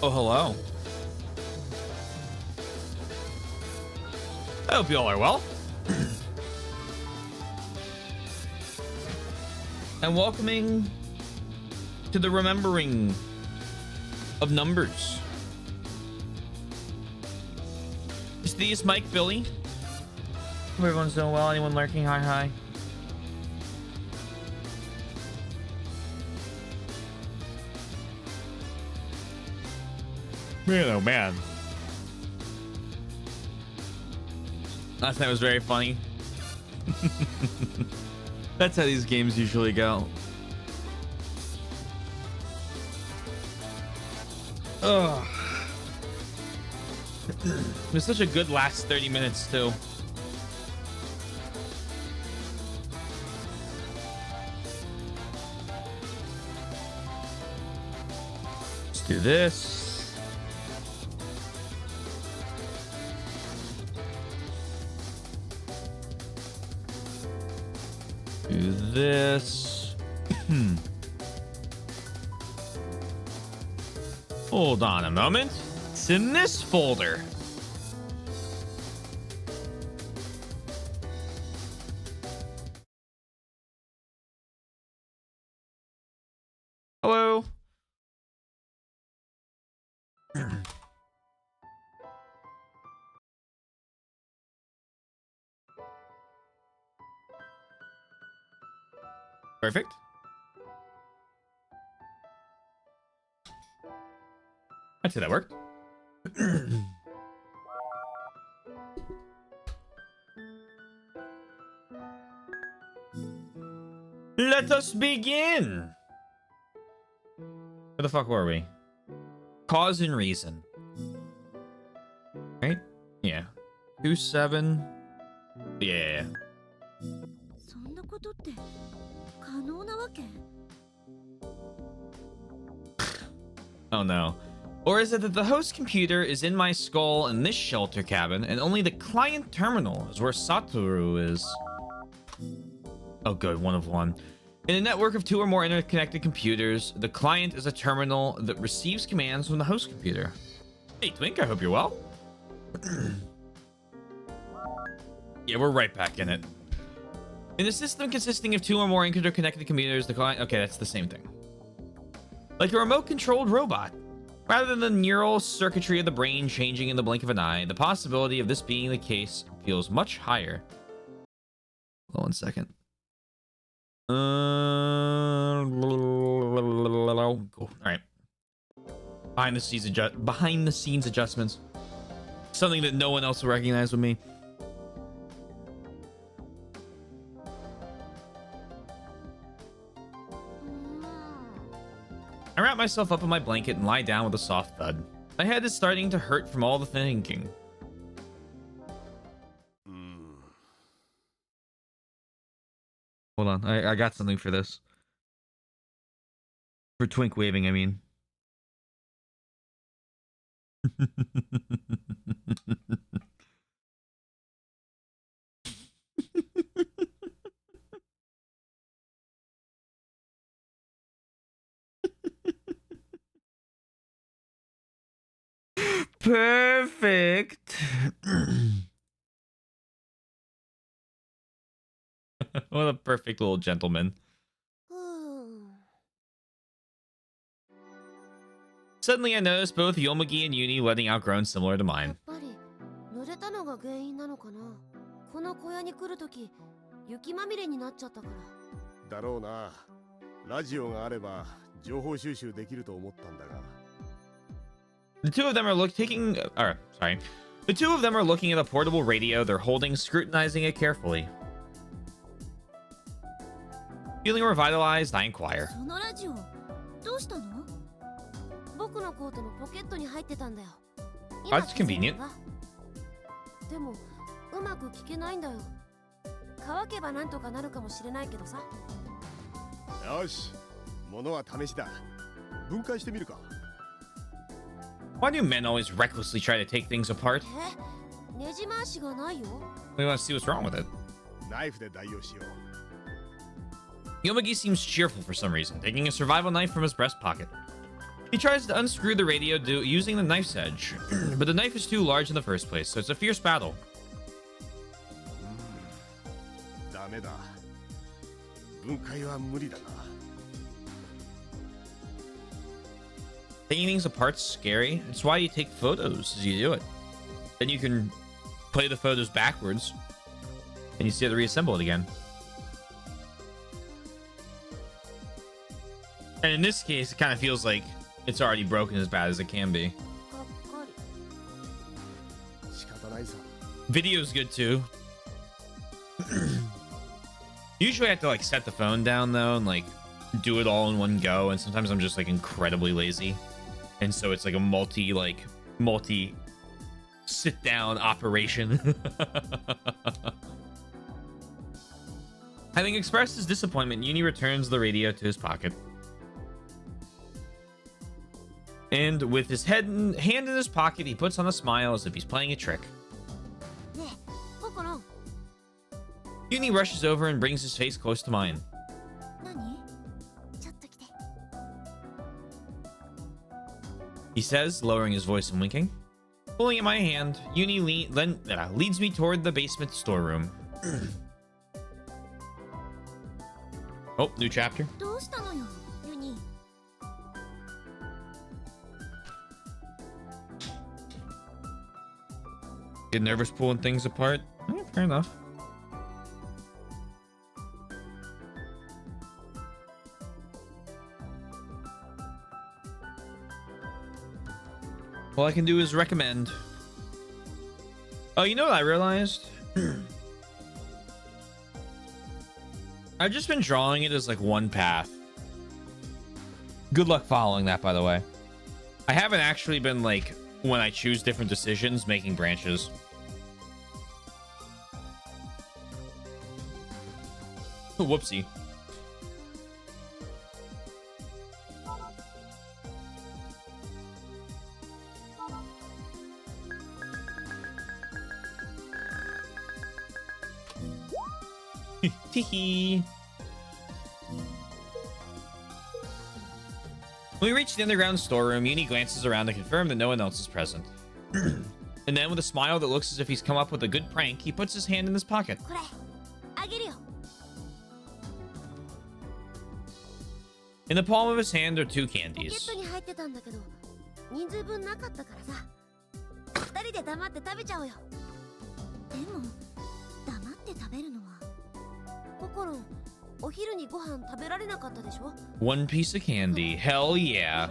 Oh, hello. I hope you all are well. And welcoming to the remembering of numbers. It's these Mike Billy. Hope everyone's doing well. Anyone lurking? Hi, hi. Man, oh man. Last night was very funny. That's how these games usually go. Ugh. It was such a good last 30 minutes too. Let's do this. Do this. Hold on a moment. It's in this folder. Hello. Perfect. I'd say that worked. Let us begin. Where the fuck were we? Cause and reason. Right? Yeah. 2-7. Yeah. Oh no. Or is it that the host computer is in my skull in this shelter cabin and only the client terminal is where Satoru is? Oh good, one of one. In a network of 2 or more interconnected computers, the client is a terminal that receives commands from the host computer. Hey Twink, I hope you're well. Yeah, we're right back in it. In a system consisting of 2 or more interconnected computers, the client... Okay, that's the same thing. Like a remote-controlled robot. Rather than the neural circuitry of the brain changing in the blink of an eye, the possibility of this being the case feels much higher. Hold on 1 second. Cool. All right. Behind the scenes adjustments. Something that no one else will recognize with me. I wrap myself up in my blanket and lie down with a soft thud. My head is starting to hurt from all the thinking. Hold on, I got something for this. For Twink waving, I mean. Perfect. What a perfect little gentleman. Suddenly I noticed both Yomugi and Uni letting out groans similar to mine. The two of them are looking at a portable radio they're holding, scrutinizing it carefully. Feeling revitalized, I inquire. That's convenient. Why do men always recklessly try to take things apart? We want to see what's wrong with it. Yomugi seems cheerful for some reason, taking a survival knife from his breast pocket. He tries to unscrew the radio using the knife's edge, but the knife is too large in the first place, so it's a fierce battle. ダメだ。分解は無理だな。 Taking things apart's scary. It's why you take photos as you do it. Then you can play the photos backwards, and you see how to reassemble it again. And in this case, it kind of feels like it's already broken as bad as it can be. Video's good too. Usually I have to like set the phone down though and like do it all in one go, and sometimes I'm just like incredibly lazy, and so it's like a multi sit down operation. Having expressed his disappointment, Uni returns the radio to his pocket. And with his hand in his pocket, he puts on a smile as if he's playing a trick. Uni rushes over and brings his face close to mine. He says, lowering his voice and winking. Pulling at my hand, Uni leads me toward the basement storeroom. Oh, new chapter. Get nervous pulling things apart? Yeah, fair enough. All I can do is recommend. Oh, you know what I realized? I've just been drawing it as like one path. Good luck following that, by the way. I haven't actually been like, when I choose different decisions, making branches. Whoopsie. Teehee. When we reach the underground storeroom, Uni glances around to confirm that no one else is present. And then with a smile that looks as if he's come up with a good prank, he puts his hand in his pocket. In the palm of his hand are 2 candies. One piece of candy. Hell yeah.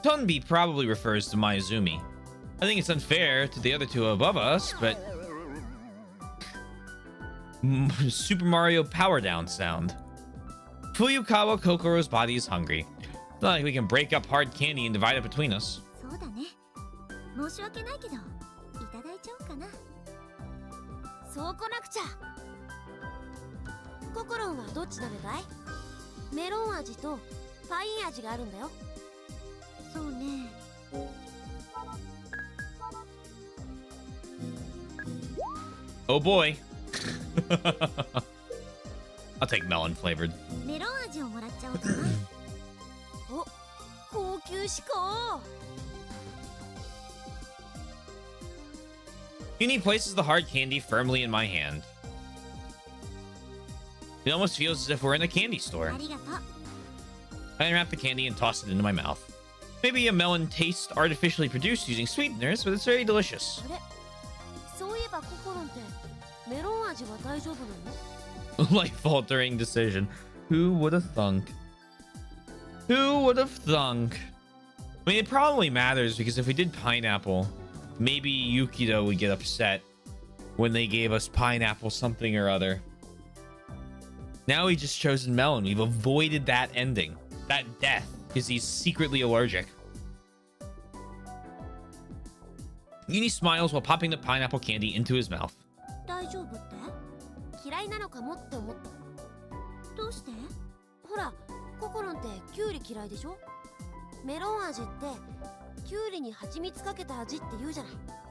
Tonbi probably refers to Mayuzumi. I think it's unfair to the other 2 above us, but... Super Mario Power Down sound. Fuyukawa Kokoro's body is hungry. It's not like we can break up hard candy and divide it between us. Oh boy. I'll take melon flavored. Uni places the hard candy firmly in my hand. It almost feels as if we're in a candy store. I unwrap the candy and toss it into my mouth. Maybe a melon tastes artificially produced using sweeteners, but it's very delicious. Life-altering decision. Who would have thunk? Who would have thunk? I mean, it probably matters because if we did pineapple, maybe Yukido would get upset when they gave us pineapple something or other. Now we just chosen melon. We've avoided that ending, that death, because he's secretly allergic. Uni smiles while popping the pineapple candy into his mouth.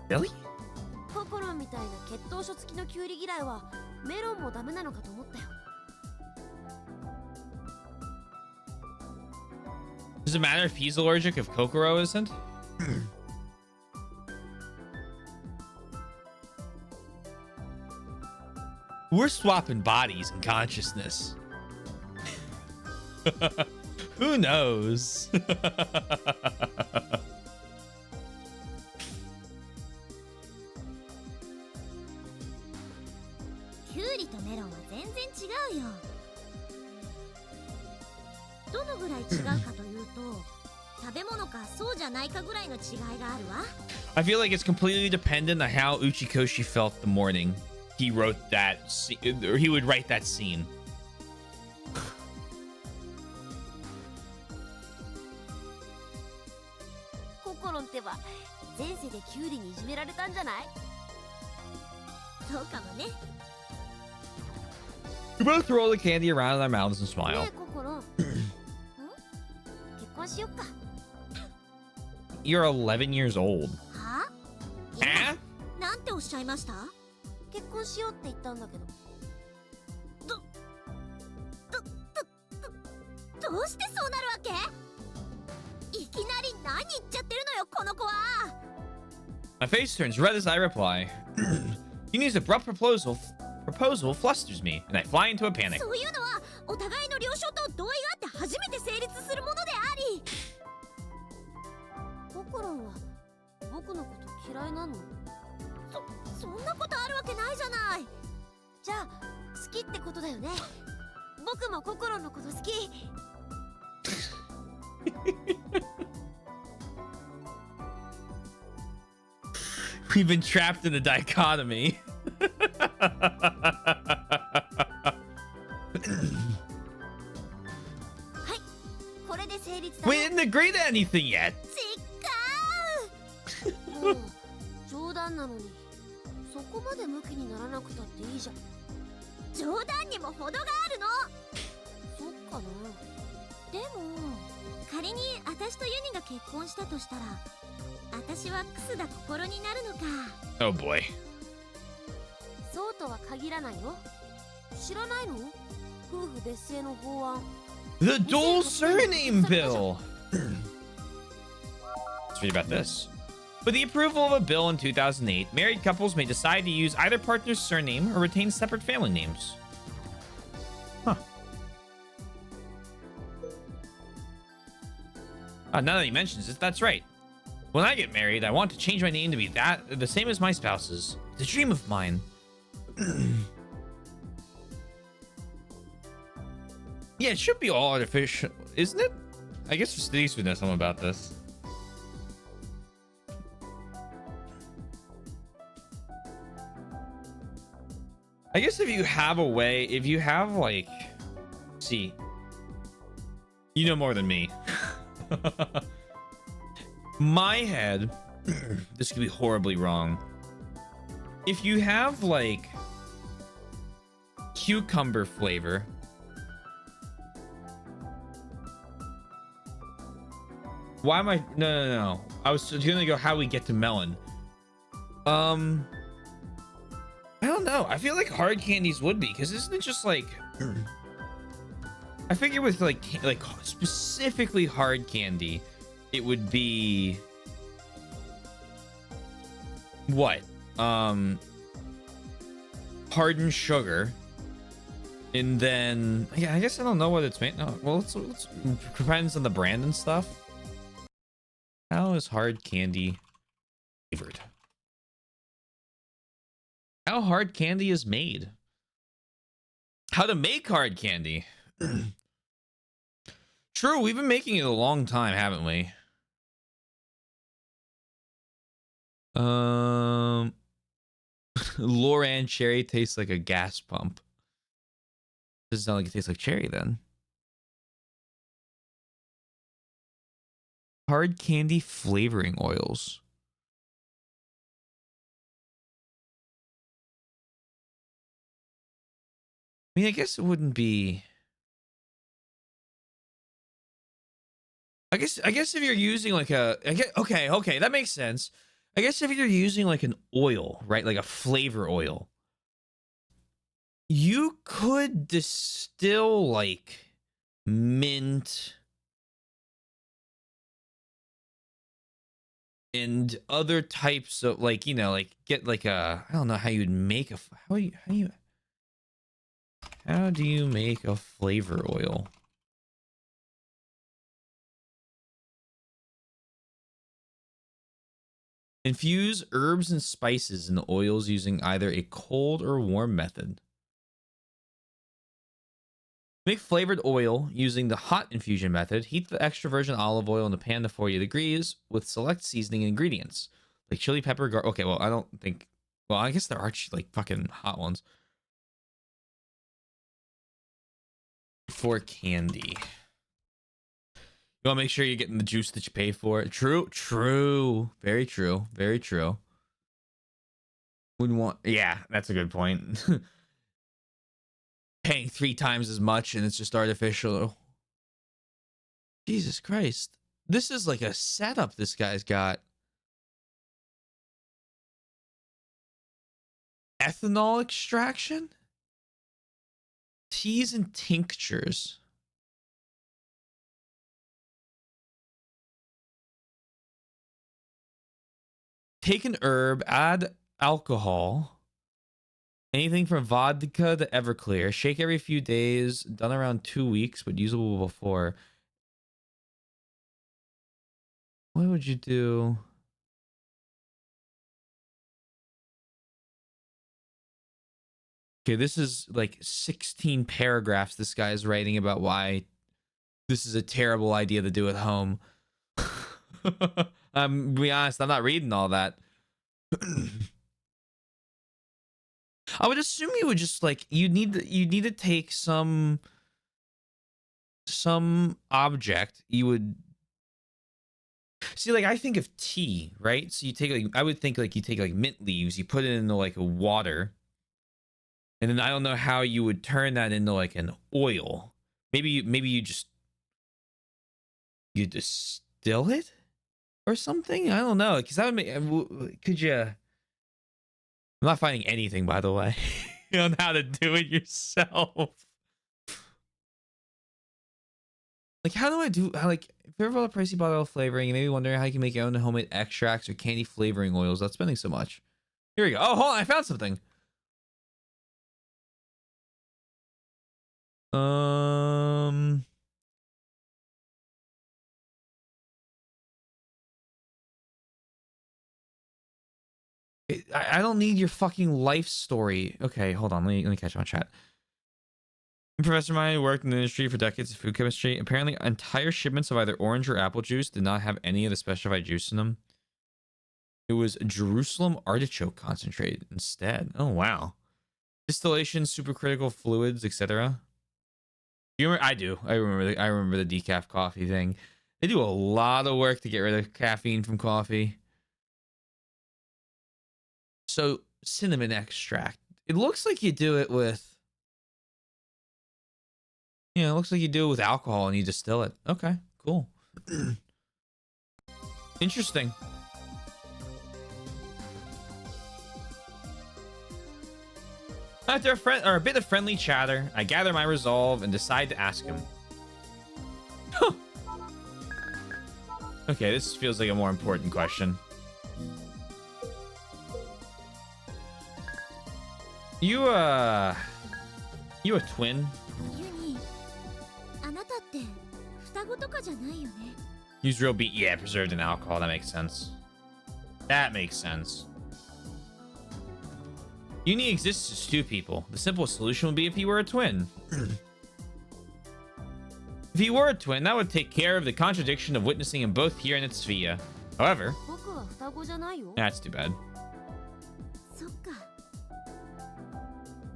Really? ココロンみたいな血統書付きのキュウリ嫌いはメロンもダメなのかと思ったよ。Does it matter if he's allergic if Kokoro isn't? We're swapping bodies and consciousness. Who knows? キュウリとメロンは全然違うよ。どのぐらい違うかというと、食べ物かそうじゃないかぐらいの違いがあるわ。I feel like it's completely dependent on how Uchikoshi felt the morning he wrote that scene, or he would write that scene. ココロンってば前世でキュウリにいじめられたんじゃない？そうかもね。We both roll the candy around in our mouths and ね smile. えココロン。結婚しよっか。You're 11 years old. はあ？ Eh? なんておっしゃいました？結婚しようって言ったんだけど。どうしてそうなるわけ？いきなり何言っちゃってるのよこの子は。 My face turns red as I reply. Yunie's abrupt proposal flusters me, and I fly into a panic. そういうのはお互いの了承と同意があって初めて成立するものであり。ココロンは僕のこと嫌いなの？そんなことあるわけないじゃない。じゃあ好きってことだよね。僕もココロンのこと好き。We've been trapped in a dichotomy. はい、これで成立だ We ね。 didn't agree to anything yet. 違う。もう冗談なのにそこまでムキにならなくたっていいじゃん。冗談にも程があるの。そっかな。でも仮に私とユニが結婚したとしたら、私はクスだ心になるのか。 Oh boy. そうとは限らないよ。知らないの？夫婦別姓の法案。 The dual surname bill. Let's read about this. With the approval of a bill in 2008, married couples may decide to use either partner's surname or retain separate family names. Huh. Now that he mentions it, that's right. When I get married, I want to change my name to be the same as my spouse's. It's a dream of mine. Yeah, it should be all artificial, isn't it? I guess Steve would know something about this. I guess if you have a way, if you have like, see, you know more than me. My head, this could be horribly wrong. If you have like cucumber flavor, why am I? No. I was gonna go how we get to melon. I don't know. I feel like hard candies would be, because isn't it just like I figure with like specifically hard candy, it would be what? Hardened sugar, and then yeah, I guess I don't know what it's made. No, well, it's depends on the brand and stuff. How is hard candy flavored? How hard candy is made? How to make hard candy? True, we've been making it a long time, haven't we? Loran cherry tastes like a gas pump. Doesn't sound like it tastes like cherry then. Hard candy flavoring oils. I mean, I guess it wouldn't be. I guess if you're using like a, okay, that makes sense. I guess if you're using like an oil, right? Like a flavor oil, you could distill like mint and other types of like, you know, like get like a, I don't know how you'd make a, how do you make a flavor oil? Infuse herbs and spices in the oils using either a cold or warm method. Make flavored oil using the hot infusion method. Heat the extra virgin olive oil in a pan to 40 degrees with select seasoning ingredients like chili pepper. Okay, well, I don't think. Well, I guess there are like fucking hot ones. For candy. You want to make sure you're getting the juice that you pay for. True, true. Very true. Very true. Wouldn't want. Yeah, that's a good point. Paying 3 times as much and it's just artificial. Jesus Christ. This is like a setup this guy's got. Ethanol extraction? Teas and tinctures. Take an herb, add alcohol. Anything from vodka to Everclear. Shake every few days. Done around 2 weeks, but usable before. What would you do? Okay, this is like 16 paragraphs this guy is writing about why this is a terrible idea to do at home. I'm to be honest, I'm not reading all that. I would assume you would just like you need to take some object. You would see, like, I think of tea, right? So you take like, I would think like you take like mint leaves, you put it into like a water, and then I don't know how you would turn that into like an oil. Maybe you just distill it or something. I don't know, because that would make. Could you? I'm not finding anything, by the way, on how to do it yourself. Like, how do I do? Like, if you ever bought a pricey bottle of flavoring, you may be wondering how you can make your own homemade extracts or candy flavoring oils without spending so much. Here we go. Oh, hold on, I found something. I don't need your fucking life story. Okay, hold on. Let me catch my chat. Professor Maya worked in the industry for decades of food chemistry. Apparently, entire shipments of either orange or apple juice did not have any of the specified juice in them. It was Jerusalem artichoke concentrate instead. Oh, wow. Distillation, supercritical fluids, etc. You remember? I do. I remember the decaf coffee thing. They do a lot of work to get rid of caffeine from coffee. So, cinnamon extract. It looks like you do it with... Yeah, it looks like you do it with alcohol and you distill it. Okay, cool. Interesting. After a bit of friendly chatter, I gather my resolve and decide to ask him. Huh. Okay, this feels like a more important question. You a twin? Use real beet. Yeah, preserved in alcohol. That makes sense. That makes sense. Uni exists as 2 people. The simplest solution would be if you were a twin. If you were a twin, that would take care of the contradiction of witnessing them both here in its sphere. However, that's too bad.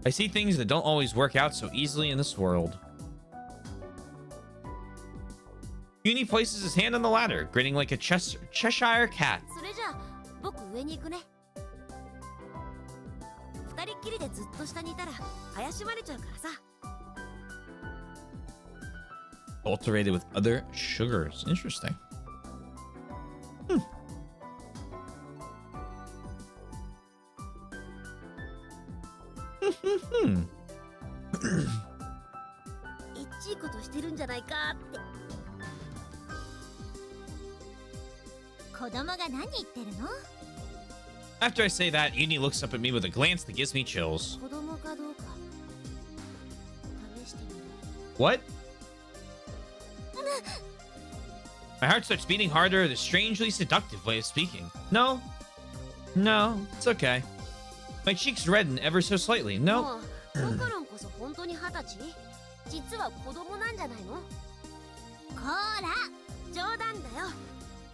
I see things that don't always work out so easily in this world. Uni places his hand on the ladder, grinning like a Cheshire cat. Adulterated with other sugars. Interesting. してるんじゃないかって。子供が何言ってるの？ After I say that, Uni looks up at me with a glance that gives me chills. 子供かどうか試してみる。 What? My heart starts beating harder at a strangely seductive way of speaking. No. No, it's okay. My cheeks redden ever so slightly. No. もうココロンこそ本当に20歳？実は子供なんじゃないの？こら、冗談だよ。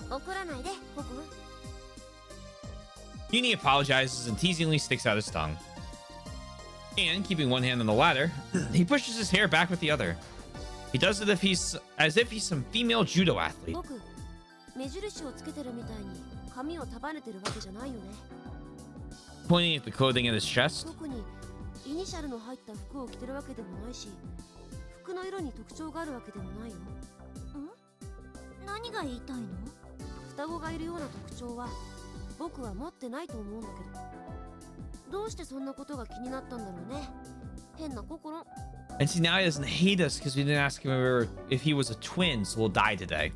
怒らないで、ココ。Uni apologizes and teasingly sticks out his tongue. And, keeping one hand on the ladder, he pushes his hair back with the other. He does it as if he's some female judo athlete. 僕、目印をつけてるみたいに髪を束ねてるわけじゃないよね。Pointing at the clothing at his chest. 特にイニシャルの入った服を着てるわけでもないし、服の色に特徴があるわけでもないよ。ん？何が言いたいの？双子がいるような特徴は僕は持ってないと思うんだけど、どうしてそんなことが気になったんだろうね。変な心。And see, now he doesn't hate us because we didn't ask him if he was a twin, so we'll die today.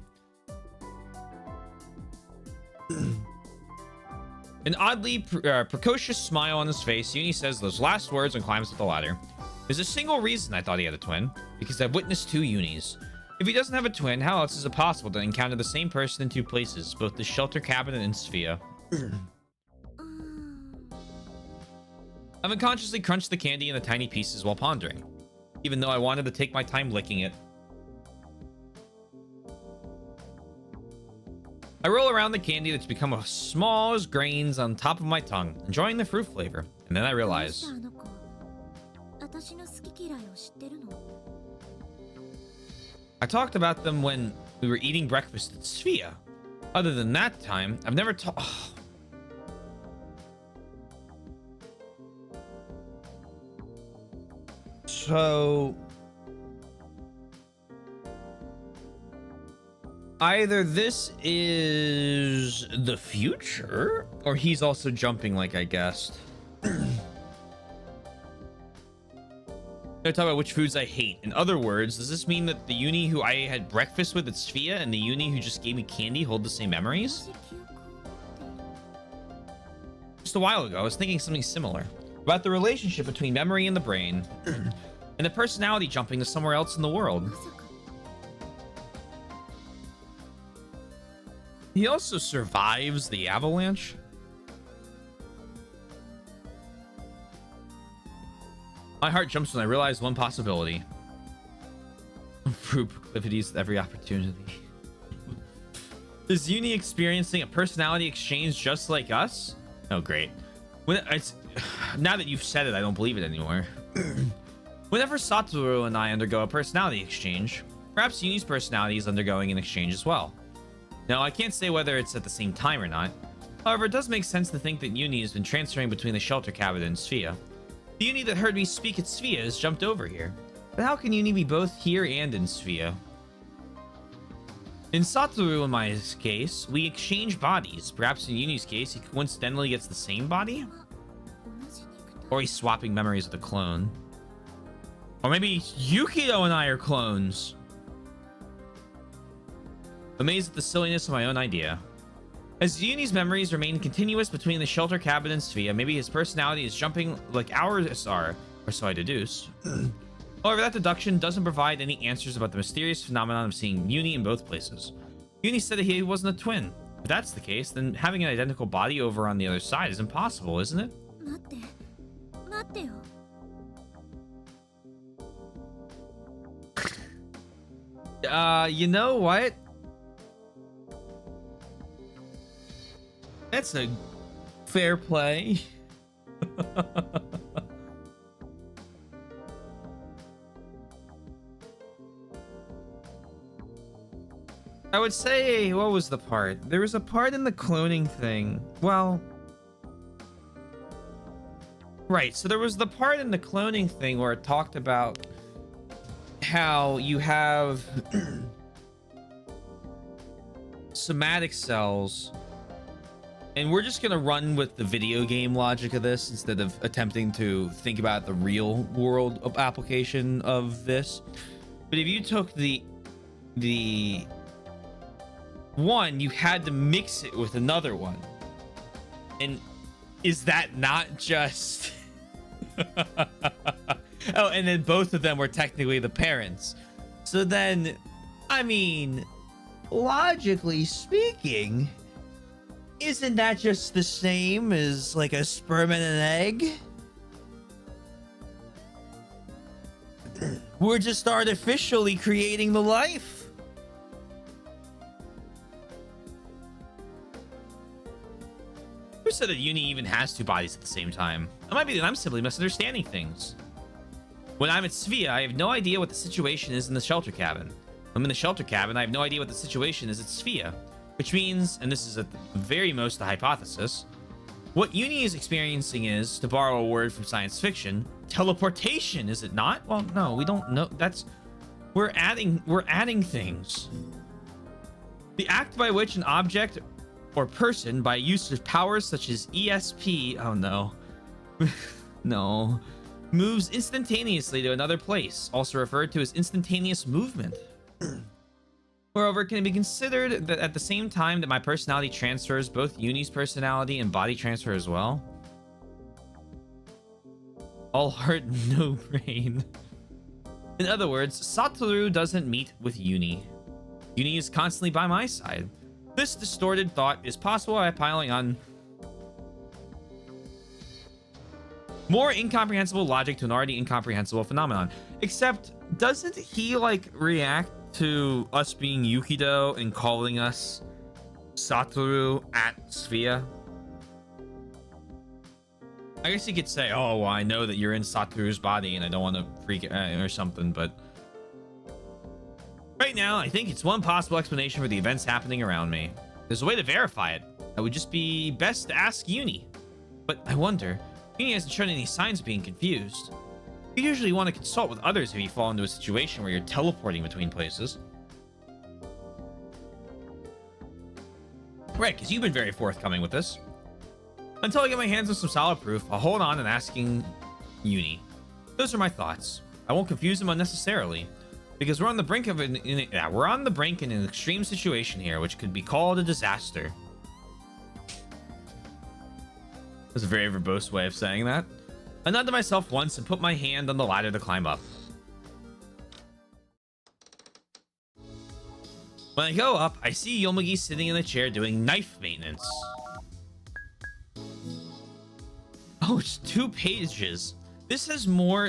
An oddly precocious smile on his face, Uni says those last words and climbs up the ladder. There's a single reason I thought he had a twin, because I've witnessed two Unis. If he doesn't have a twin, how else is it possible to encounter the same person in two places, both the shelter cabinet and Sphia? I've unconsciously crunched the candy into tiny pieces while pondering, even though I wanted to take my time licking it. I roll around the candy that's become as small as grains on top of my tongue, enjoying the fruit flavor, and then I realize... I talked about them when we were eating breakfast at Sphia. Other than that time, I've never talked... So... either this is the future, or he's also jumping like I guessed. I talk about which foods I hate. In other words, does this mean that the Uni who I had breakfast with at Sphia and the Uni who just gave me candy hold the same memories? Just a while ago, I was thinking something similar about the relationship between memory and the brain, and the personality jumping to somewhere else in the world. He also survives the avalanche. My heart jumps when I realize one possibility. Improve proclivities with every opportunity. Is Uni experiencing a personality exchange just like us? Oh, great. Now that you've said it, I don't believe it anymore. Whenever Satoru and I undergo a personality exchange, perhaps Uni's personality is undergoing an exchange as well. Now, I can't say whether it's at the same time or not. However, it does make sense to think that Uni has been transferring between the shelter cabinet and Sphia. The Uni that heard me speak at Sphia has jumped over here. But how can Uni be both here and in Sphia? In Satoru and my case, we exchange bodies. Perhaps in Uni's case, he coincidentally gets the same body? Or he's swapping memories with a clone. Or maybe Yukito and I are clones. Amazed at the silliness of my own idea. As Uni's memories remain continuous between the shelter cabinet and Sphia, maybe his personality is jumping like ours are, or so I deduce. However, that deduction doesn't provide any answers about the mysterious phenomenon of seeing Uni in both places. Uni said that he wasn't a twin. If that's the case, then having an identical body over on the other side is impossible, isn't it? You know what? That's a fair play. I would say, what was the part? There was a part in the cloning thing. Well, right. So there was the part in the cloning thing where it talked about how you have somatic cells. And we're just going to run with the video game logic of this instead of attempting to think about the real world application of this. But if you took the one, you had to mix it with another one. And is that not just... Oh, and then both of them were technically the parents. So then, I mean, logically speaking, isn't that just the same as like a sperm and an egg? We're just artificially creating the life. Who said that Uni even has two bodies at the same time? It might be that I'm simply misunderstanding things. When I'm at Svea, I have no idea what the situation is in the shelter cabin. When I'm in the shelter cabin, I have no idea what the situation is at Svea. Which means, and this is at the very most the hypothesis, what Uni is experiencing is, to borrow a word from science fiction, teleportation, is it not? Well, no, we don't know. We're adding things. The act by which an object or person, by use of powers such as ESP, oh no, no, moves instantaneously to another place, also referred to as instantaneous movement. Moreover, can it be considered that at the same time that my personality transfers, both Uni's personality and body transfer as well? All heart, no brain. In other words, Satoru doesn't meet with Uni. Uni is constantly by my side. This distorted thought is possible by piling on more incomprehensible logic to an already incomprehensible phenomenon. Except, doesn't he like react to us being Yukido and calling us Satoru at Svea? I guess you could say, oh, well, I know that you're in Satoru's body and I don't want to freak or something, but right now, I think it's one possible explanation for the events happening around me. There's a way to verify it. It would just be best to ask Uni. But I wonder, Uni hasn't shown any signs of being confused. You usually want to consult with others if you fall into a situation where you're teleporting between places. Right, because you've been very forthcoming with this. Until I get my hands on some solid proof, I'll hold on and asking Uni. Those are my thoughts. I won't confuse them unnecessarily, because we're on the brink of an extreme situation here, which could be called a disaster. That's a very verbose way of saying that. I nod to myself once and put my hand on the ladder to climb up. When I go up, I see Yomugi sitting in a chair doing knife maintenance. Oh, it's 2 pages. This is more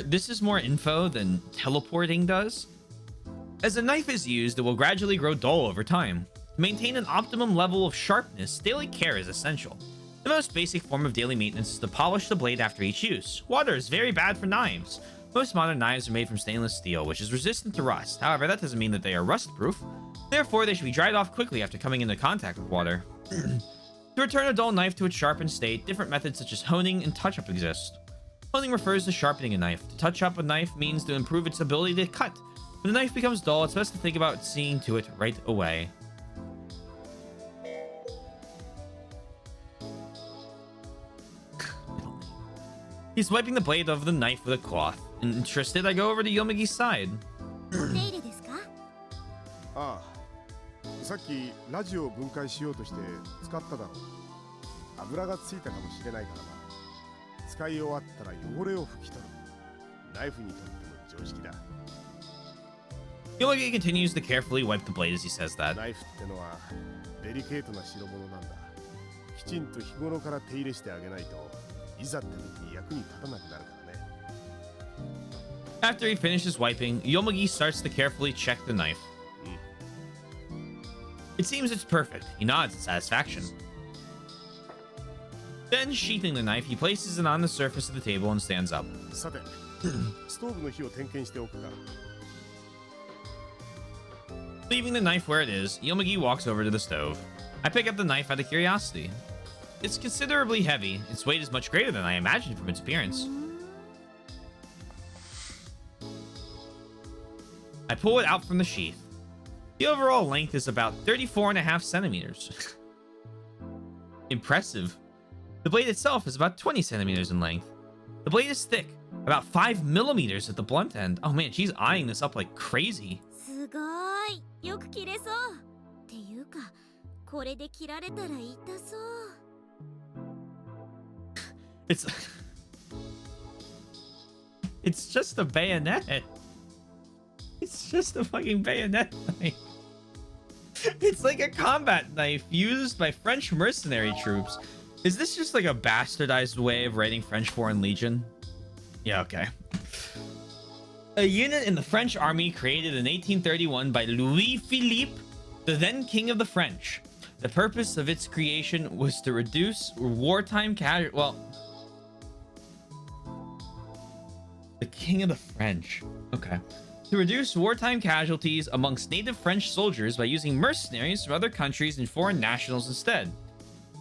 info than teleporting does. As the knife is used, it will gradually grow dull over time. To maintain an optimum level of sharpness, daily care is essential. The most basic form of daily maintenance is to polish the blade after each use. Water is very bad for knives. Most modern knives are made from stainless steel, which is resistant to rust. However, that doesn't mean that they are rust-proof. Therefore, they should be dried off quickly after coming into contact with water. To return a dull knife to its sharpened state, different methods such as honing and touch-up exist. Honing refers to sharpening a knife. To touch up a knife means to improve its ability to cut. When the knife becomes dull, it's best to think about seeing to it right away. He's wiping the blade of the knife with a cloth. Interested, I go over to Yomigi's side. お手入れですか？ああ、さっきラジオを分解しようとして使っただろう。油がついたかもしれないからな。使い終わったら汚れを拭き取る。ナイフにとっても常識だ。Yomugi continues to carefully wipe the blade as he says that. ナイフってのはデリケートな代物なんだ。きちんと日頃から手入れしてあげないといざって時に役に立たなくなるからね。After he finishes wiping, Yomugi starts to carefully check the knife. It seems it's perfect. He nods in satisfaction. Then, sheathing the knife, he places it on the surface of the table and stands up. さて、ストーブの火を点検しておくか。Leaving the knife where it is, Yomugi walks over to the stove. I pick up the knife out of curiosity. It's considerably heavy. Its weight is much greater than I imagined from its appearance. I pull it out from the sheath. The overall length is about 34.5 centimeters. Impressive. The blade itself is about 20 centimeters in length. The blade is thick, About 5 millimeters at the blunt end. Oh man, she's eyeing this up like crazy. すごいよく切れそうっていうかこれで切られたら痛そう It's it's just a bayonet. It's just a fucking bayonet knife. It's like a combat knife used by French mercenary troops. Is this just like a bastardized way of writing French Foreign Legion? Yeah, okay. A unit in the French army created in 1831 by Louis Philippe, the then king of the French. The purpose of its creation was to reduce wartime casualties. Well, the king of the French. Okay. To reduce wartime casualties amongst native French soldiers by using mercenaries from other countries and foreign nationals instead.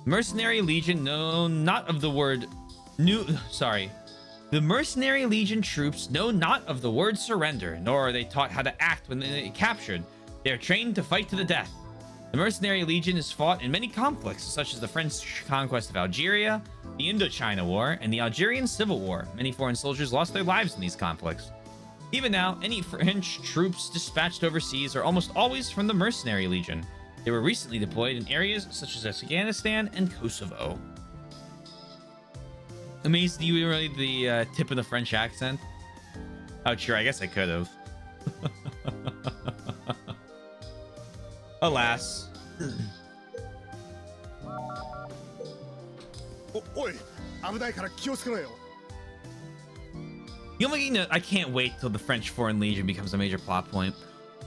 Mercenary Legion know not of the word The Mercenary Legion troops know not of the word surrender, nor are they taught how to act when they are captured. They are trained to fight to the death. The Mercenary Legion is fought in many conflicts, such as the French conquest of Algeria, the Indochina War, and the Algerian Civil War. Many foreign soldiers lost their lives in these conflicts. Even now, any French troops dispatched overseas are almost always from the Mercenary Legion. They were recently deployed in areas such as Afghanistan and Kosovo. Amazed you really the tip of the French accent? Oh, sure, I guess I could have. Alas. おい危ないから気をつけろよ Yomagi I can't wait till the French Foreign Legion becomes a major plot point.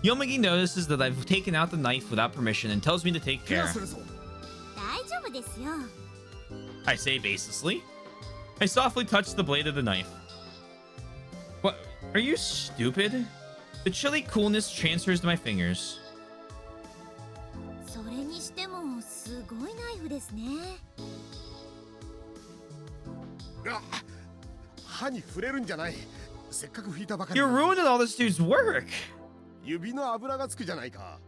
Yomagi notices that I've taken out the knife without permission and tells me to take 怪 care. 我するぞ 大丈夫ですよ I say baselessly. I softly touch the blade of the knife. What? Are you stupid? The chilly coolness transfers to my fingers. それにしてもすごいナイフですねあ歯に触れるんじゃないせっかく拭いたばかり You're ruining all this dude's work. 指の油がつくじゃないか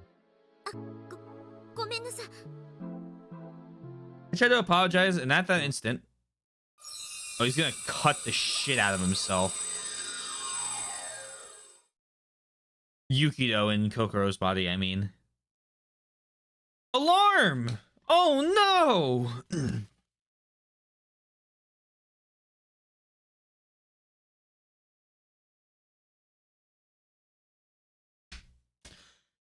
ごめんなさい I try to apologize, and at that instant... Oh, he's gonna cut the shit out of himself. Yukido in Kokoro's body, I mean. Alarm! Oh no!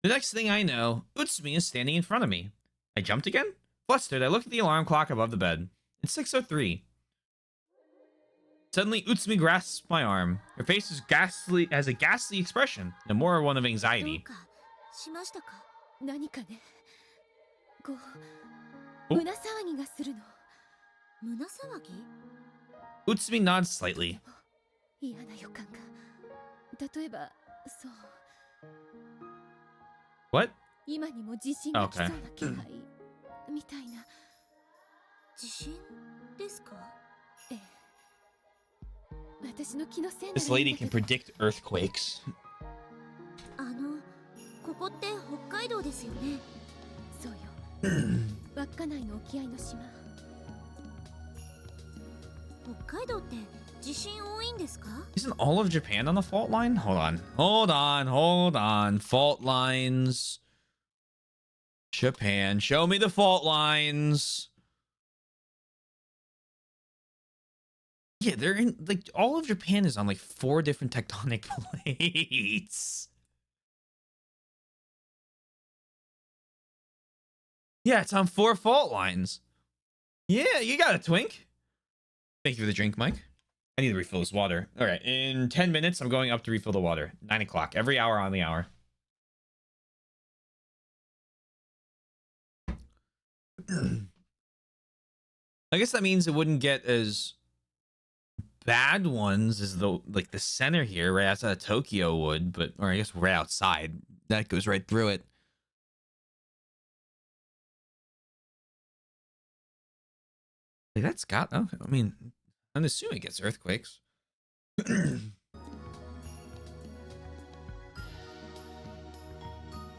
The next thing I know, Utsumi is standing in front of me. I jumped again? Flustered, I looked at the alarm clock above the bed. It's 6:03. Suddenly, Utsumi grasps my arm. Her face is has a ghastly expression, and more one of どう anxiety. かしましたか何かねこおう胸騒ぎがするの胸騒ぎ Utsumi nods slightly. 嫌な予感が例えばそう What? 今にも地震が来そうな気配みたいな地震ですかええ私の気のせいな This らいい lady んだけ can ど predict earthquakes. ここって北海道ですよねそうよ稚内の沖合の島北海道って地震多いんですか Isn't all of Japan on the fault line? Hold on. Fault lines. Japan, show me the fault lines. Yeah, they're in, like, all of Japan is on, like, 4 different tectonic plates. Yeah, it's on 4 fault lines. Yeah, you got it, Twink. Thank you for the drink, Mike. I need to refill this water. All right, in 10 minutes, I'm going up to refill the water. 9 o'clock, every hour on the hour. I guess that means it wouldn't get as bad ones as the center here, right outside of Tokyo would, but or I guess right outside. That goes right through it. Like, that's got okay. I mean, I'm assuming it gets earthquakes.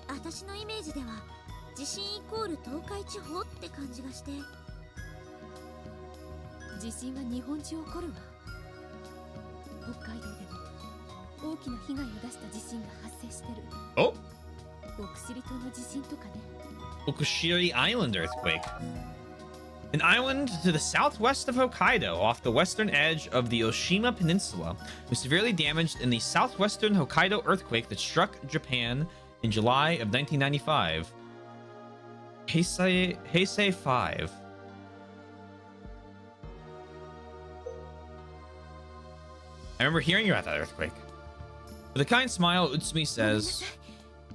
私のイメージでは地震イコール東海地方って感じがして地震は日本中起こるわ北海道でも大きな被害を出した地震が発生してる。 Oh, 奥尻島の地震とかね。 Okushiri Island earthquake. An island to the southwest of Hokkaido, off the western edge of the Oshima Peninsula, was severely damaged in the southwestern Hokkaido earthquake that struck Japan in July of 1995. Heisei 5. I remember hearing about that earthquake. With a kind smile, Utsumi ごめんな says, さい。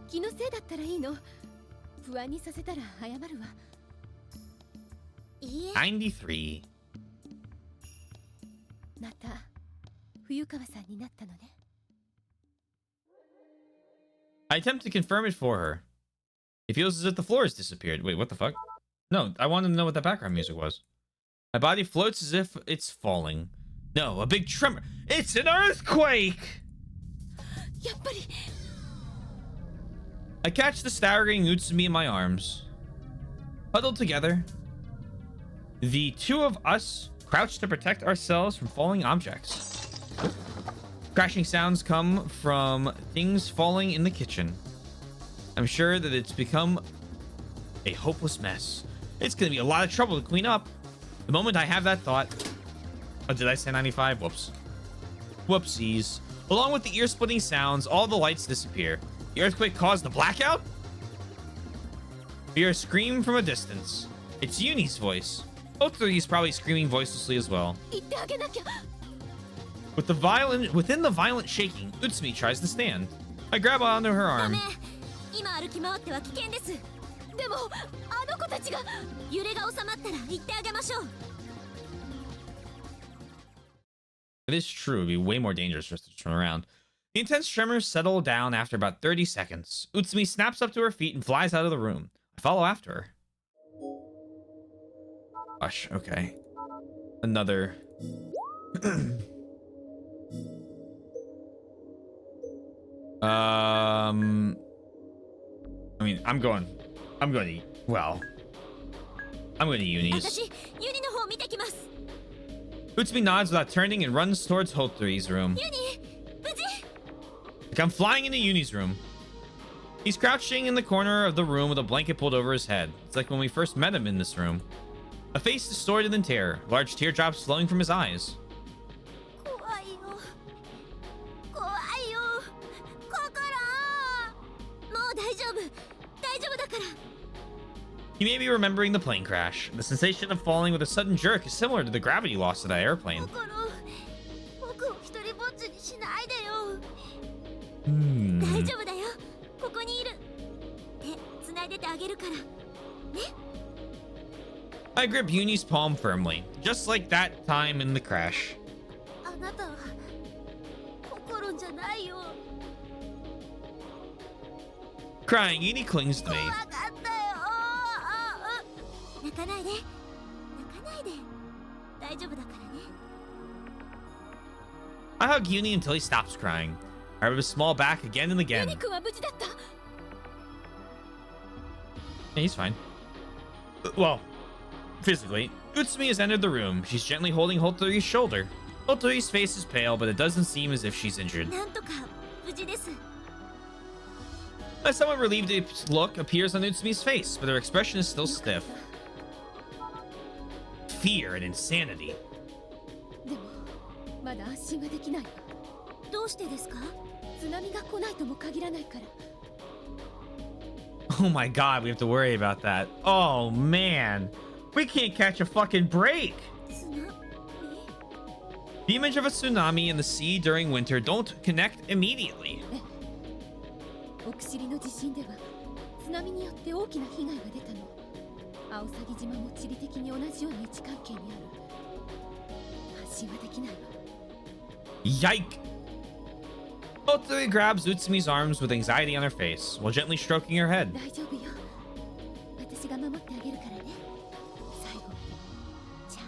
気のせいだったらいいの。不安にさせたら謝るわ。いいえ、 93. また冬川さんになったのね。 I attempt to confirm it for her. It feels as if the floor has disappeared. Wait, what the fuck? No, I wanted to know what the background music was. My body floats as if it's falling. No, a big tremor. It's an earthquake! やっぱり I catch the staggering Utsumi in my arms. Huddled together, the two of us crouch to protect ourselves from falling objects. Crashing sounds come from things falling in the kitchen. I'm sure that it's become a hopeless mess. It's gonna be a lot of trouble to clean up. The moment I have that thought... Oh, did I say 95? Whoops. Whoopsies. Along with the ear-splitting sounds, all the lights disappear. The earthquake caused the blackout? We hear a scream from a distance. It's Uni's voice. Both of these probably screaming voicelessly as well. 言ってあげなきゃ。 Within the violent shaking, Utsumi tries to stand. I grab onto her ダ arm. メ。今歩き回っては危険です。でもあの子たちが揺れが収まったら行ってあげましょう。 It is true, it'd be way more dangerous for us to turn around. The intense tremors settle down after about 30 seconds. Utsumi snaps up to her feet and flies out of the room. I follow after her. Gosh, okay. Another... I mean, I'm going to... Well... I'm going to Uni's. 私、ユニの方見てきます。 Utsumi nods without turning and runs towards Hotori's room. ユニ、無事。 Like I'm flying into Uni's room. He's crouching in the corner of the room with a blanket pulled over his head. It's like when we first met him in this room. A face distorted in terror, large teardrops flowing from his eyes. 怖いよ。怖いよ。心。もう大丈夫。大丈夫だから。 He may be remembering the plane crash. The sensation of falling with a sudden jerk is similar to the gravity loss of that airplane. 心。僕を一人ぼっちにしないでよ。 Hmm. 大丈夫だよ。ここにいる。手繋いでてあげるから。ね。 I grip Uni's palm firmly, just like that time in the crash. あなたは心じゃないよ。 Crying, Uni clings to me. 怖かったよ。泣かないで。泣かないで。大丈夫だからね。 I hug Uni until he stops crying. I rub his small back again and ユ again. ニ君は無事だった。 Yeah, he's fine. Well, physically. Utsumi has entered the room. She's gently holding Hotori's shoulder. Hotori's face is pale, but it doesn't seem as if she's injured. なんとか無事です。 A somewhat relieved look appears on Utsumi's face, but her expression is still stiff. Fear and insanity. でもまだ安心ができない。どうしてですか？津波が来ないとも限らないから。 Oh my god, we have to worry about that. Oh man. We can't catch a fucking break. 津波？ The image of a tsunami in the sea during winter don't connect immediately. 奥尻の地震では津波によって大きな被害が出たの。アオサギ島も地理的に同じような位置関係にある。安心はできないわ。 Yike! Hotori grabs Utsumi's arms with anxiety on her face, while gently stroking her head. 大丈夫よ。私が守ってあげるからね。最後までちゃん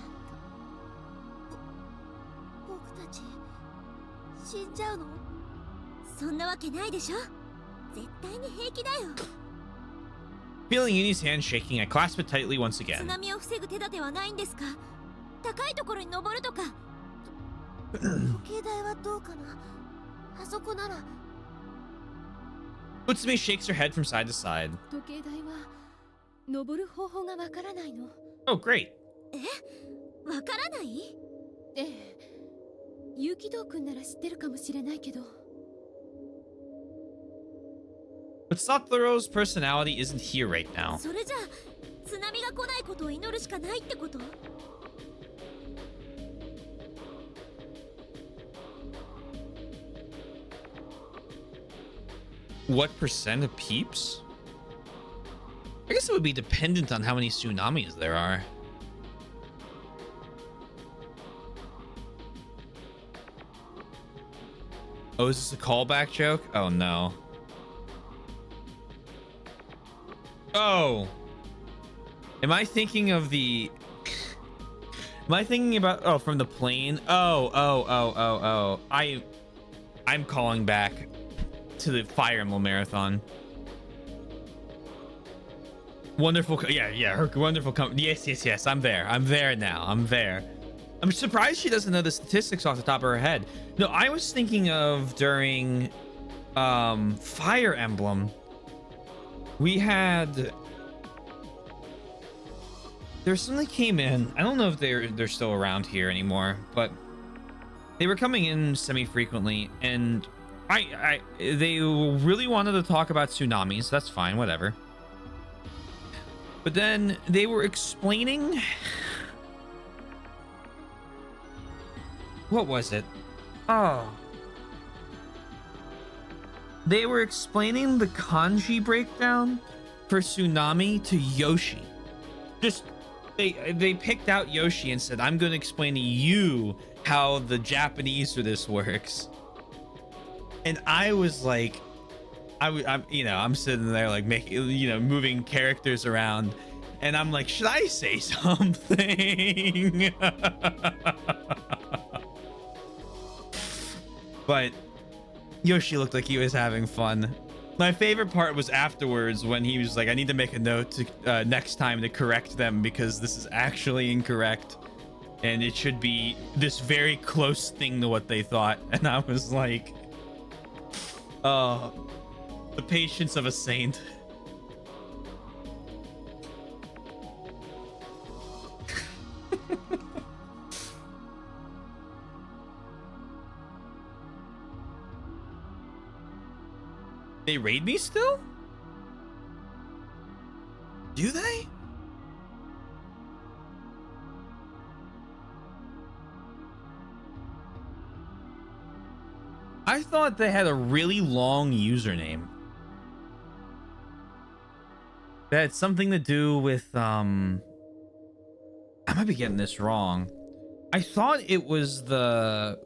と。僕たち死んじゃうの？そんなわけないでしょ。絶対に平気だよ。 Feeling Uni's hand shaking, I clasp it tightly once 津 again. 波を防ぐ手立てはないんですか？高いところに登るとか。時計台はどうかな。あそこなら。 Utsumi shakes her head from side to side. 時計台は登る方法がわからないの。 Oh, great. わからない？ええ、有機堂くんなら知ってるかもしれないけど。 But Satoru's personality isn't here right now. それじゃあ津波が来ないことを祈るしかないってこと？ What percent of peeps? I guess it would be dependent on how many tsunamis there are. Oh, is this a callback joke? Oh, no. Oh. Am I thinking of the... Am I thinking about... Oh, from the plane? Oh. I'm calling back to the Fire Emblem Marathon. Wonderful... Yeah, her wonderful... Yes. I'm there now. I'm there. I'm surprised she doesn't know the statistics off the top of her head. No, I was thinking of during Fire Emblem. We had... There's something that came in. I don't know if they're still around here anymore, but they were coming in semi-frequently, and they really wanted to talk about tsunamis. That's fine, whatever. But then they were explaining... What was it? Oh. They were explaining the kanji breakdown for tsunami to Yoshi. Just, they picked out Yoshi and said, I'm going to explain to you how the Japanese for this works. And I was like, I'm sitting there like making, moving characters around. And I'm like, should I say something? But Yoshi looked like he was having fun. My favorite part was afterwards when he was like, I need to make a note to next time to correct them because this is actually incorrect. And it should be this very close thing to what they thought. And I was like, oh, the patience of a saint. They raid me still? Do they? I thought they had a really long username. That had something to do with I might be getting this wrong. I thought it was the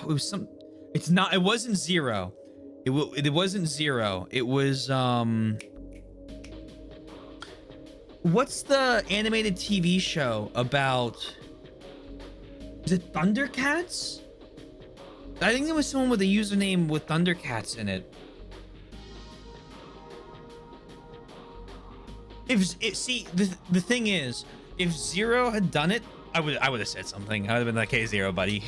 it was some it's not it wasn't zero. It wasn't zero. It was what's the animated TV show about? Is it Thundercats? I think there was someone with a username with Thundercats in it. See, the thing is, if Zero had done it, I would have said something. I would have been like, "Hey, Zero, buddy."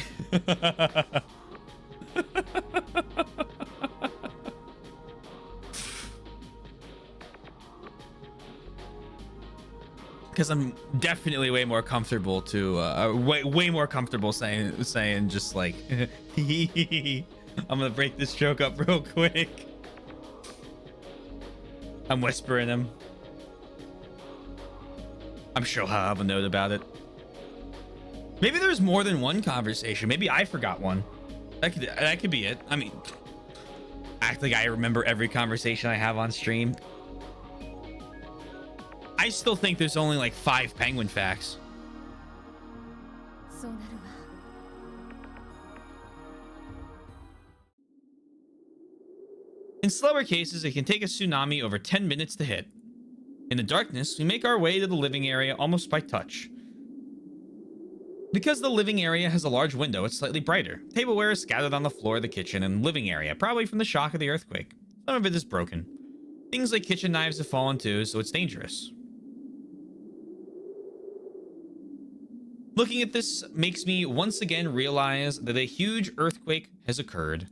Because I'm definitely way more comfortable to way more comfortable saying just like I'm gonna break this joke up real quick. I'm whispering him. I'm sure I'll have a note about it. Maybe there's more than one conversation. Maybe I forgot one. That could be it. I mean, act like I remember every conversation I have on stream. I still think there's only like 5 penguin facts. In slower cases, it can take a tsunami over 10 minutes to hit. In the darkness, we make our way to the living area almost by touch. Because the living area has a large window, it's slightly brighter. Tableware is scattered on the floor of the kitchen and living area, probably from the shock of the earthquake. Some of it is broken. Things like kitchen knives have fallen too, so it's dangerous. Looking at this makes me once again realize that a huge earthquake has occurred.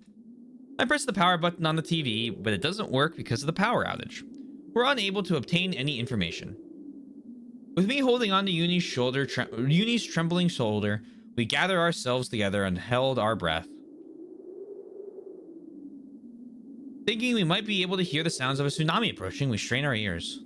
I press the power button on the TV, but it doesn't work because of the power outage. We're unable to obtain any information. With me holding on to Uni's trembling shoulder, we gather ourselves together and held our breath. Thinking we might be able to hear the sounds of a tsunami approaching, we strain our ears.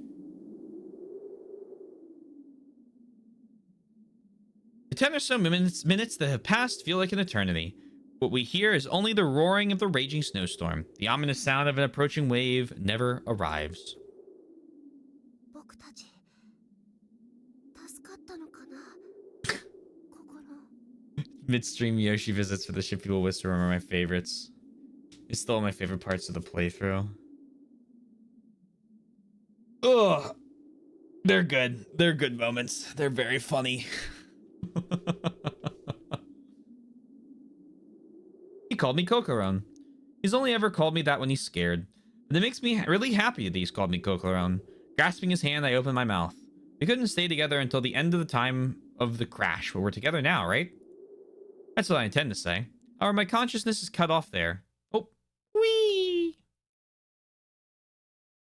The 10 or so minutes that have passed feel like an eternity. What we hear is only the roaring of the raging snowstorm. The ominous sound of an approaching wave never arrives. 僕たち助かったのかな心 Midstream Yoshi visits for the ship people whisper are my favorites. It's still my favorite parts of the playthrough. Ugh. They're good. They're good moments. They're very funny. He called me Kokoron. He's only ever called me that when he's scared. But it makes me really happy that he's called me Kokoron. Grasping his hand, I open my mouth. We couldn't stay together until the end of the time of the crash, but we're together now, right? That's what I intend to say. However, my consciousness is cut off there. Oh, whee!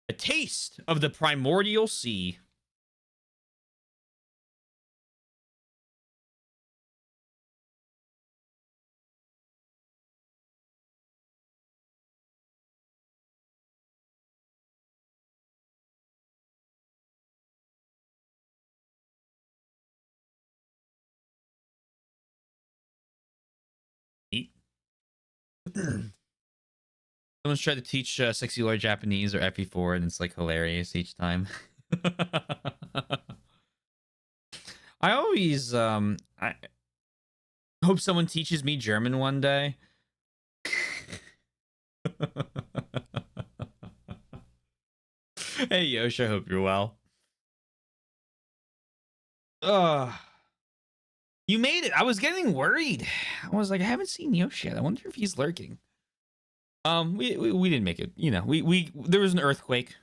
A taste of the primordial sea. Eat. Someone's tried to teach Sexy Lord Japanese or FE4, and it's like hilarious each time. I always I hope someone teaches me German one day. Hey Yosh, I hope you're well. Ugh. You made it. I was getting worried. I was like, I haven't seen Yoshi yet. I wonder if he's lurking. We didn't make it. You know, we there was an earthquake.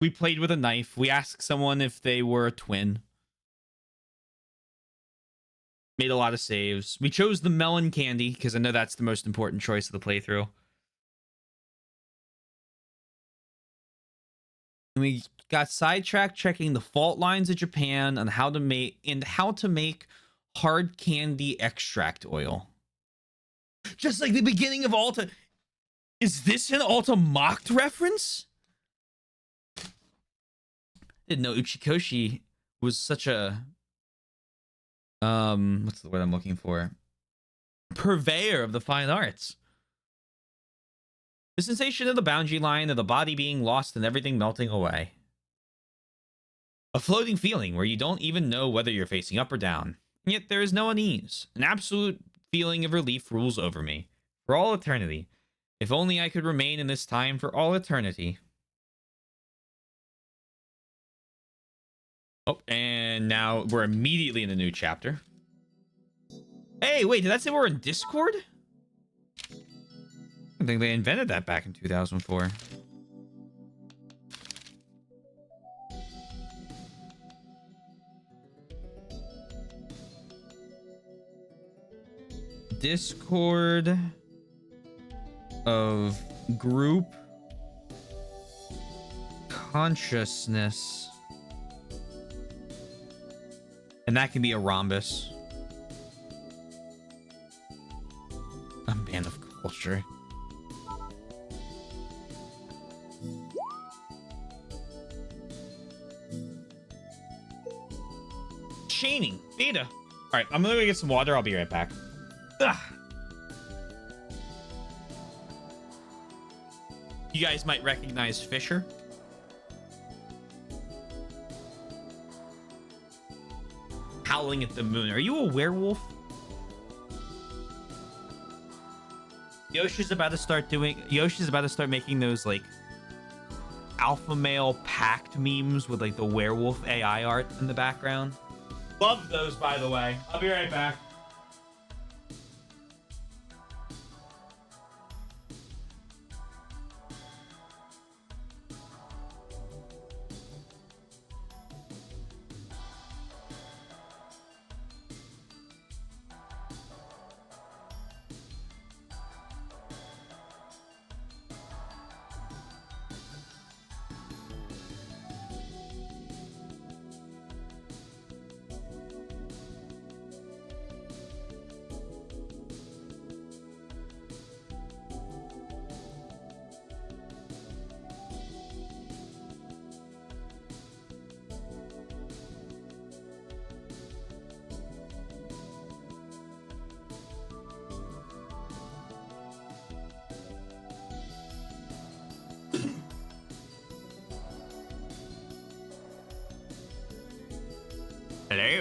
We played with a knife. We asked someone if they were a twin. Made a lot of saves. We chose the melon candy because I know that's the most important choice of the playthrough. And we got sidetracked checking the fault lines of Japan on how to make hard candy extract oil. Just like the beginning of Alta. Is this an Alta mocked reference? Didn't know Uchikoshi was such a what's the word I'm looking for? Purveyor of the fine arts. The sensation of the boundary line of the body being lost and everything melting away. A floating feeling where you don't even know whether you're facing up or down. And yet there is no unease. An absolute feeling of relief rules over me. For all eternity. If only I could remain in this time for all eternity. Oh, and now we're immediately in a new chapter. Hey, wait, did that say we're in Discord? I think they invented that back in 2004. Discord of group consciousness. And that can be a rhombus. A man of culture. Chaining. Beta. Alright, I'm gonna go get some water. I'll be right back. Ugh. You guys might recognize Fisher. Howling at the moon. Are you a werewolf? Yoshi's about to start making those like alpha male pact memes with like the werewolf AI art in the background. Love those, by the way. I'll be right back.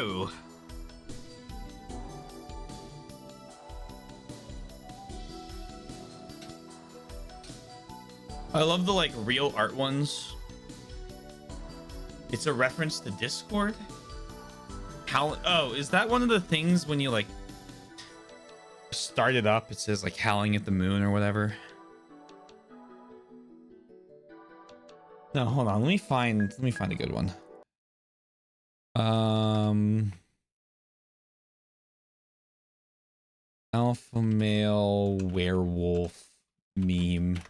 go. I love the like real art ones. It's a reference to Discord. How? Oh, is that one of the things when you like start it up? It says like howling at the moon or whatever. No, hold on. Let me find a good one. Alpha male werewolf meme.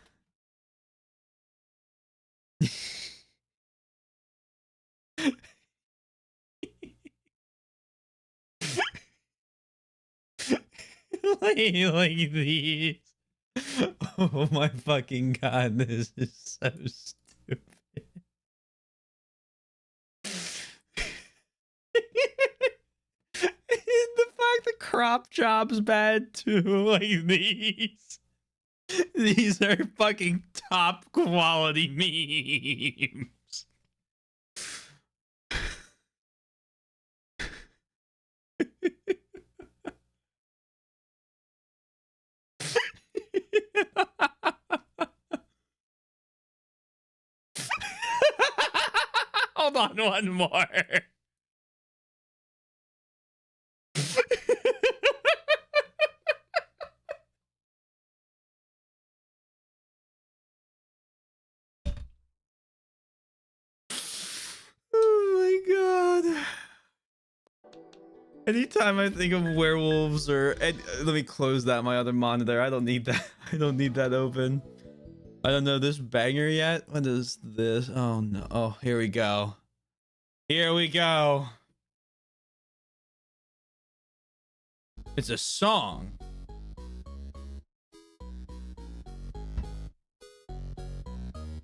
like these. Oh my fucking god, this is so stupid. The fact the crop job's bad too, like these. These are fucking top quality memes. Hold on, one more. Oh my god. Anytime I think of werewolves or let me close that my other monitor. I don't need that. I don't need that open. I don't know this banger yet. What is this? Oh no. Oh, here we go. Here we go. It's a song.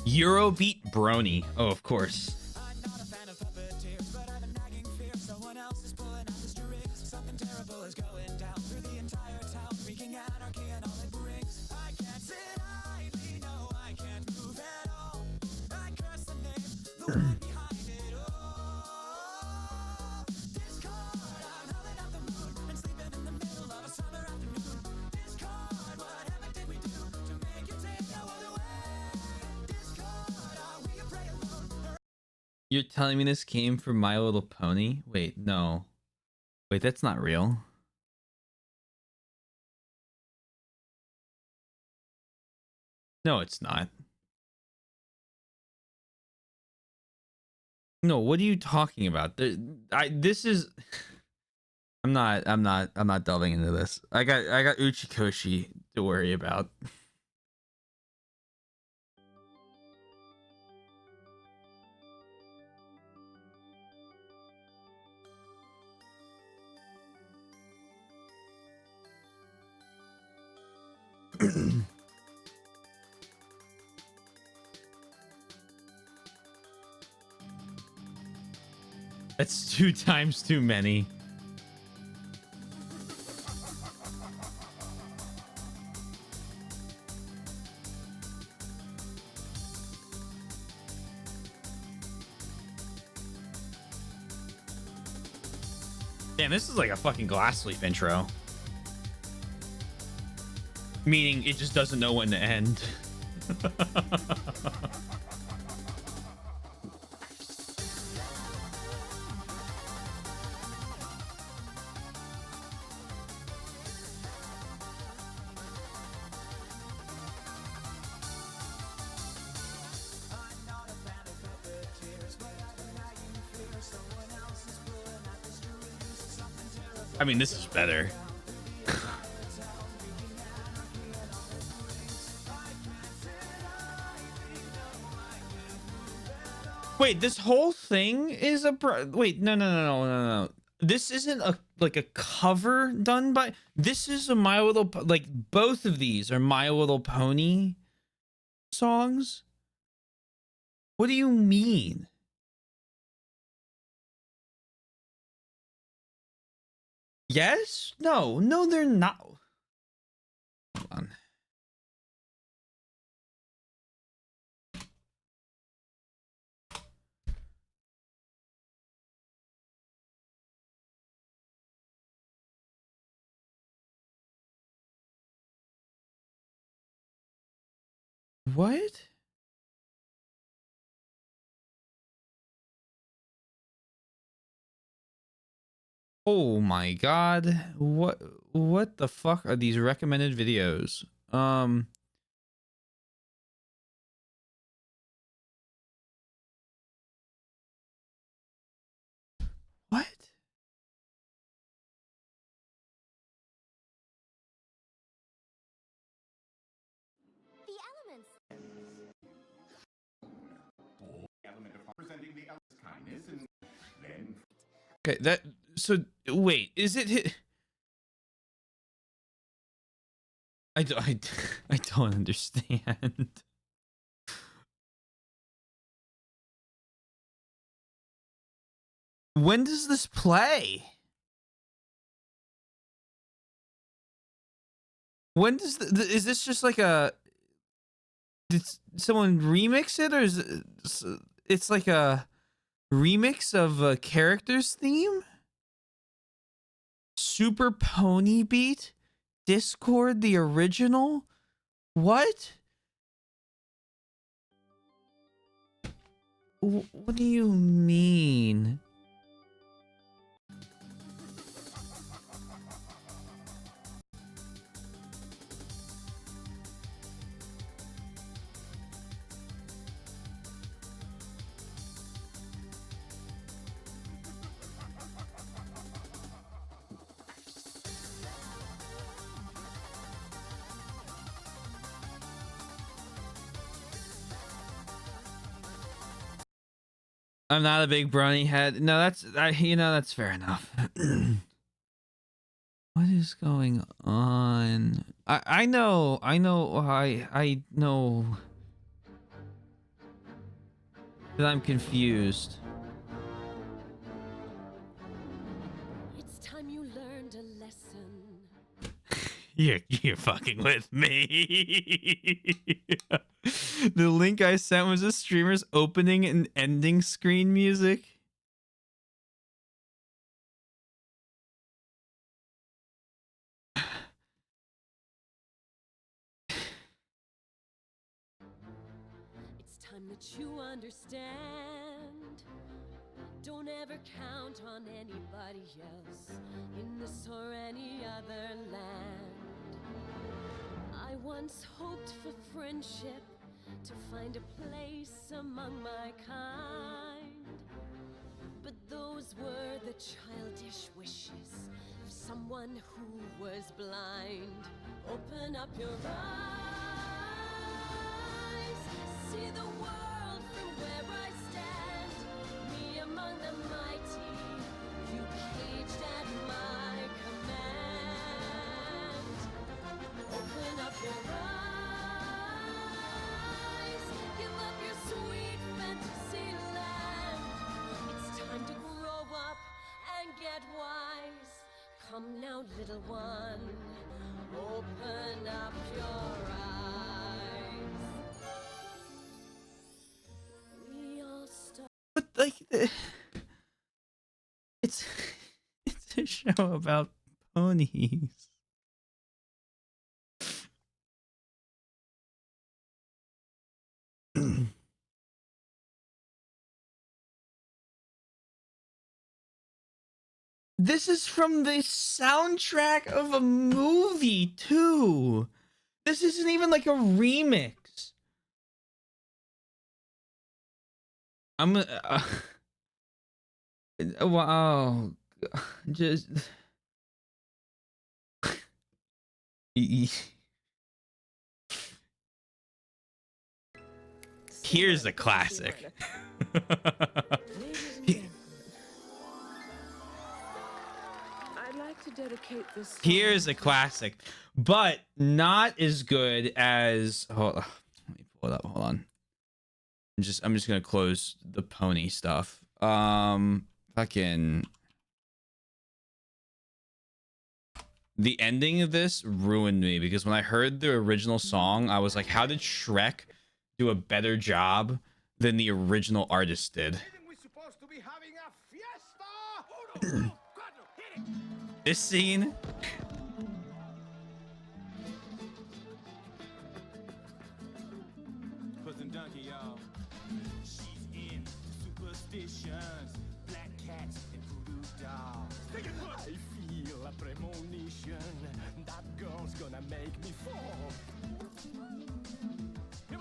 Eurobeat Brony. Oh, of course. You're telling me this came from My Little Pony? Wait, no. Wait, that's not real. No, it's not. No, what are you talking about? This is I'm not delving into this. I got Uchikoshi to worry about. That's 2 times too many. Damn, this is like a fucking Glass Sleep intro. Meaning it just doesn't know when to end. I mean, this is better. Wait, this whole thing is a wait, no. This isn't a like a cover done by. This is a My Little like both of these are My Little Pony songs. What do you mean? Yes? No, they're not. Hold on. What? Oh my god. What the fuck are these recommended videos? What? The elements. Okay, that so wait, is it I don't understand. When does this play? When does is this just like a did someone remix it, or is it, it's like a remix of a character's theme? Super Pony Beat? Discord the original? What? What do you mean? I'm not a big brony head. No, that's that's fair enough. What is going on? I know I know that I'm confused. It's time you learned a lesson. You're fucking with me. The link I sent was a streamer's opening and ending screen music. It's time that you understand. Don't ever count on anybody else in this or any other land. I once hoped for friendship, to find a place among my kind. But those were the childish wishes of someone who was blind. Open up your eyes, see the world from where I stand. Me among the mighty, you caged at my command. Open up your eyes, give up your sweet fantasy land. It's time to grow up and get wise. Come now, little one, open up your eyes. We all start. But like, it's a show about ponies. This is from the soundtrack of a movie too. This isn't even like a remix. I'm wow, just here's a classic. I'd like to dedicate this song. Here's a classic, but not as good as. Hold on. Let me pull it up. Hold on. I'm just gonna close the pony stuff. Fucking. The ending of this ruined me because when I heard the original song, I was like, how did Shrek do a better job than the original artist did? This scene.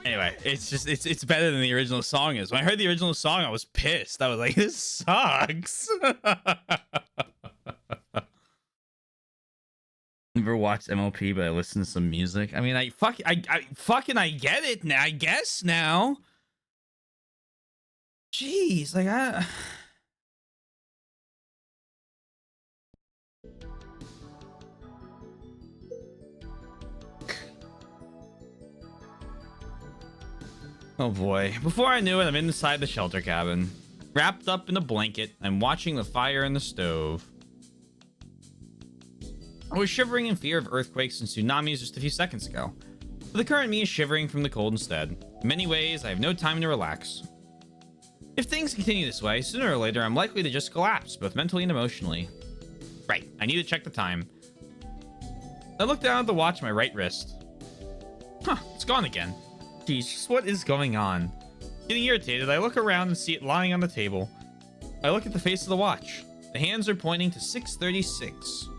Anyway, it's better than the original song is. When I heard the original song, I was pissed. I was like, this sucks. Never watched MLP, but I listened to some music. I mean, I get it now. I guess now. Jeez, like oh boy. Before I knew it, I'm inside the shelter cabin. Wrapped up in a blanket, I'm watching the fire in the stove. I was shivering in fear of earthquakes and tsunamis just a few seconds ago. But the current me is shivering from the cold instead. In many ways, I have no time to relax. If things continue this way, sooner or later, I'm likely to just collapse, both mentally and emotionally. Right, I need to check the time. I look down at the watch on my right wrist. Huh, it's gone again. Jeez, what is going on? Getting irritated, I look around and see it lying on the table. I look at the face of the watch. The hands are pointing to 6:36.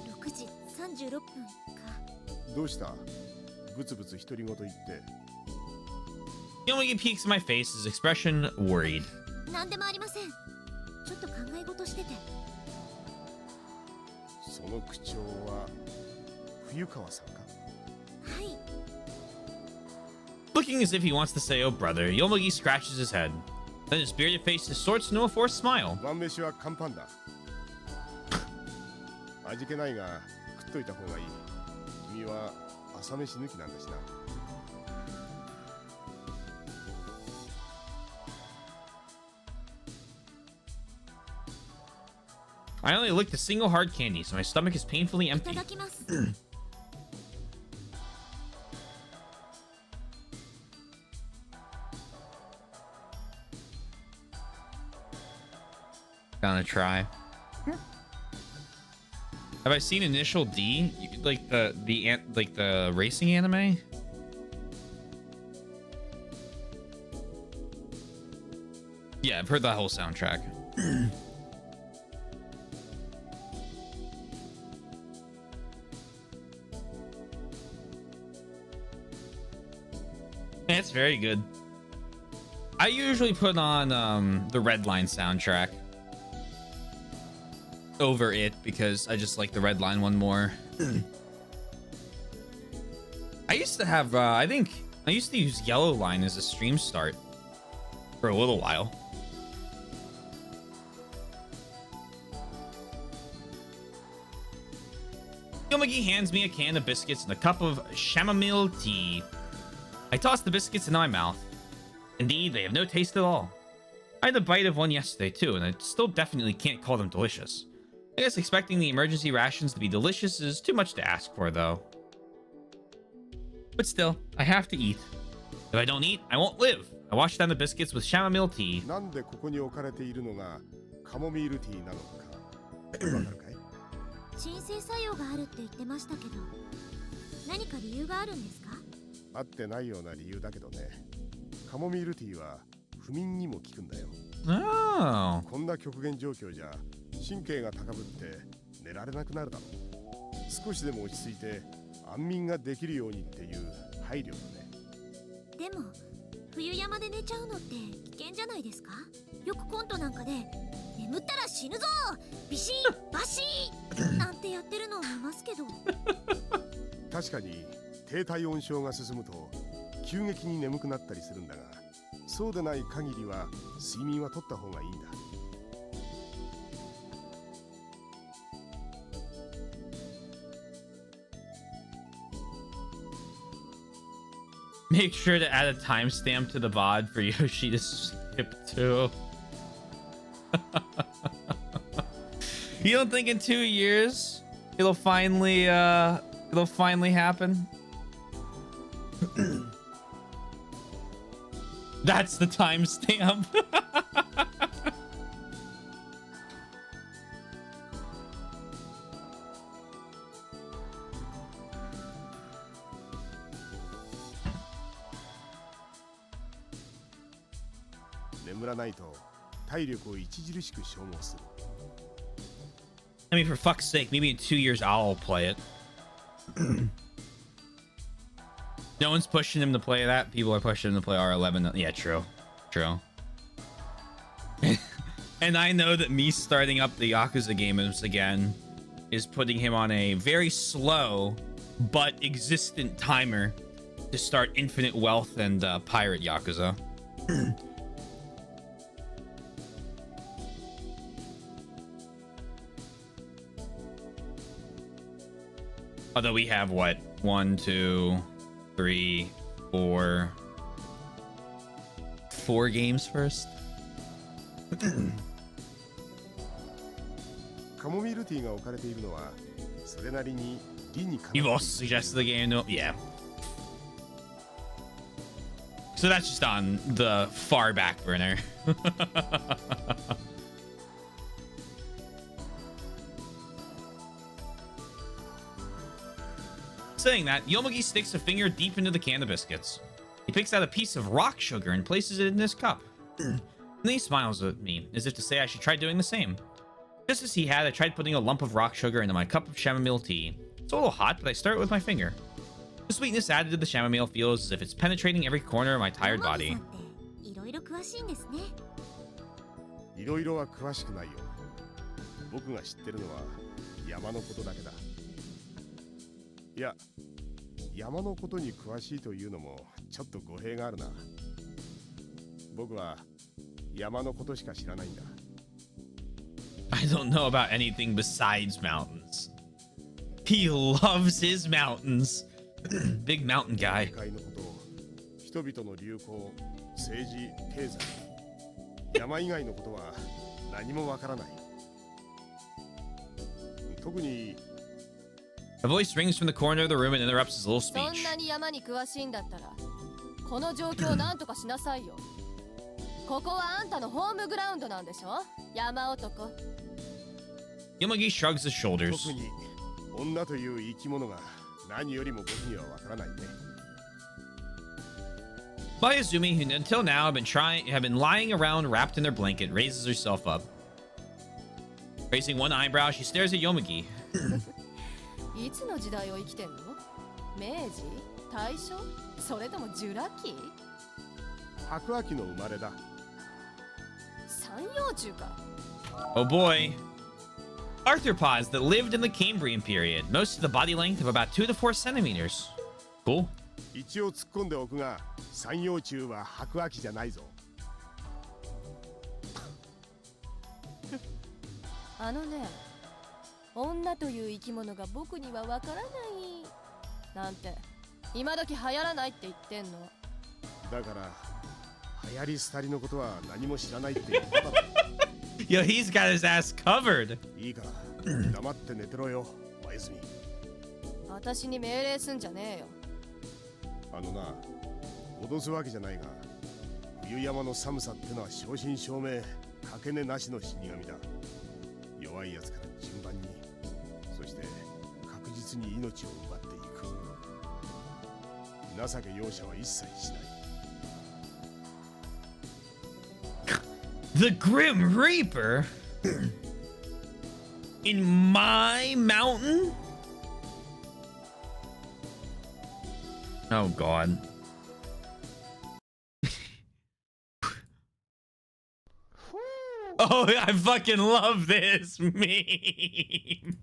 6時36分か。どうした？ブツブツ独り言言って。Yomogi peeks in my face, his expression worried. なんでもありません。ちょっと考え事してて。その口調は冬川さんか？はい。 Looking as if he wants to say, oh brother, Yomogi scratches his head. Then his bearded face distorts into a forced smile. 晩飯は乾パンだ。味気ないが食っといた方がいい。君は朝飯抜きなんだしな。I only licked a single hard candy, so my stomach is painfully い empty. ただきます。 Gonna try. Have I seen Initial D? Like the racing anime? Yeah, I've heard that whole soundtrack. It's very good. I usually put on the Red Line soundtrack over it because I just like the Red Line one more. I used to have I think I used to use Yellow Line as a stream start for a little while. Yomogi hands me a can of biscuits and a cup of chamomile tea. I toss the biscuits into my mouth. Indeed, they have no taste at all. I had a bite of one yesterday too, and I still definitely can't call them delicious. I guess expecting the emergency rations to be delicious is too much to ask for, though. But still, I have to eat. If I don't eat, I won't live. I wash down the biscuits with chamomile tea. なんでここに置かれているのがカモミールティーなのかわかるかい？鎮静作用があるって言ってましたけど、何か理由があるんですか？合ってないような理由だけどね。カモミールティーは不眠にも効くんだよ。Oh. こんな極限状況じゃ神経が高ぶって寝られなくなるだろう。少しでも落ち着いて安眠ができるようにっていう配慮だね。でも冬山で寝ちゃうのって危険じゃないですか？よくコントなんかで眠ったら死ぬぞビシッバシッなんてやってるのを見ますけど。確かに低体温症が進むと急激に眠くなったりするんだが、そうでない限りは睡眠はとった方がいいんだ。Make sure to add a timestamp to the VOD for Yoshi to skip to. You don't think in 2 years it'll finally happen? That's the timestamp. 眠らないと体力を著しく消耗する。 I mean, for fuck's sake, maybe in 2 years I'll play it. No one's pushing him to play that. People are pushing him to play R11. Yeah, true. True. And I know that me starting up the Yakuza games again is putting him on a very slow but existent timer to start Infinite Wealth and Pirate Yakuza. Although we have what? 1, 2, 3, 4 games first. カモミールティーが置かれているのはそれなりに理にかなってい You've る。 also suggested the game, no? Yeah. So that's just on the far back burner. Saying that, Yomugi sticks a finger deep into the can of biscuits. He picks out a piece of rock sugar and places it in his cup. And then he smiles at me, as if to say I should try doing the same. Just as he had, I tried putting a lump of rock sugar into my cup of chamomile tea. It's a little hot, but I stir it with my finger. The sweetness added to the chamomile feels as if it's penetrating every corner of my tired body. いろいろ詳しいんですね。いろいろは詳しくないよ。僕が知ってるのは山のことだけだ。いや、山のことに詳しいというのもちょっと語弊があるな。僕は山のことしか知らないんだ。I don't know about anything besides mountains. He loves his mountains. Big mountain guy. 世界のこと、人々の流行、政治、経済、山以外のことは何もわからない。特に A voice rings from the corner of the room and interrupts his little そん speech. なに山に詳しいんだったらこの状況を何とかしなさいよ。ここはあんたのホームグラウンドなんでしょ、山男。 Yomugi shrugs his shoulders. 特に女という生き物が何よりも僕にはわからないね。 Mayuzumi, who until now have been lying around wrapped in their blanket, raises herself up. Raising one eyebrow, she stares at Yomugi. いつの時代を生きてんの？明治？大正？それともジュラ紀？白亜紀の生まれだ。三葉虫か。 Oh boy. Arthropods that lived in the Cambrian period, most of the body length of about 2 to 4 centimeters. Cool. 一応突っ込んでおくが、三葉虫は白亜紀じゃないぞ。あのね、女という生き物が僕にはわからないなんて今時流行らないって言ってんの。だから流行り廃りのことは何も知らないって言っただろ。 Yo, he's got his ass covered. いいから黙って寝てろよ、前泉。私に命令すんじゃねえよ。あのな、脅すわけじゃないが、冬山の寒さってのは正真正銘かけねなしの死神だ。弱いやつから順番に、そして確実に命を奪っていく。情け容赦は一切しない。 The Grim Reaper? In my mountain? Oh god. Oh, I fucking love this meme.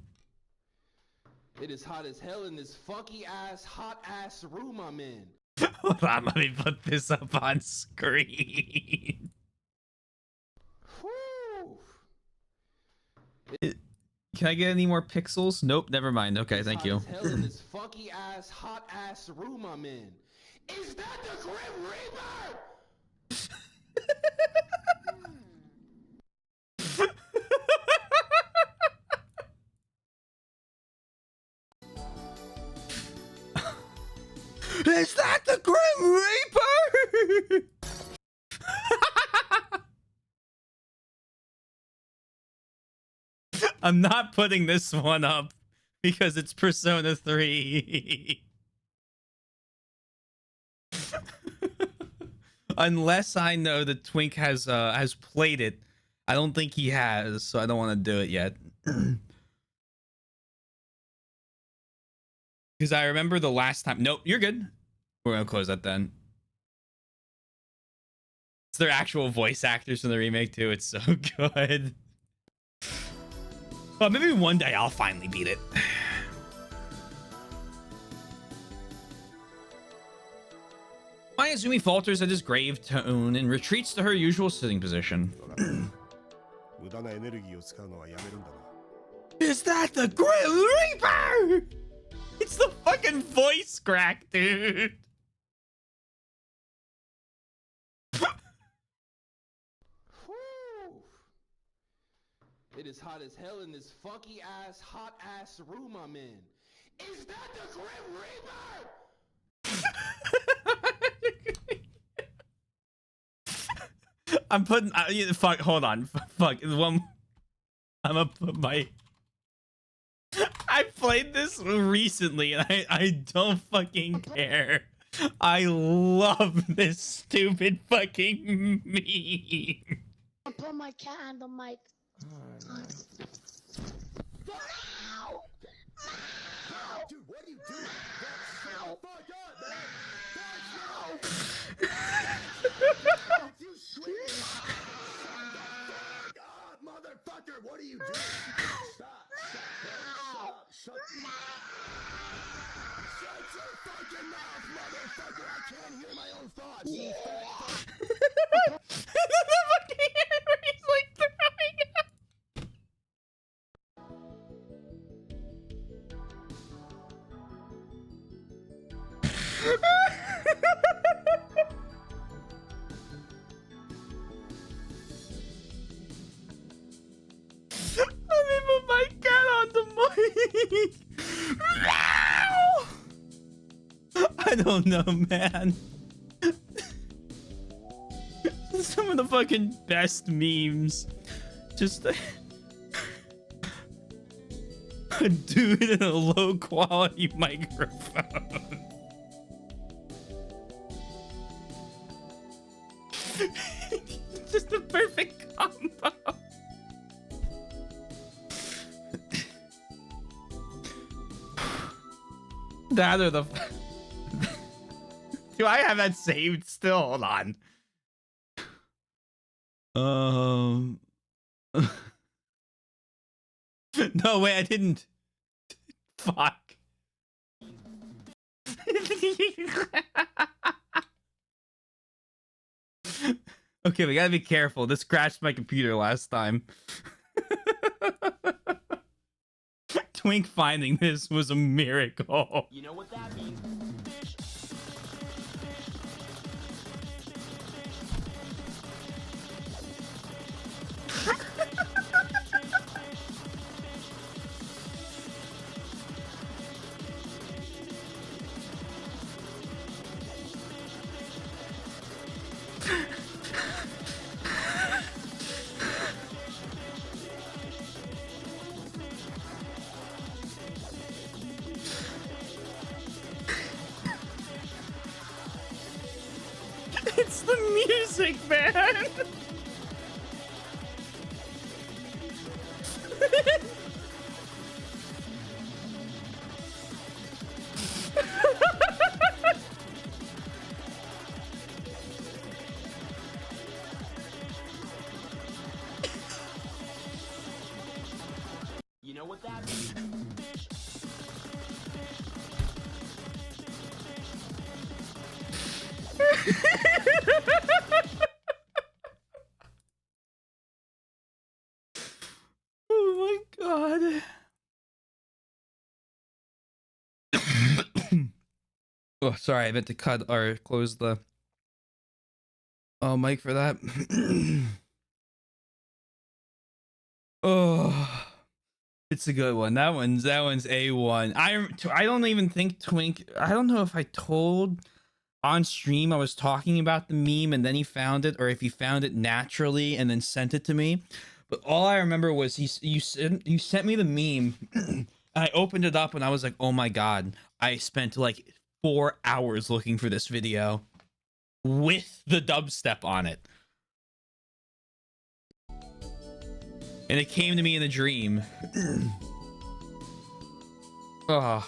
It is hot as hell in this funky ass, hot ass room I'm in. Hold on, let me put this up on screen. Can I get any more pixels? Nope, never mind. Okay, thank you. Hot as hell in this funky ass, hot ass room I'm in. Is that the Grim Reaper? Is that the Grim Reaper? I'm not putting this one up because it's Persona 3. Unless I know that Twink has played it. I don't think he has, so I don't want to do it yet. Because I remember the last time. Nope, you're good. We're gonna close that then. It's their actual voice actors in the remake too. It's so good. Well, maybe one day I'll finally beat it. Mayazumi falters at his grave tone and retreats to her usual sitting position. 無駄なエネルギーを使うのはやめるんだな。 Is that the Grim Reaper? It's the fucking voice crack, dude. Whew. It is hot as hell in this funky ass, hot ass room I'm in. Is that the Grim Reaper? I'm putting. Fuck. Hold on. Fuck. One. I'm gonna put my. I played this recently and I don't fucking care. I love this stupid fucking meme. I put my cat on the mic. Dude, what are you doing? Fuck up, man! You scream! Fuck up, motherfucker! What are you doing? Stop! Shut your fucking mouth, motherfucker! I can't hear my own thoughts! You fat fuck. The fucking Henry's like throwing up. Let me put my cat on the mic. I don't know, man. Some of the fucking best memes. Just a dude in a low quality microphone. Just the perfect combo. That or the. Do I have that saved still? Hold on. No, wait, I didn't. Fuck. Okay, we gotta be careful. This crashed my computer last time. Twink finding this was a miracle. You know what that means? Fish. It's the music, man. You know what that means? Fish. Oh my god. Oh, sorry, I meant to cut or close the mic for that. Oh, it's a good one. That one's A1. I don't even think Twink. I don't know if I told on stream I was talking about the meme and then he found it, or if he found it naturally and then sent it to me. But all I remember was you sent me the meme. And I opened it up and I was like, oh my god! I spent like 4 hours looking for this video. with the dubstep on it. And it came to me in a dream. Oh.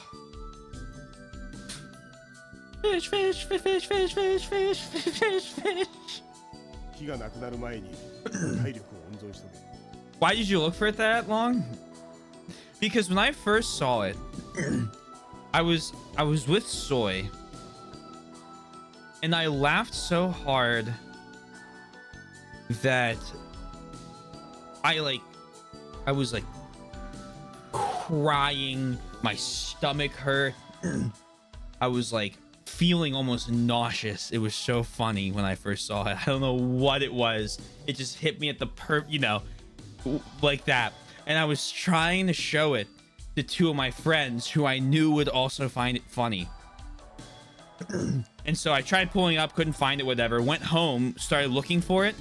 Fish, fish, fish, fish, fish, fish, fish, fish, fish, fish. 気がなくなる前に体力を温存しとけ。 Why did you look for it that long? Because when I first saw it, I was with Soy, and I laughed so hard that I was like crying, my stomach hurt. I was like feeling almost nauseous. It was so funny when I first saw it. I don't know what it was. It just hit me at the like that. And I was trying to show it to two of my friends who I knew would also find it funny. And so I tried pulling up, couldn't find it, whatever. Went home, started looking for it.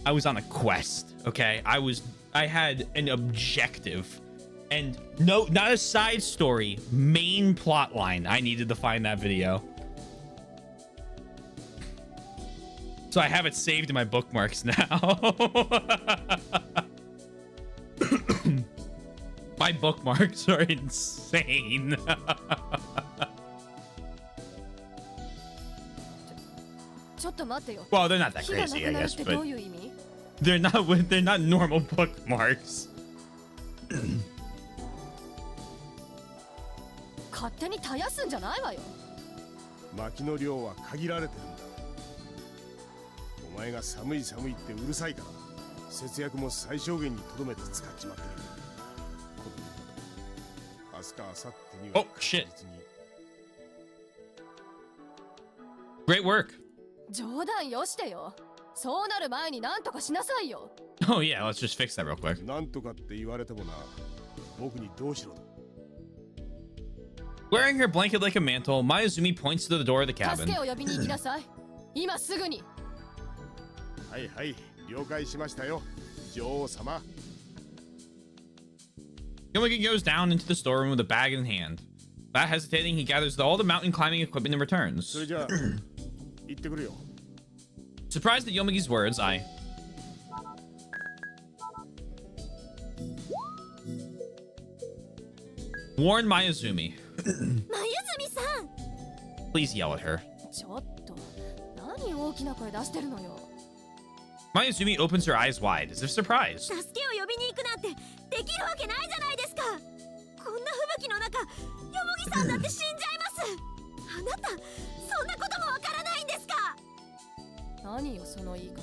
I was on a quest, okay? I had an objective. And no, not a side story, main plot line. I needed to find that video. So I have it saved in my bookmarks now. My bookmarks are insane. Well, they're not that crazy, I guess, but they're not normal bookmarks. 勝手に絶やすんじゃないわよ。薪の量は限られてるんだ。お前が寒い寒いってうるさいから節約も最小限にとどめて使っちまってる。明日か明後日には Oh shit. Great work. 冗談よしてよ。そうなる前になんとかしなさいよ。Oh yeah, let's just fix that real quick. なんとかって言われてもな、僕にどうしろと。 Wearing her blanket like a mantle, Mayuzumi points to the door of the cabin. 助けを呼びに行きなさい。今すぐに。はいはい、了解しましたよ、女王様。 Yomugi goes down into the storeroom with a bag in hand. Without hesitating, he gathers all the mountain climbing equipment and returns. それじゃあ行ってくるよ。 Surprised at Yomugi's words, I warn Mayuzumi. まゆずみさん Please yell at her. ちょっと、何大きな声出してるのよ。 Mayuzumi opens her eyes wide, as if surprised. 助けを呼びに行くなんてできるわけないじゃないですか。こんな吹雪の中よもぎさんだって死んじゃいます。あなたそんなこともわからないんですか。何よその言い方。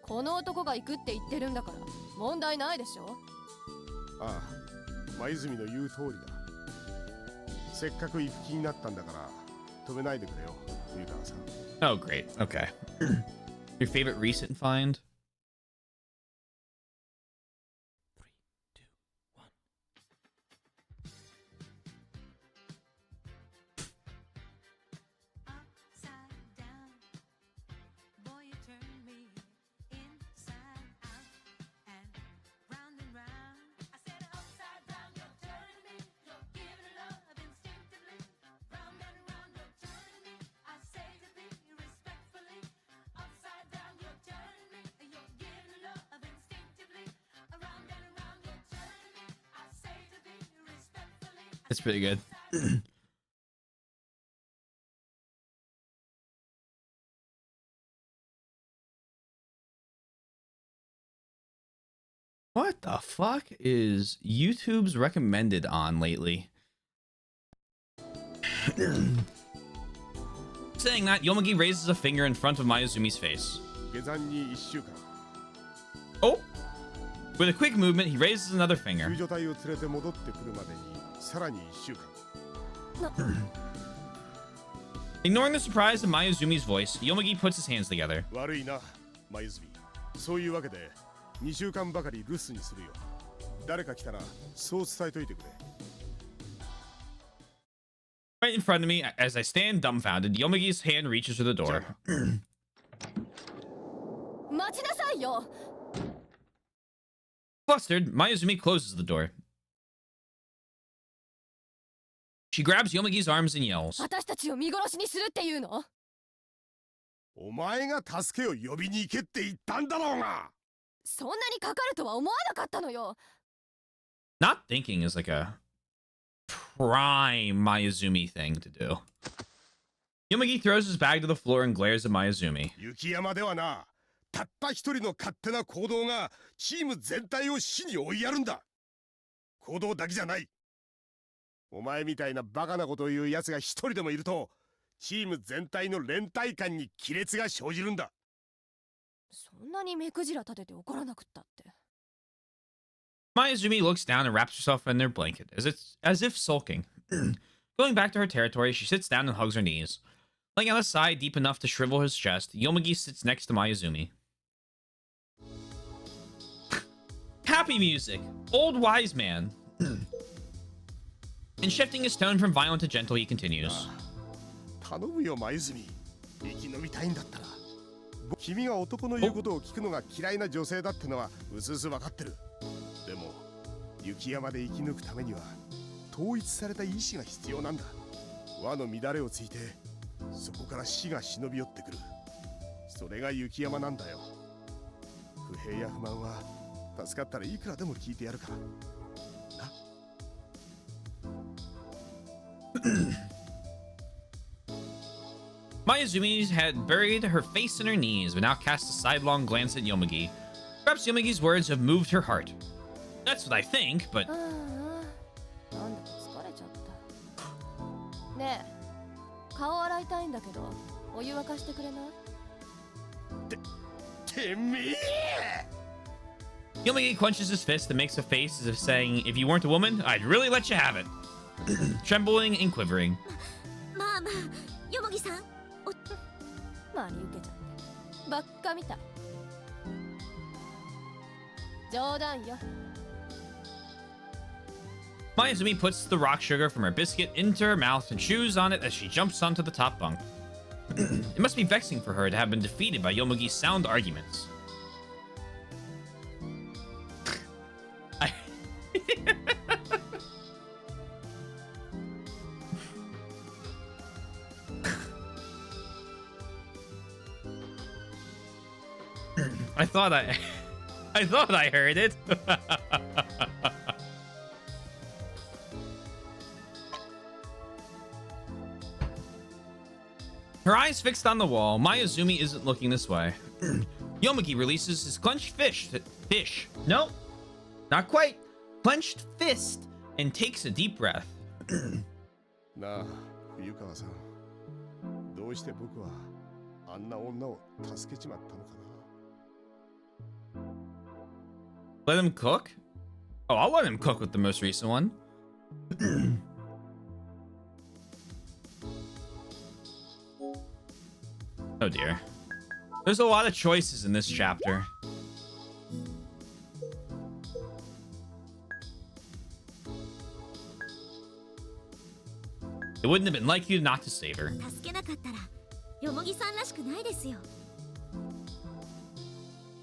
この男が行くって言ってるんだから問題ないでしょ。ああ、舞泉の言う通りだ。せっかく行く気になったんだから止めないでくれよ、冬川さん。 Oh, great. Okay. Your favorite recent find? 'It's pretty good. What the fuck is YouTube's recommended on lately? Saying that, Yomugi raises a finger in front of Mayuzumi's face. 下山に1週間。 Oh! With a quick movement, he raises another finger. 救助隊を連れて戻ってくるまでにさらに1週間。 Ignoring the surprise of Mayuzumi's voice, Yomugi puts his hands together. 悪いな、舞泉。そういうわけで2週間ばかり留守にするよ。誰か来たらそう伝えといてくれ。 Right in front of me, as I stand dumbfounded, Yomugi's hand reaches for the door. 待ちなさいよ。 Flustered, Mayuzumi closes the door. She grabs Yomugi's arms and yells. 私たちを見殺しにするっていうの？お前が助けを呼びに行けって言ったんだろうが。そんなにかかるとは思わなかったのよ。 Not thinking is like a prime Mayuzumi thing to do. Yomagi throws his bag to the floor and glares at Mayuzumi. 雪山ではな、たった一人の勝手な行動がチーム全体を死に追いやるんだ。行動だけじゃない。お前みたいなバカなことを言う奴が一人でもいると、チーム全体の連帯感に亀裂が生じるんだ。そんなに目くじら立てて怒らなくったって。 Mayuzumi looks down and wraps herself in their blanket, as if sulking. Going back to her territory, she sits down and hugs her knees. Laying out a sigh deep enough to shrivel his chest, Yomagi sits next to Mayuzumi. Happy music! Old wise man. And shifting his tone from violent to gentle, he continues. 頼むよ、真泉。生き延びたいんだったら。君が男の言うことを聞くのが嫌いな女性だってのはうすうす分かってる。でも、雪山で生き抜くためには統一された意志が必要なんだ。輪の乱れをついて、そこから死が忍び寄ってくる。それが雪山なんだよ。不平や不満は助かったらいくらでも聞いてやるから。な。Mayuzumi had buried her face in her knees, but now cast a sidelong glance at Yomagi. Perhaps Yomagi's words have moved her heart. That's what I think, but... ああ、なんだか疲れちゃった。ねえ、顔洗いたいんだけど、お湯沸かしてくれない？てめえ！ Yomagi clenches his fist and makes a face as if saying, if you weren't a woman, I'd really let you have it. Trembling and quivering. まあまあ、よもぎさん。真に受けちゃってばっかみたい。冗談よ。 Mayuzumi puts the rock sugar from her biscuit into her mouth and chews on it as she jumps onto the top bunk. It must be vexing for her to have been defeated by Yomagi's sound arguments. I thought I heard it. Her eyes fixed on the wall, Mayuzumi isn't looking this way. Yomagi releases his clenched fish. No, not quite. Clenched fist and takes a deep breath. なあ、冬川さん。どうして僕はあんな女を助けちまったのかな。 Let him cook? Oh, I'll let him cook with the most recent one. Oh dear. There's a lot of choices in this chapter. It wouldn't have been like you not to save her. 助けなかったら、よもぎさんらしくないですよ。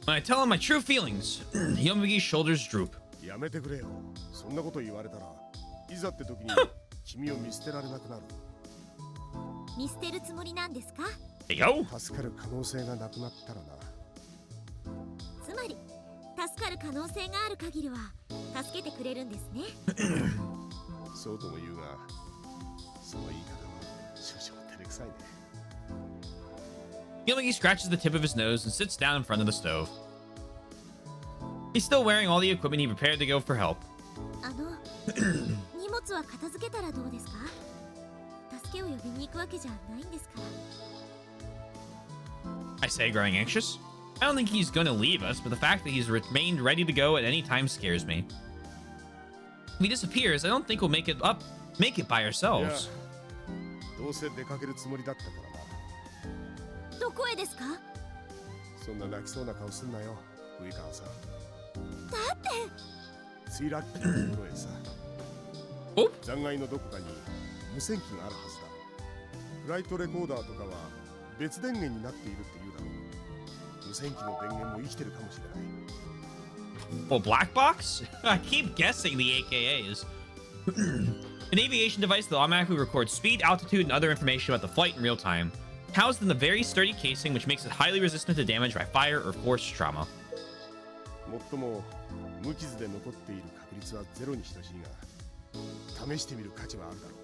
When I tell him my true feelings, Yomagi's shoulders droop. やめてくれよ。そんなこと言われたら、いざって時に君を見捨てられなくなる。見捨てるつもりなんですか？ Hey, yo! 助かる可能性がなくなったらな。つまり、助かる可能性がある限りは助けてくれるんですね。そうとも言うが、その言い方は少々照れくさいね。 Yomagi scratches the tip of his nose and sits down in front of the stove. He's still wearing all the equipment he prepared to go for help. 荷物は片付けたらどうですか？助けを呼びに行くわけじゃないんですから。 I say, growing anxious. I don't think he's gonna leave us, but the fact that he's remained ready to go at any time scares me. If he disappears, I don't think we'll make it by ourselves. どうせ出かけるつもりだったからな。どこへですか？そんな泣きそうな顔すんなよ、冬川さん。だってついラッキーなところへさ。お？残骸のどこかに無線機があるはずだ。フライトレコーダーとかは別電源になっているって言うだろう。無線機の電源も生きてるかもしれない。 Well, black box? I keep guessing the AKAs. An aviation device that automatically records speed, altitude, and other information about the flight in real time. housed in the very sturdy casing, which makes it highly resistant to damage by fire or force trauma. もっとも無傷で残っている確率はゼロに等しいが、試してみる価値はあるだろう。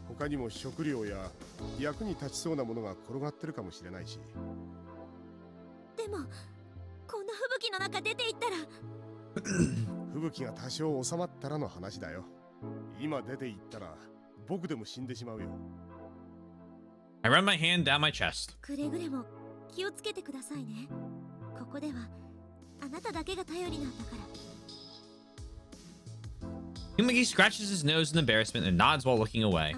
他にも食料や役に立ちそうなものが転がってるかもしれないし。でもこんな吹雪の中出て行ったら吹雪が多少収まったらの話だよ。今出て行ったら僕でも死んでしまうよ。I run my hand down my chest. くれぐれも気をつけてくださいね。ここではあなただけが頼りなんだから。Yumagi scratches his nose in embarrassment and nods while looking away.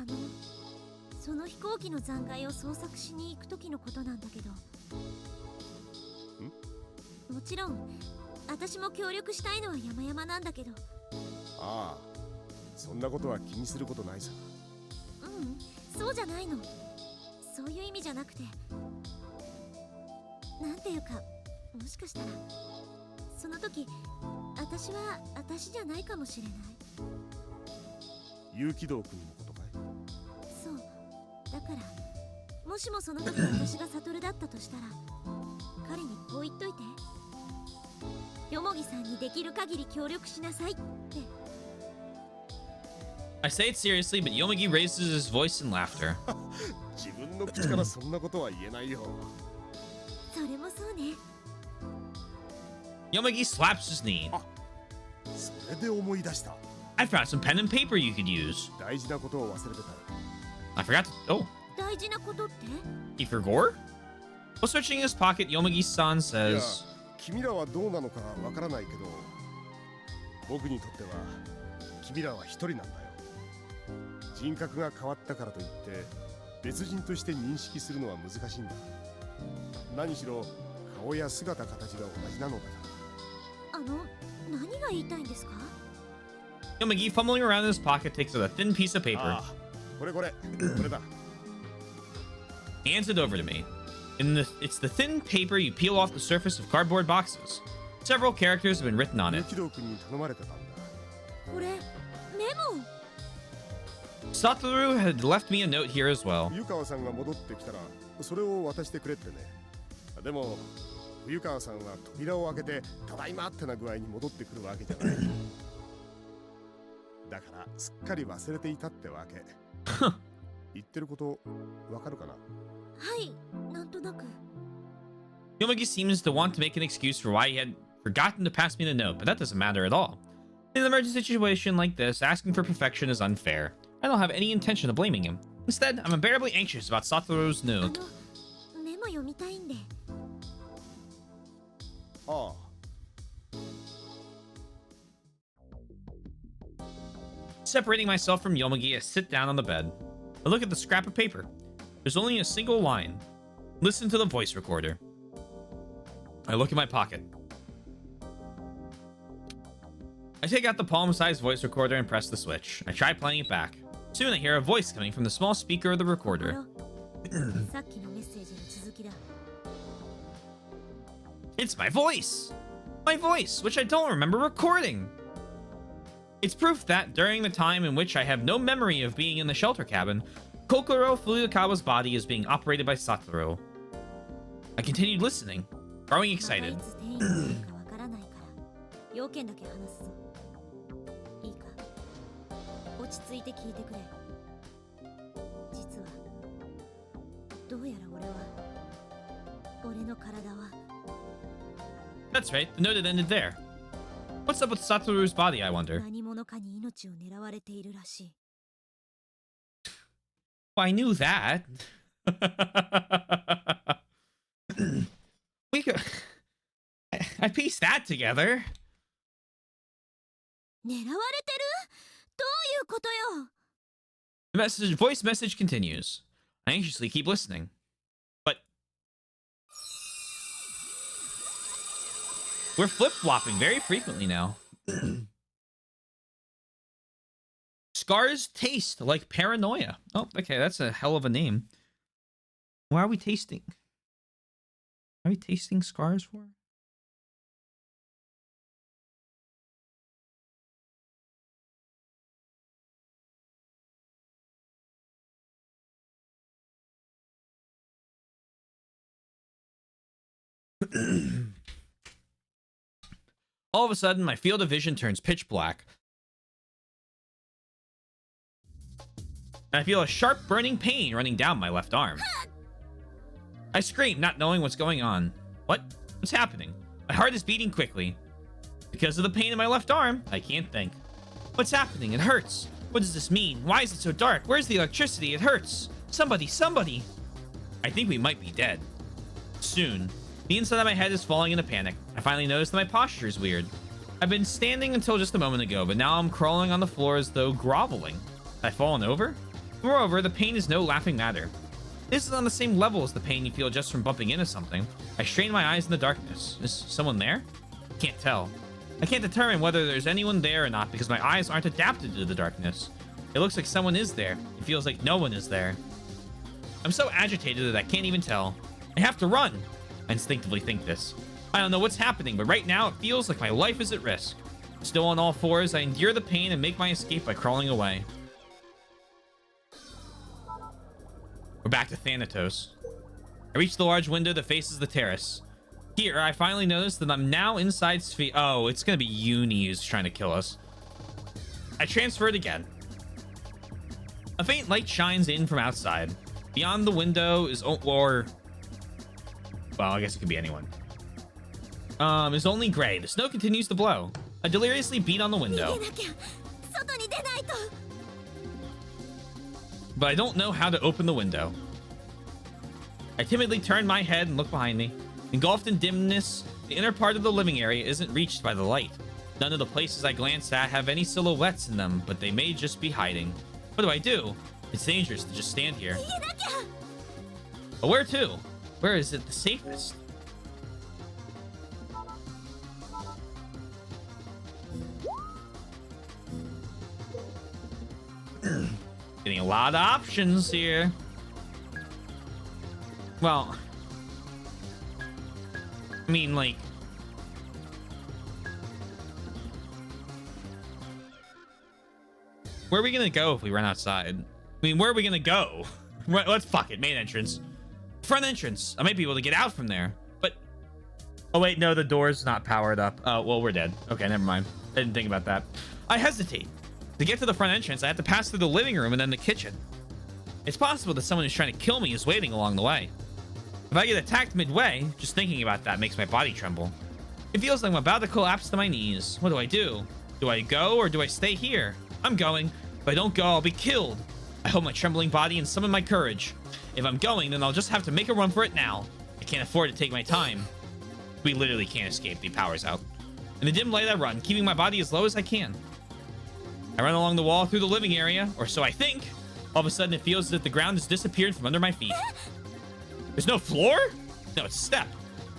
その飛行機の残骸を捜索しに行く時のことなんだけど。もちろん私も協力したいのは山々なんだけど。ああ、そんなことは気にすることないさ。そうじゃないの。そういう意味じゃなくて、なんていうか、もしかしたらその時私は私じゃないかもしれない。有機道君のことかい？そうだから、もしもその時私が悟だったとしたら彼にこう言っといて。よもぎさんにできる限り協力しなさいって。I say it seriously, but Yomagi raises his voice in laughter. 自分の口からそんなことは言えないよ。それもそうね。Yomagi slaps his knee. それで思い出した。I found some pen and paper you could use. 大事なことを忘れてたよ。I forgot to... Oh, 大事なことって？ he forgot? While searching in his pocket, Yomagi-san says... 君らはどうなのかわからないけど、僕にとっては君らは一人なんだよ。人格が変わったからといって別人として認識するのは難しいんだ。何しろ顔や姿形が同じなのだから。何が言いたいんですか？ Yomagi, fumbling around in his pocket, takes out a thin piece of paper. これだ。 Hands it over to me. It's the thin paper you peel off the surface of cardboard boxes. Several characters have been written on it. 有機道君に頼まれてたんだ。これメモ。Satoru had left me a note here as well. 冬川さんが戻ってきたらそれを渡してくれってね。でも冬川さんは扉を開けてただいまってな具合に戻ってくるわけじゃない。だからすっかり忘れていたってわけ。言ってることわかるかな？はい、なんとなく。 Yomagi seems to want to make an excuse for why he had forgotten to pass me the note, but that doesn't matter at all. In an emergency situation like this, asking for perfection is unfair. I don't have any intention of blaming him. Instead, I'm unbearably anxious about Satoru's note. メモ読みたいんで。ああ。Separating myself from Yomagi, I sit down on the bed. I look at the scrap of paper. There's only a single line. Listen to the voice recorder. I look in my pocket. I take out the palm-sized voice recorder and press the switch. I try playing it back. Soon I hear a voice coming from the small speaker of the recorder. さっきのメッセージの続きだ。 It's my voice! My voice, which I don't remember recording! It's proof that, during the time in which I have no memory of being in the shelter cabin, Kokoro Furukawa's body is being operated by Satoru. I continued listening, growing excited. まだいつ転移するかわからないから、要件だけ話すぞ。いいか、落ち着いて聞いてくれ。実は、どうやら俺の体は。 That's right, the note had ended there. What's up with Satoru's body, I wonder? 何者かに命を狙われているらしい。 Well, I knew that. We could... I pieced that together. 狙われてる？どういうことよ？ The voice message continues. I anxiously keep listening. But... we're flip-flopping very frequently now. Scars taste like paranoia. Oh, okay, that's a hell of a name. Why are we tasting? Are we tasting scars for? All of a sudden, my field of vision turns pitch black. And I feel a sharp burning pain running down my left arm. I scream, not knowing what's going on. What's happening? My heart is beating quickly. Because of the pain in my left arm, I can't think. What's happening? It hurts. What does this mean? Why is it so dark? Where's the electricity? It hurts. Somebody. I think we might be dead. Soon. The inside of my head is falling in a panic. I finally notice that my posture is weird. I've been standing until just a moment ago, but now I'm crawling on the floor as though groveling. Have I fallen over? Moreover, the pain is no laughing matter. This is on the same level as the pain you feel just from bumping into something. I strain my eyes in the darkness. Is someone there? Can't tell. I can't determine whether there's anyone there or not because my eyes aren't adapted to the darkness. It looks like someone is there. It feels like no one is there. I'm so agitated that I can't even tell. I have to run. I instinctively think this. I don't know what's happening, but right now it feels like my life is at risk. Still on all fours, I endure the pain and make my escape by crawling away. We're back to Thanatos. I reach the large window that faces the terrace. Here, I finally notice that I'm now inside Sphere. Oh, it's gonna be Uni who's trying to kill us. I transfer it again. A faint light shines in from outside. Beyond the window is well, I guess it could be anyone. Is only gray. The snow continues to blow. I deliriously beat on the window. But I don't know how to open the window. I timidly turn my head and look behind me. Engulfed in dimness, the inner part of the living area isn't reached by the light. None of the places I glance at have any silhouettes in them, but they may just be hiding. What do I do? It's dangerous to just stand here. But where to? Where is it the safest? Getting a lot of options here. Well, I mean, like, where are we gonna go if we run outside? I mean, where are we gonna go? Let's fuck it. Main entrance. Front entrance. I might be able to get out from there, but... Oh, wait, no, the door's not powered up. Oh, well, we're dead. Okay, never mind. I didn't think about that. I hesitate. To get to the front entrance, I have to pass through the living room and then the kitchen. It's possible that someone who's trying to kill me is waiting along the way. If I get attacked midway, just thinking about that makes my body tremble. It feels like I'm about to collapse to my knees. What do I do? Do I go or do I stay here? I'm going. If I don't go, I'll be killed. I hold my trembling body and summon my courage. If I'm going, then I'll just have to make a run for it now. I can't afford to take my time. We literally can't escape. The power's out. In the dim light, I run, keeping my body as low as I can. I run along the wall through the living area, or so I think. All of a sudden, it feels as if the ground has disappeared from under my feet. There's no floor? No, it's step.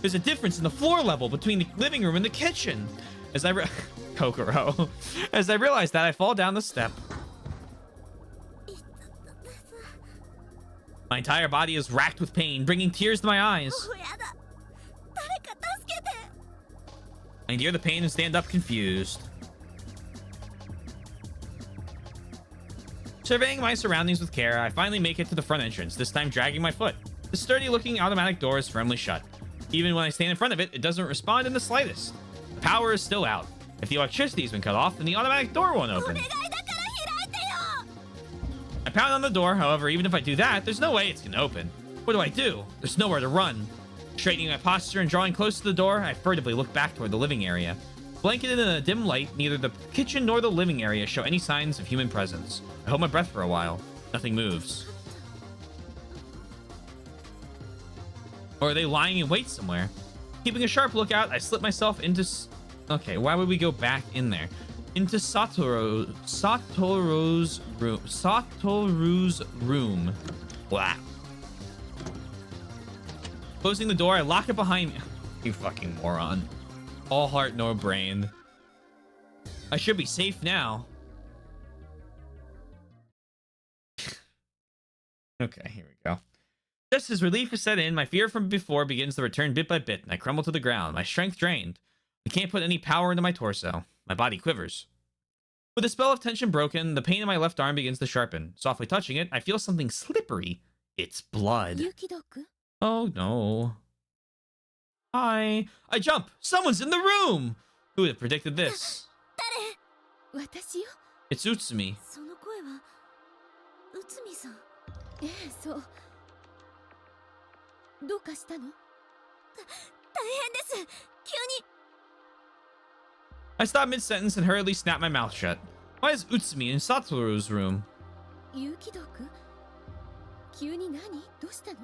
There's a difference in the floor level between the living room and the kitchen. As I Kokoro. As I realize that, I fall down the step. My entire body is racked with pain, bringing tears to my eyes. I endure the pain and stand up confused. Surveying my surroundings with care, I finally make it to the front entrance, this time dragging my foot. The sturdy-looking automatic door is firmly shut. Even when I stand in front of it, it doesn't respond in the slightest. The power is still out. If the electricity's been cut off, then the automatic door won't open. I pound on the door, however, even if I do that, there's no way it's gonna open. What do I do? There's nowhere to run. Straightening my posture and drawing close to the door, I furtively look back toward the living area. Blanketed in a dim light, neither the kitchen nor the living area show any signs of human presence. I hold my breath for a while. Nothing moves. Or are they lying in wait somewhere? Keeping a sharp lookout, I slip myself into... Okay, why would we go back in there? Into Satoru's room. Blah. Closing the door, I lock it behind me. You fucking moron. All heart, no brain. I should be safe now. Okay, here we go. Just as relief is set in, my fear from before begins to return bit by bit, and I crumble to the ground, my strength drained. I can't put any power into my torso. My body quivers. With the spell of tension broken, the pain in my left arm begins to sharpen. Softly touching it, I feel something slippery. It's blood. Oh no. Hi. I jump. Someone's in the room. Who would have predicted this? 私よ。 It's Utsumi. その声は内海さん。ええ、そう。どうかしたの？大変です。急に。 I stop mid-sentence and hurriedly snap my mouth shut. Why is Utsumi in Satoru's room? 勇気毒？急に何？どうしたの？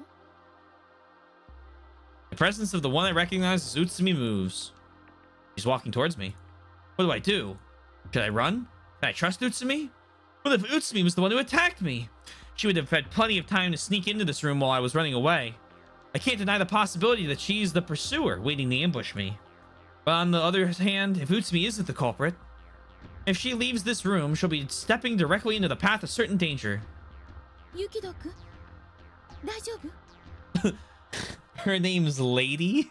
The presence of the one I recognize as Utsumi moves. He's walking towards me. What do I do? Should I run? Can I trust Utsumi? What if Utsumi was the one who attacked me? She would have had plenty of time to sneak into this room while I was running away. I can't deny the possibility that she's the pursuer waiting to ambush me. But on the other hand, if Utsumi isn't the culprit, if she leaves this room, she'll be stepping directly into the path of certain danger. 勇気毒？大丈夫？ Her name's Lady.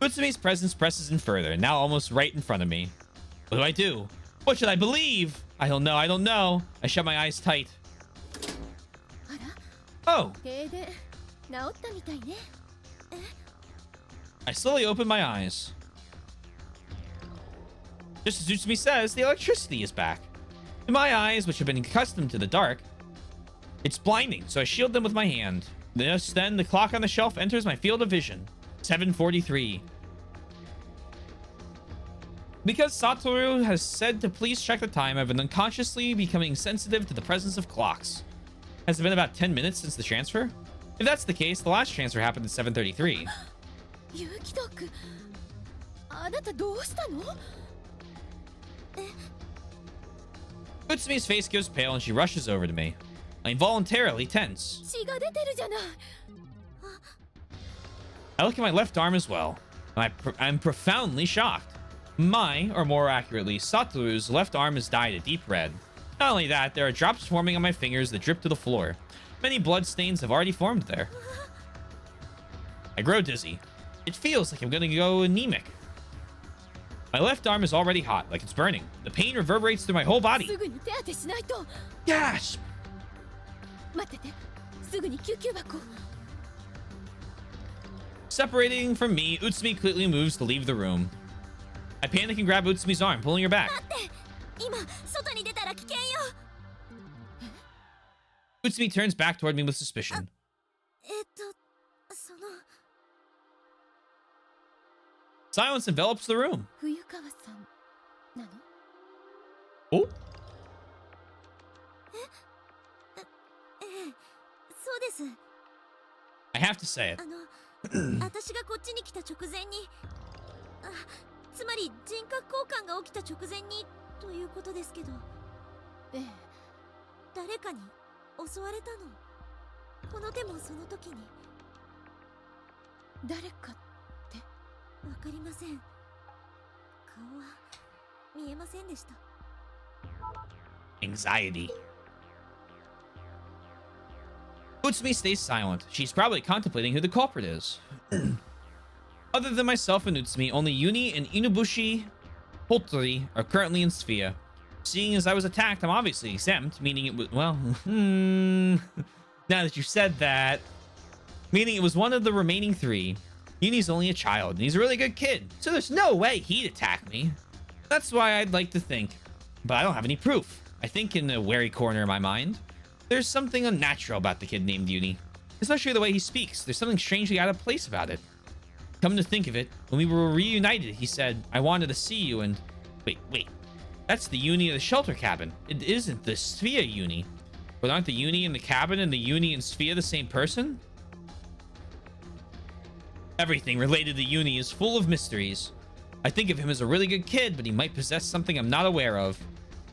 Utsumi's presence presses in further, now almost right in front of me. What do I do? What should I believe? I don't know, I don't know. I shut my eyes tight. あら？ Oh! 停電治ったみたいね。 I slowly open my eyes. Just as Utsumi says, the electricity is back. In my eyes, which have been accustomed to the dark, it's blinding, so I shield them with my hand. Just then, the clock on the shelf enters my field of vision. 7:43. Because Satoru has said to please check the time, I've been unconsciously becoming sensitive to the presence of clocks. Has it been about 10 minutes since the transfer? If that's the case, the last transfer happened at 7:33. 勇気毒？あなたどうしたの？ Utsumi's face goes pale and she rushes over to me. I involuntarily tense. 血が出てるじゃない。 I look at my left arm as well. I'm profoundly shocked. My, or more accurately, Satoru's left arm has dyed a deep red. Not only that, there are drops forming on my fingers that drip to the floor. Many blood stains have already formed there. I grow dizzy. It feels like I'm gonna go anemic. My left arm is already hot, like it's burning. The pain reverberates through my whole body. すぐに手当てしないと。 Gasp! 待ってて。すぐに救急箱。 Separating from me, Utsumi quickly moves to leave the room. I panic and grab Utsumi's arm, pulling her back. 待って。今外に出たら危険よ。 Utsumi turns back toward me with suspicion. その。 Silence envelops the room. 冬川さんなの？ Oh? ええ、そうです。 I have to say it. 私がこっちに来た直前に、つまり人格交換が起きた直前にということですけど、ええ。誰かに襲われたの。この手もその時に。誰かって？わかりません。顔は見えませんでした。 Anxiety. Utsumi stays silent. She's probably contemplating who the culprit is. Other than myself and Utsumi, only Yuni and Inubushi Hotori are currently in Sphere. Seeing as I was attacked, I'm obviously exempt, meaning it was, well, now that you said that, meaning it was one of the remaining three. Yuni's only a child, and he's a really good kid, so there's no way he'd attack me. That's why I'd like to think, but I don't have any proof. I think in a wary corner of my mind, there's something unnatural about the kid named Yuni. Especially the way he speaks. There's something strangely out of place about it. Come to think of it, when we were reunited, he said, I wanted to see you and... Wait. That's the Yuni of the shelter cabin. It isn't the Sphere Yuni. But aren't the Yuni in the cabin and the Yuni in Sphere the same person? Everything related to Yuni is full of mysteries. I think of him as a really good kid, but he might possess something I'm not aware of.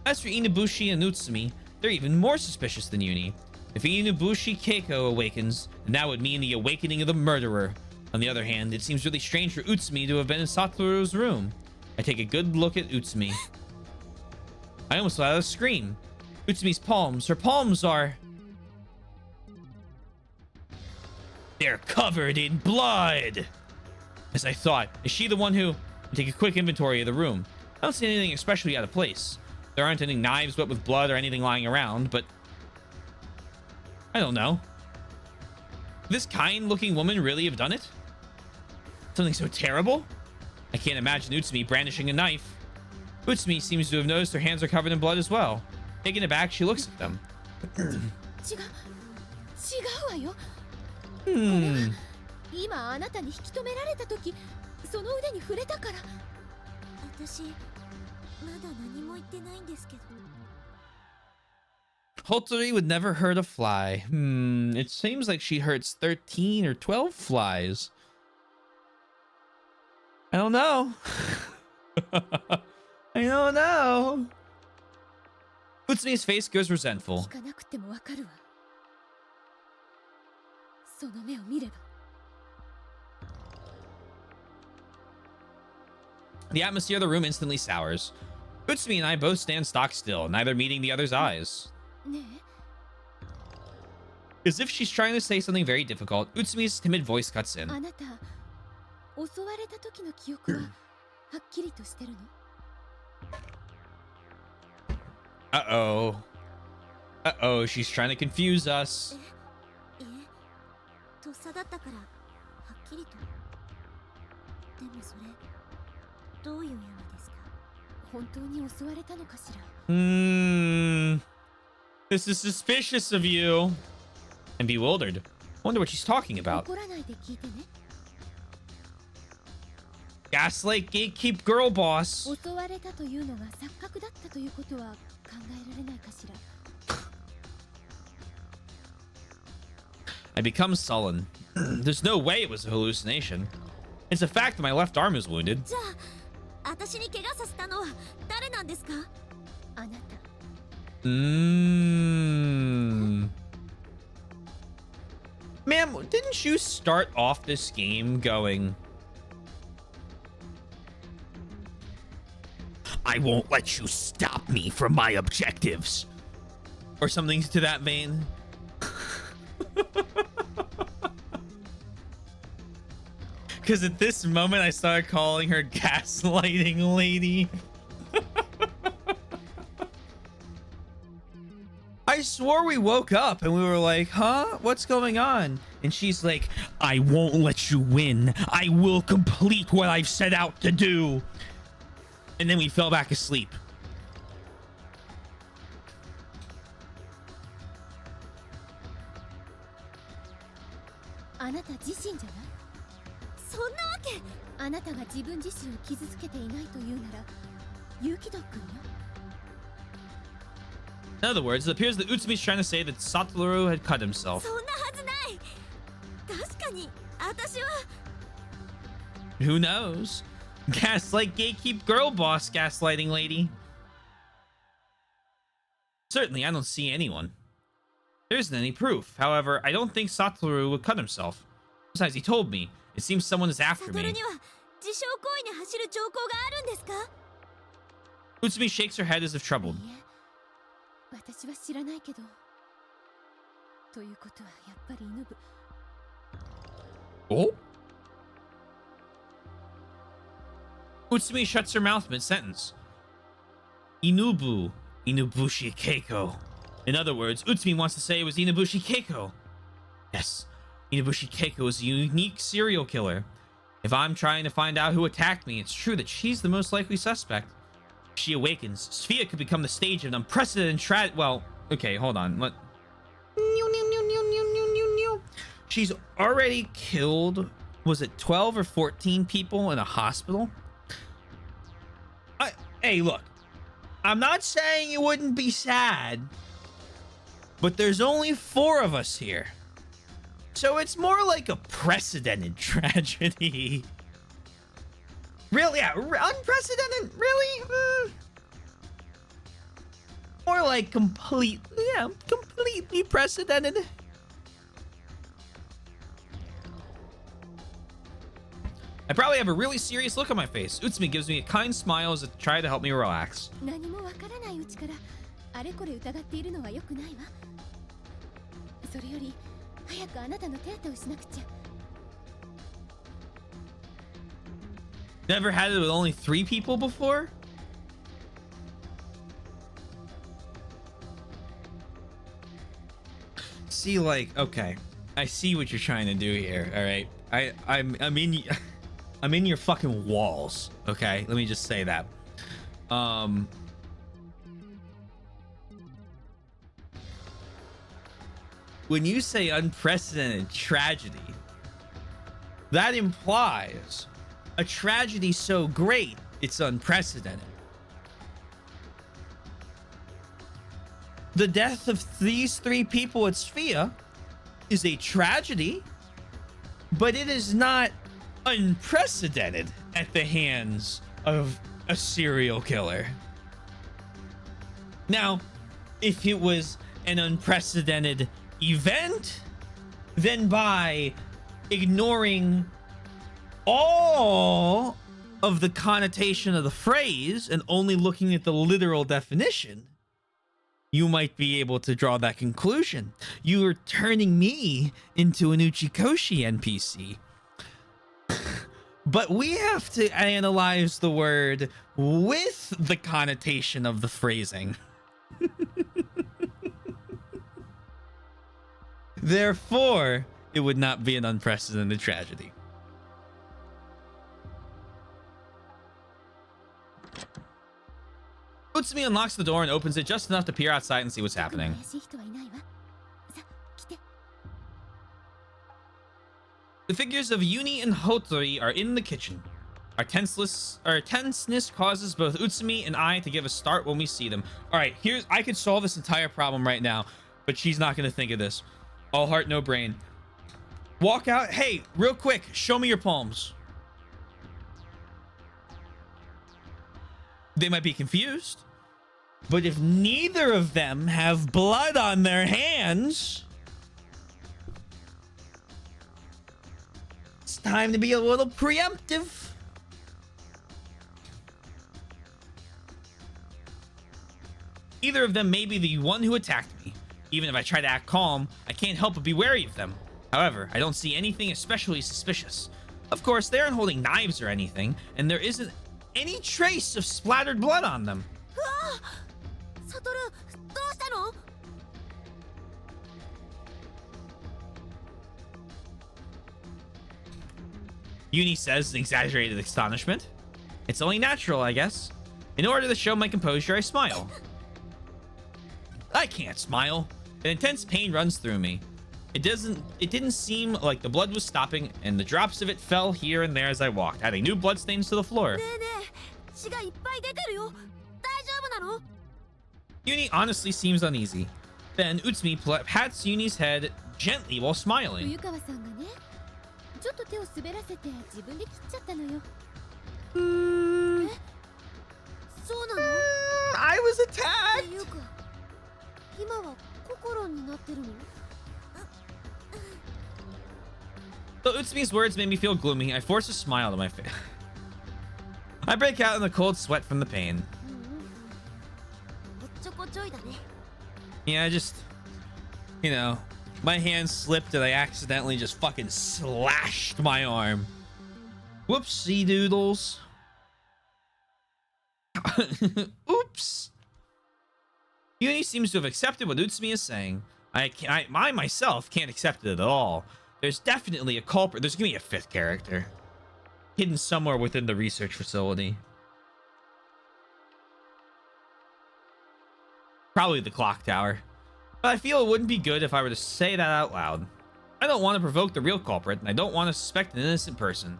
As for Inubushi and Utsumi, they're even more suspicious than Yuni. If Inubushi Keiko awakens, then that would mean the awakening of the murderer. On the other hand, it seems really strange for Utsumi to have been in Satoru's room. I take a good look at Utsumi. I almost let out a scream. Utsumi's palms, her palms are... They're covered in blood! As I thought, is she the one who... I take a quick inventory of the room. I don't see anything especially out of place. There aren't any knives wet with blood or anything lying around, but... I don't know. this kind-looking woman really have done it? Something so terrible? I can't imagine Utsumi brandishing a knife. Utsumi seems to have noticed her hands are covered in blood as well. Taken aback, she looks at them. 違うわよ。 Hmm. 今あなたに引き止められた時、その腕に触れたから。私まだ何も言ってないんですけど。 Hotori would never hurt a fly. It seems like she hurts 13 or 12 flies. I don't know. I don't know. Utsumi's face goes resentful. 聞かなくてもわかるわ。その目を見れば。 The atmosphere of the room instantly sours. Utsumi and I both stand stock still, neither meeting the other's eyes. ねえ。 As if she's trying to say something very difficult, Utsumi's timid voice cuts in. あなた、襲われた時の記憶ははっきりとしてるの？ Uh-oh. Uh-oh, she's trying to confuse us. いえ、とっさだったからはっきりと。でもそれどういう意味ですか？本当に襲われたのかしら？ This is suspicious of you. I'm bewildered. Wonder what she's talking about. 怒らないで聞いてね。 Gaslight gatekeep girl boss. 襲われたというのが錯覚だったということは考えられないかしら。 I become sullen. There's no way it was a hallucination. It's a fact that my left arm is wounded. じゃあ私に怪我させたのは誰なんですか？あなた。 Ma'am, didn't you start off this game going, I won't let you stop me from my objectives? Or something to that vein? Because at this moment, I started calling her gaslighting lady. I swore we woke up and we were like, huh? What's going on? And she's like, I won't let you win. I will complete what I've set out to do. And then we fell back asleep. あなた自身じゃない？そんなわけ。あなたが自分自身を傷つけていないというなら、勇気ドックよ。 In other words, it appears that Utsumi's trying to say that Satoru had cut himself. そんなはずない。確かに私は。 Who knows? Gaslight gatekeep girl boss gaslighting lady. Certainly, I don't see anyone. There isn't any proof. However, I don't think Satoru would cut himself. Besides, he told me. It seems someone is after サトル me. には自傷行為に走る兆候があるんですか？ Utsumi shakes her head as if troubled. いいえ、私は知らないけど。ということはやっぱり犬部。 Oh? Utsumi shuts her mouth mid-sentence. Inubu. Inubushi Keiko. In other words, Utsumi wants to say it was Inubushi Keiko. Yes, Inubushi Keiko is a unique serial killer. If I'm trying to find out who attacked me, it's true that she's the most likely suspect. If she awakens, Sophia could become the stage of an unprecedented well, okay, hold on. She's already killed, was it 12 or 14 people in a hospital? Hey, look. I'm not saying it wouldn't be sad, but there's only 4 of us here. So it's more like a precedented tragedy. Really? Yeah, unprecedented? Really? More like completely precedented. I probably have a really serious look on my face. Utsumi gives me a kind smile as if to try to help me relax. 何もわからないうちからあれこれ疑っているのは良くないわ。それより早くあなたの手当てをしなくちゃ。 Never had it with only 3 people before? See, like, okay. I see what you're trying to do here. All right, I'm in I'm in your fucking walls. Okay, let me just say that. When you say unprecedented tragedy, that implies a tragedy so great it's unprecedented. The death of these 3 people at Sphere is a tragedy, but it is not unprecedented at the hands of a serial killer. Now, if it was an unprecedented event, then by ignoring all of the connotation of the phrase and only looking at the literal definition, you might be able to draw that conclusion. You are turning me into an Uchikoshi NPC. But we have to analyze the word with the connotation of the phrasing. Therefore, it would not be an unprecedented tragedy. Utsumi unlocks the door and opens it just enough to peer outside and see what's happening. The figures of Yuni and Hotori are in the kitchen. Our tenseness causes both Utsumi and I to give a start when we see them. All right, I could solve this entire problem right now, but she's not going to think of this. All heart, no brain. Walk out. Hey, real quick, show me your palms. They might be confused, but if neither of them have blood on their hands, it's time to be a little preemptive. Either of them may be the one who attacked me. Even if I try to act calm, I can't help but be wary of them. However, I don't see anything especially suspicious. Of course, they aren't holding knives or anything, and there isn't any trace of splattered blood on them. Yuni says in exaggerated astonishment. It's only natural, I guess. In order to show my composure, I smile. I can't smile. An intense pain runs through me. It didn't seem like the blood was stopping, and the drops of it fell here and there as I walked, adding new bloodstains to the floor. Yuni honestly seems uneasy. Then Utsumi pats Yuni's head gently while smiling. I was attacked! Though Utsumi's words made me feel gloomy, I forced a smile to my face. I break out in a cold sweat from the pain. Yeah, my hand slipped and I accidentally just fucking slashed my arm. Whoopsie doodles. Oops. Yuni seems to have accepted what Utsumi is saying. I myself can't accept it at all. There's definitely a culprit. There's gonna be a 5th character hidden somewhere within the research facility. Probably the clock tower. But I feel it wouldn't be good if I were to say that out loud. I don't want to provoke the real culprit, and I don't want to suspect an innocent person.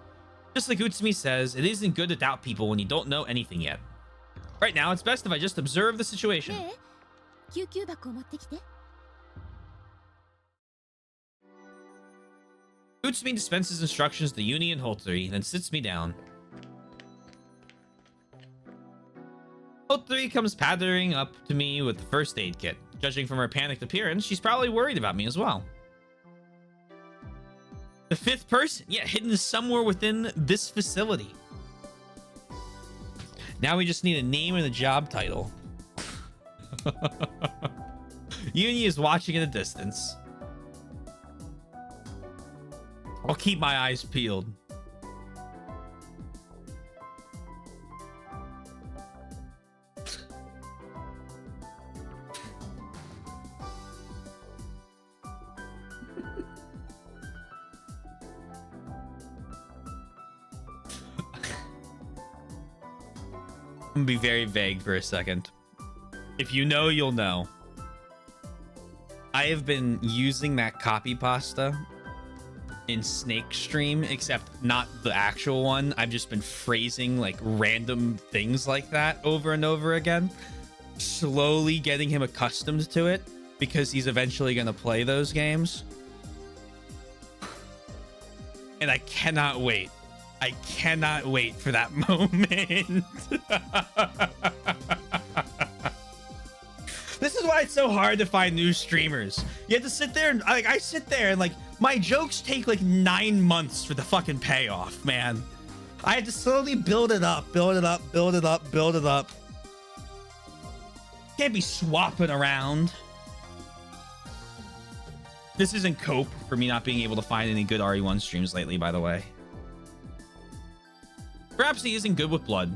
Just like Utsumi says, it isn't good to doubt people when you don't know anything yet. Right now, it's best if I just observe the situation. Utsumi dispenses instructions to Yuni and Hotori, then sits me down. Hotori comes pattering up to me with the first aid kit. Judging from her panicked appearance, she's probably worried about me as well. The 5th person, yeah, hidden somewhere within this facility. Now we just need a name and a job title. Yuni is watching in the distance. I'll keep my eyes peeled. I'm gonna be very vague for a second. If you know, you'll know. I have been using that copy pasta in Snake Stream, except not the actual one. I've just been phrasing like random things like that over and over again, slowly getting him accustomed to it because he's eventually going to play those games. And I cannot wait. I cannot wait for that moment. This is why it's so hard to find new streamers. You have to sit there and like I sit there and like my jokes take like 9 months for the fucking payoff, man. I had to slowly build it up, build it up, build it up, build it up. Can't be swapping around. This isn't cope for me not being able to find any good RE1 streams lately, by the way. Perhaps he isn't good with blood.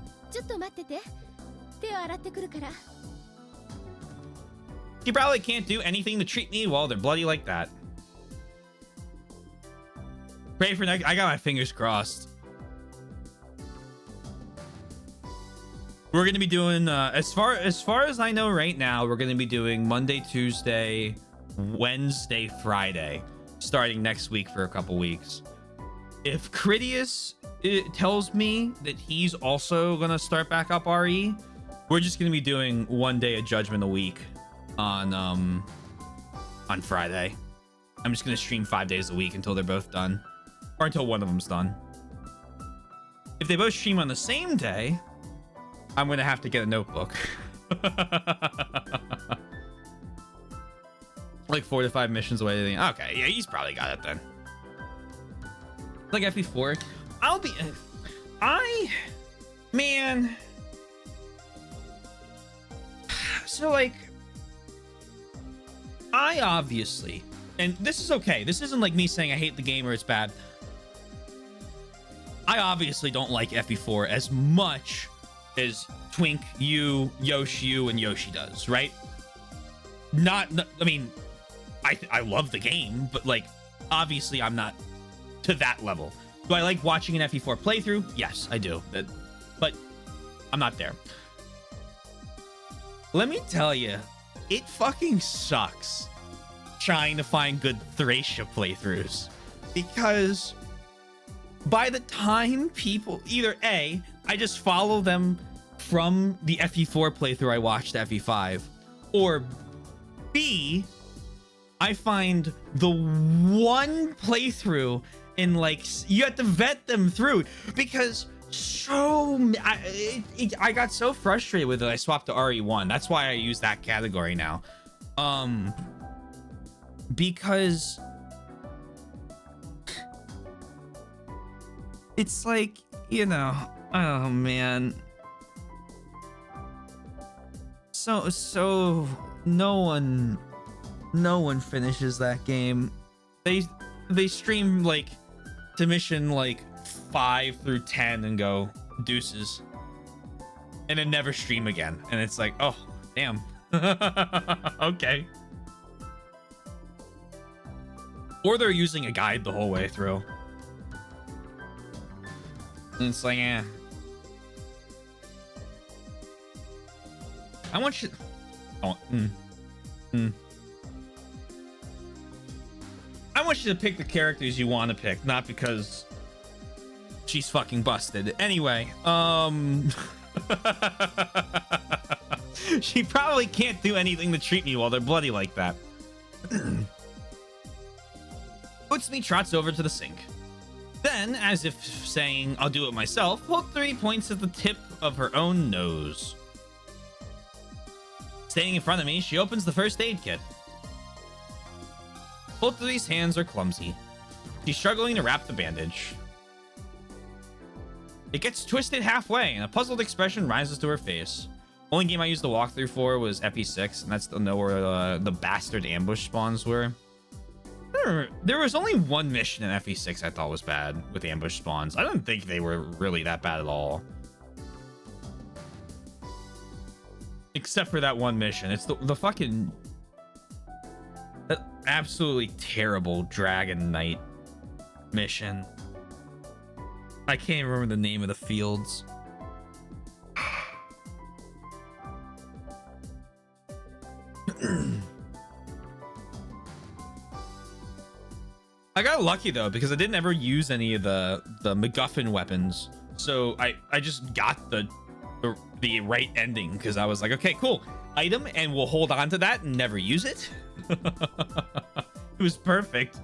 He probably can't do anything to treat me while they're bloody like that. Pray for next. I got my fingers crossed. We're gonna be doing as far as I know right now, we're gonna be doing Monday, Tuesday, Wednesday, Friday, starting next week for a couple weeks. If Critias tells me that he's also gonna start back up RE, we're just gonna be doing one day of Judgment a week on Friday. I'm just gonna stream 5 days a week until they're both done, or until one of them's done. If they both stream on the same day, I'm gonna have to get a notebook. Like 4 to 5 missions away. Okay, yeah, he's probably got it then. Like FE4, man. So like, I obviously, and this is okay. This isn't like me saying I hate the game or it's bad. I obviously don't like FE4 as much as Twink, you, Yoshi, and Yoshi does, right? I mean, I love the game, but like, obviously I'm not to that level. Do I like watching an FE4 playthrough? Yes, I do. But I'm not there. Let me tell you, it fucking sucks trying to find good Thracia playthroughs, because by the time people either A, I just follow them from the FE4 playthrough I watched FE5, or B, I find the one playthrough and like you have to vet them through, because I got so frustrated with it I swapped to RE1. That's why I use that category now. Because it's like, you know, oh man. So no one finishes that game. They stream like to mission like 5 through 10 and go deuces, and then never stream again. And it's like, oh damn. Okay. Or they're using a guide the whole way through, and it's like, eh. I want you. Oh, I want you to pick the characters you want to pick, not because she's fucking busted. Anyway, she probably can't do anything to treat me while they're bloody like that. Utsumi trots over to the sink. Then, as if saying, I'll do it myself, Holt3 points at the tip of her own nose. Standing in front of me, she opens the first aid kit. Both of these hands are clumsy. She's struggling to wrap the bandage. It gets twisted halfway, and a puzzled expression rises to her face. Only game I used the walkthrough for was FE6, and that's to know where the bastard ambush spawns were. There was only one mission in FE6 I thought was bad with ambush spawns. I don't think they were really that bad at all. Except for that one mission. It's the fucking... that absolutely terrible Dragon Knight mission. I can't remember the name of the fields. I got lucky though because I didn't ever use any of the MacGuffin weapons, so I just got the right ending because I was like, okay, cool, item, and we'll hold on to that and never use it. It was perfect.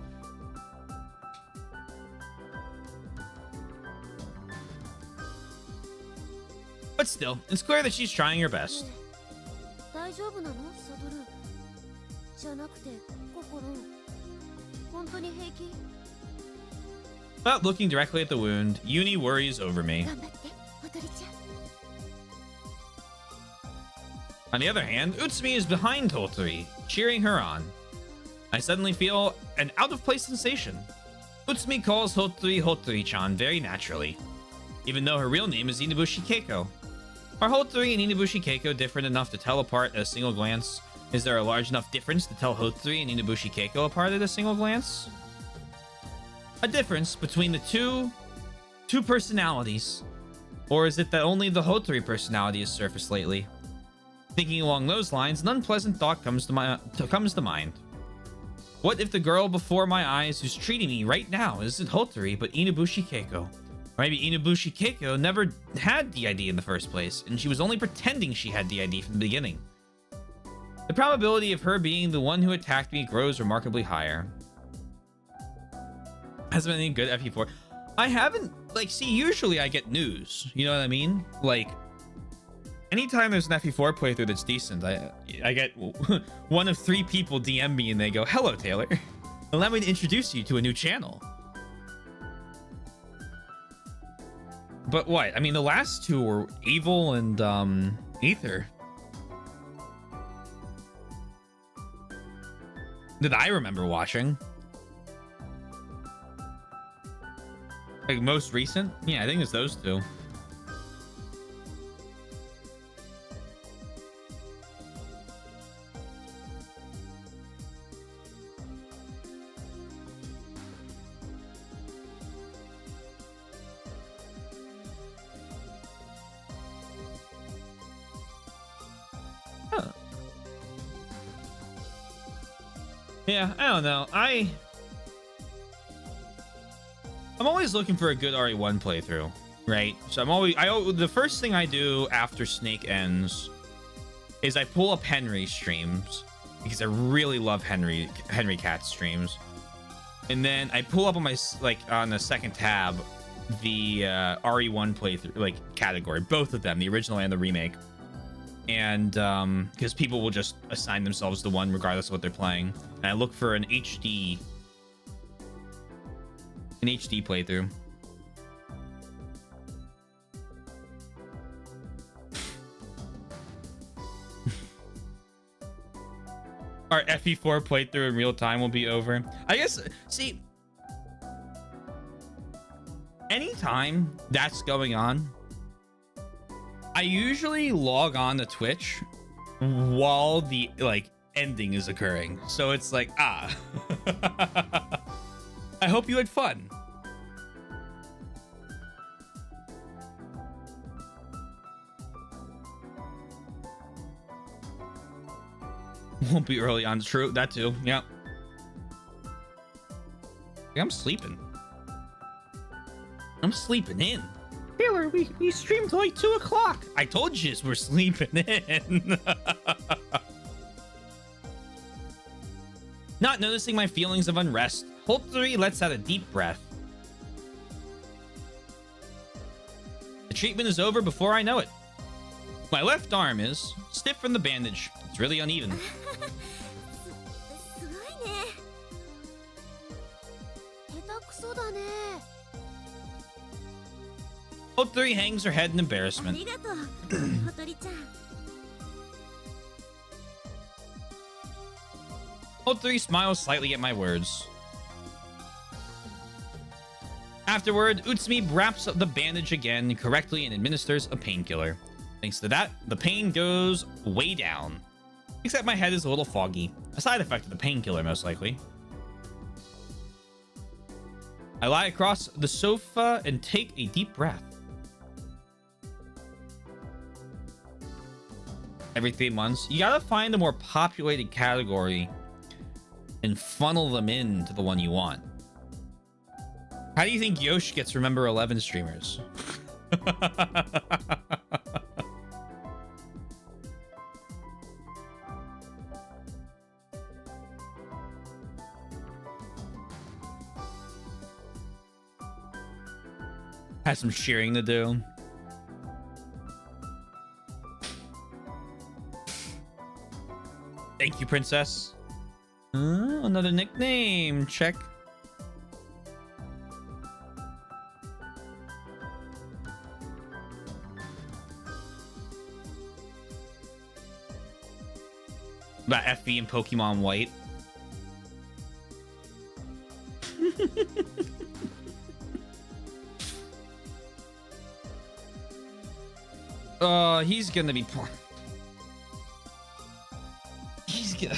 But still, it's clear that she's trying her best. 大丈夫なのサトルじゃなくて心本当に平気 Without looking directly at the wound, Uni worries over me. 頑張って踊りちゃん On the other hand, Utsumi is behind Hotori, cheering her on. I suddenly feel an out-of-place sensation. Utsumi calls Hotori Hotori-chan very naturally, even though her real name is Inabushi Keiko. Are Hotori and Inabushi Keiko different enough to tell apart at a single glance? Is there a large enough difference to tell Hotori and Inabushi Keiko apart at a single glance? A difference between the two personalities? Or is it that only the Hotori personality has surfaced lately? Thinking along those lines, an unpleasant thought comes to mind. What if the girl before my eyes who's treating me right now isn't Hotori but Inabushi Keiko? Or maybe Inabushi Keiko never had DID in the first place, and she was only pretending she had DID from the beginning. The probability of her being the one who attacked me grows remarkably higher. Hasn't been any good FE4. I haven't, like, see, usually I get news, you know what I mean? Like, anytime there's an FE4 playthrough that's decent, I get one of 3 people DM me and they go, "Hello, Taylor. Allow me to introduce you to a new channel." But what? I mean, the last 2 were Evil and Ether. That I remember watching. Like, most recent? Yeah, I think it's those 2. Huh. Yeah, I don't know. I'm always looking for a good RE1 playthrough, right? So the first thing I do after Snake ends is I pull up Henry's streams because I really love Henry Cat's streams. And then I pull up on my, like, on the second tab, the RE1 playthrough, like, category, both of them, the original and the remake. And because people will just assign themselves to one regardless of what they're playing. And I look for an HD playthrough. Our FE4 playthrough in real time will be over. I guess, see, anytime that's going on, I usually log on to Twitch while the, like, ending is occurring. So it's like, I hope you had fun. Won't be early on. True, that too. Yeah. I'm sleeping. I'm sleeping in. Taylor, we streamed till like 2 o'clock. I told you we're sleeping in. Not noticing my feelings of unrest, Hotori lets out a deep breath. The treatment is over before I know it. My left arm is stiff from the bandage. It's really uneven. すごいね下手くそだね Hotori hangs her head in あ embarrassment. りがとうほとりちゃん Hotori smiles slightly at my words. Afterward, Utsumi wraps up the bandage again correctly and administers a painkiller. Thanks to that, the pain goes way down. Except my head is a little foggy. A side effect of the painkiller, most likely. I lie across the sofa and take a deep breath. every 3 months. You gotta find a more populated category and funnel them into the one you want. How do you think Yosh gets Remember11 streamers? Has some shearing to do. Thank you, princess. Another nickname. Check. About FB and Pokemon White. He's gonna be poor. He's gonna.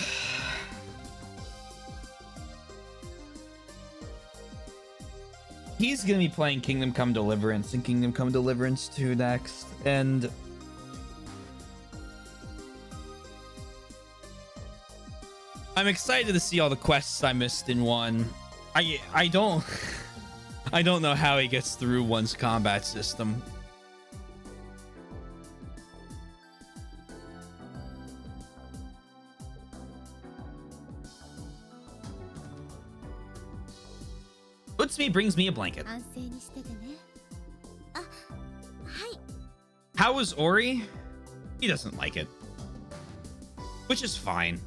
He's gonna be playing Kingdom Come Deliverance and Kingdom Come Deliverance 2 next, and I'm excited to see all the quests I missed in 1. I don't I don't know how he gets through 1's combat system. Puts me, brings me a blanket. How was Ori? He doesn't like it, which is fine.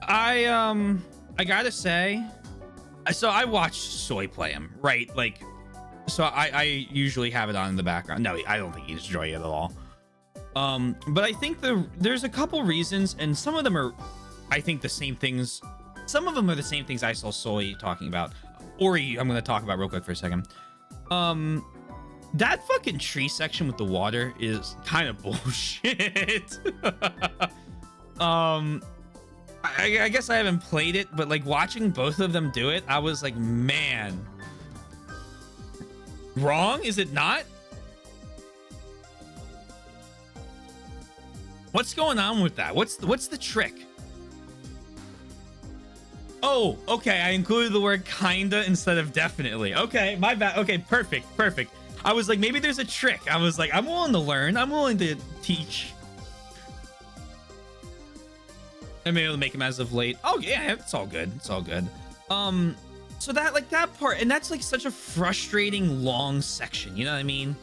I gotta say, so I watch Soy play him, right? Like, so I usually have it on in the background. No, I don't think he's enjoying it at all. But I think there's a couple reasons, and some of them are, I think, the same things. Some of them are the same things I saw Soy talking about. Ori, I'm gonna talk about real quick for a second. That fucking tree section with the water is kind of bullshit. I guess I haven't played it, but like watching both of them do it, I was like, man, wrong? Is it not? What's going on with that? What's the trick? Oh, okay. I included the word kinda instead of definitely. Okay, my bad. Okay, perfect. I was like, maybe there's a trick. I was like, I'm willing to learn. I'm willing to teach. I'm able to make him as of late. Oh yeah, it's all good. It's all good. So that, like, that part, and that's like such a frustrating long section, you know what I mean?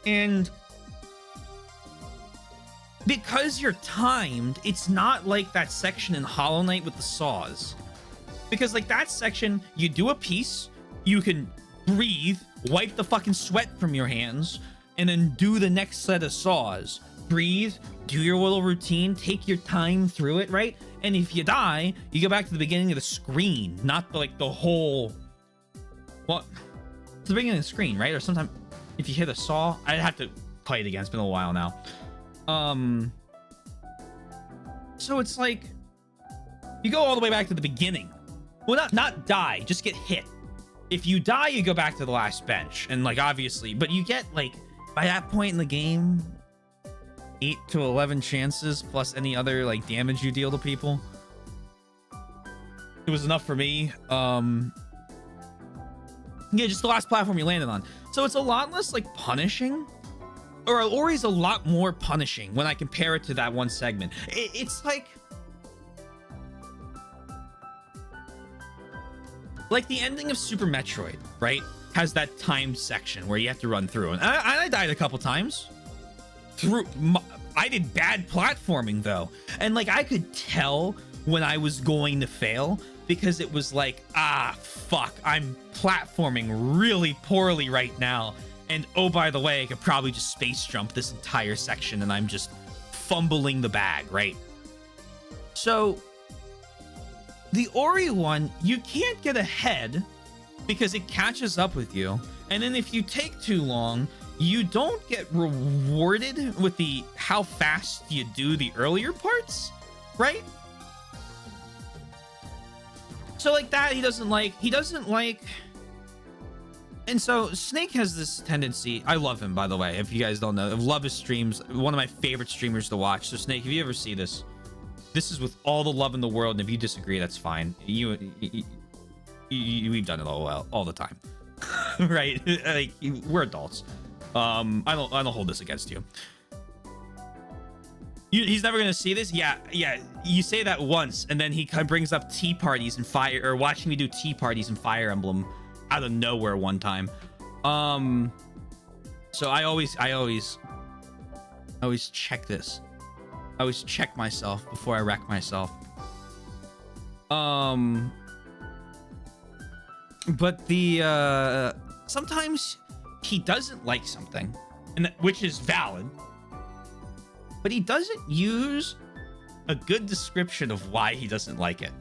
And because you're timed, it's not like that section in Hollow Knight with the saws. Because like that section, you do a piece, you can breathe, wipe the fucking sweat from your hands, and then do the next set of saws. Breathe, do your little routine, take your time through it, right? And if you die, you go back to the beginning of the screen, not like the whole... What? It's the beginning of the screen, right? Or sometimes if you hit a saw, I'd have to play it again. It's been a while now. So it's like you go all the way back to the beginning. Well, not die, just get hit. If you die, you go back to the last bench, and like obviously, but you get like by that point in the game 8 to 11 chances plus any other like damage you deal to people. It was enough for me. Yeah, just the last platform you landed on. So it's a lot less like punishing. Or Ori's a lot more punishing when I compare it to that one segment. It's like the ending of Super Metroid, right? Has that timed section where you have to run through. And I died a couple times. I did bad platforming though. And like I could tell when I was going to fail because it was like, fuck, I'm platforming really poorly right now. And oh, by the way, I could probably just space jump this entire section and I'm just fumbling the bag, right? So the Ori one, you can't get ahead because it catches up with you. And then if you take too long, you don't get rewarded with the how fast you do the earlier parts, right? So like that, he doesn't like And so Snake has this tendency. I love him, by the way. If you guys don't know, I love his streams. One of my favorite streamers to watch. So Snake, if you ever see this, this is with all the love in the world. And if you disagree, that's fine. We've done it all the time, right? Like, we're adults. I don't hold this against you. He's never gonna see this. Yeah. You say that once, and then he brings up tea parties and fire, or watching me do tea parties and Fire Emblem out of nowhere one time. So I always check this. I always check myself before I wreck myself. But the sometimes he doesn't like something, and which is valid, but he doesn't use a good description of why he doesn't like it.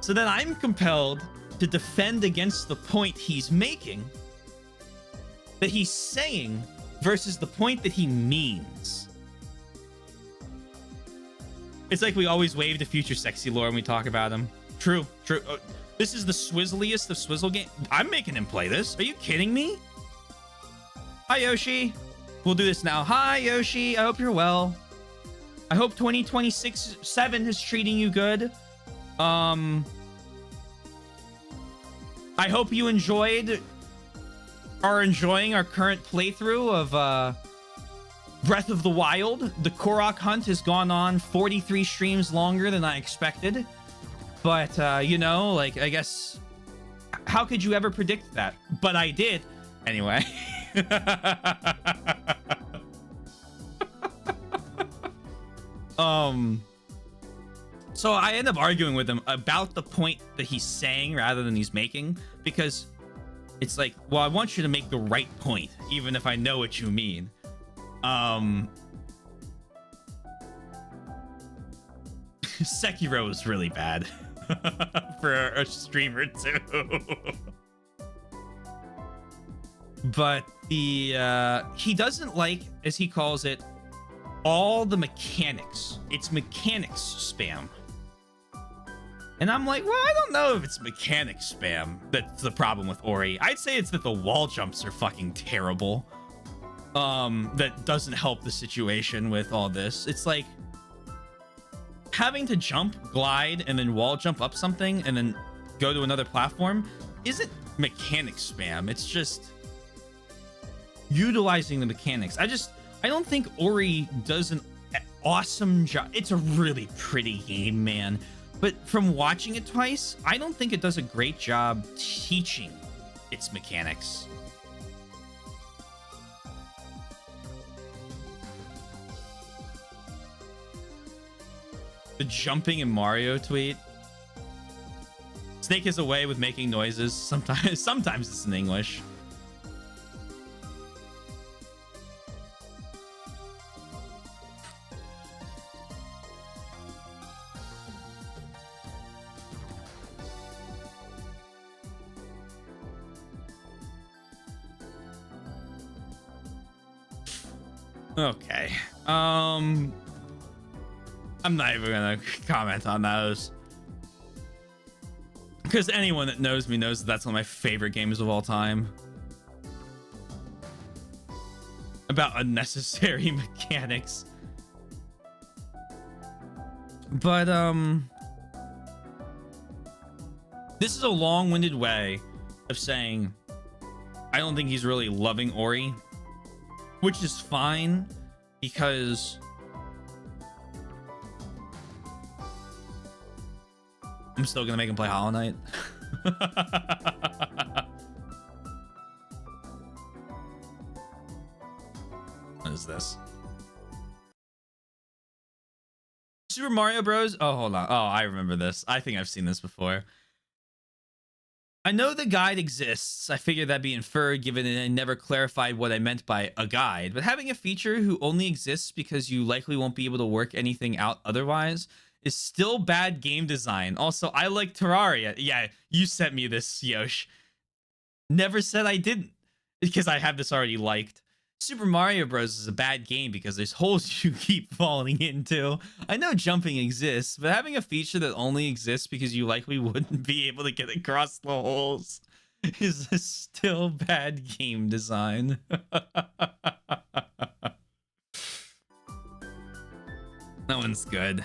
So then I'm compelled to defend against the point he's making, that he's saying, versus the point that he means. It's like we always wave to future sexy lore when we talk about him. True. This is the swizzliest of swizzle game. I'm making him play this. Are you kidding me? Hi, Yoshi. We'll do this now. Hi, Yoshi. I hope you're well. I hope 2026-7 is treating you good. I hope you enjoying our current playthrough of Breath of the Wild. The Korok hunt has gone on 43 streams longer than I expected. But, you know, like, I guess, how could you ever predict that? But I did. Anyway. So I end up arguing with him about the point that he's saying rather than he's making, because it's like, well, I want you to make the right point, even if I know what you mean. Sekiro is really bad for a streamer too. But the he doesn't like, as he calls it, all the mechanics. It's mechanics spam. And I'm like, well, I don't know if it's mechanics spam that's the problem with Ori. I'd say it's that the wall jumps are fucking terrible. That doesn't help the situation with all this. It's like having to jump, glide, and then wall jump up something and then go to another platform isn't mechanics spam. It's just utilizing the mechanics. I don't think Ori does an awesome job. It's a really pretty game, man. But from watching it twice, I don't think it does a great job teaching its mechanics. The jumping in Mario tweet. Snake is away with making noises. Sometimes it's in English. Okay. I'm not even gonna comment on those, because anyone that knows me knows that that's one of my favorite games of all time. About unnecessary mechanics. But this is a long-winded way of saying I don't think he's really loving Ori, which is fine, because I'm still gonna make him play Hollow Knight. What is this? Super Mario Bros. Oh, hold on. Oh, I remember this. I think I've seen this before. I know the guide exists. I figured that'd be inferred, given that I never clarified what I meant by a guide. But having a feature who only exists because you likely won't be able to work anything out otherwise is still bad game design. Also, I like Terraria. Yeah, you sent me this, Yosh. Never said I didn't, because I have this already liked. Super Mario Bros. Is a bad game because there's holes you keep falling into. I know jumping exists, but having a feature that only exists because you likely wouldn't be able to get across the holes Is this still bad game design? That one's good.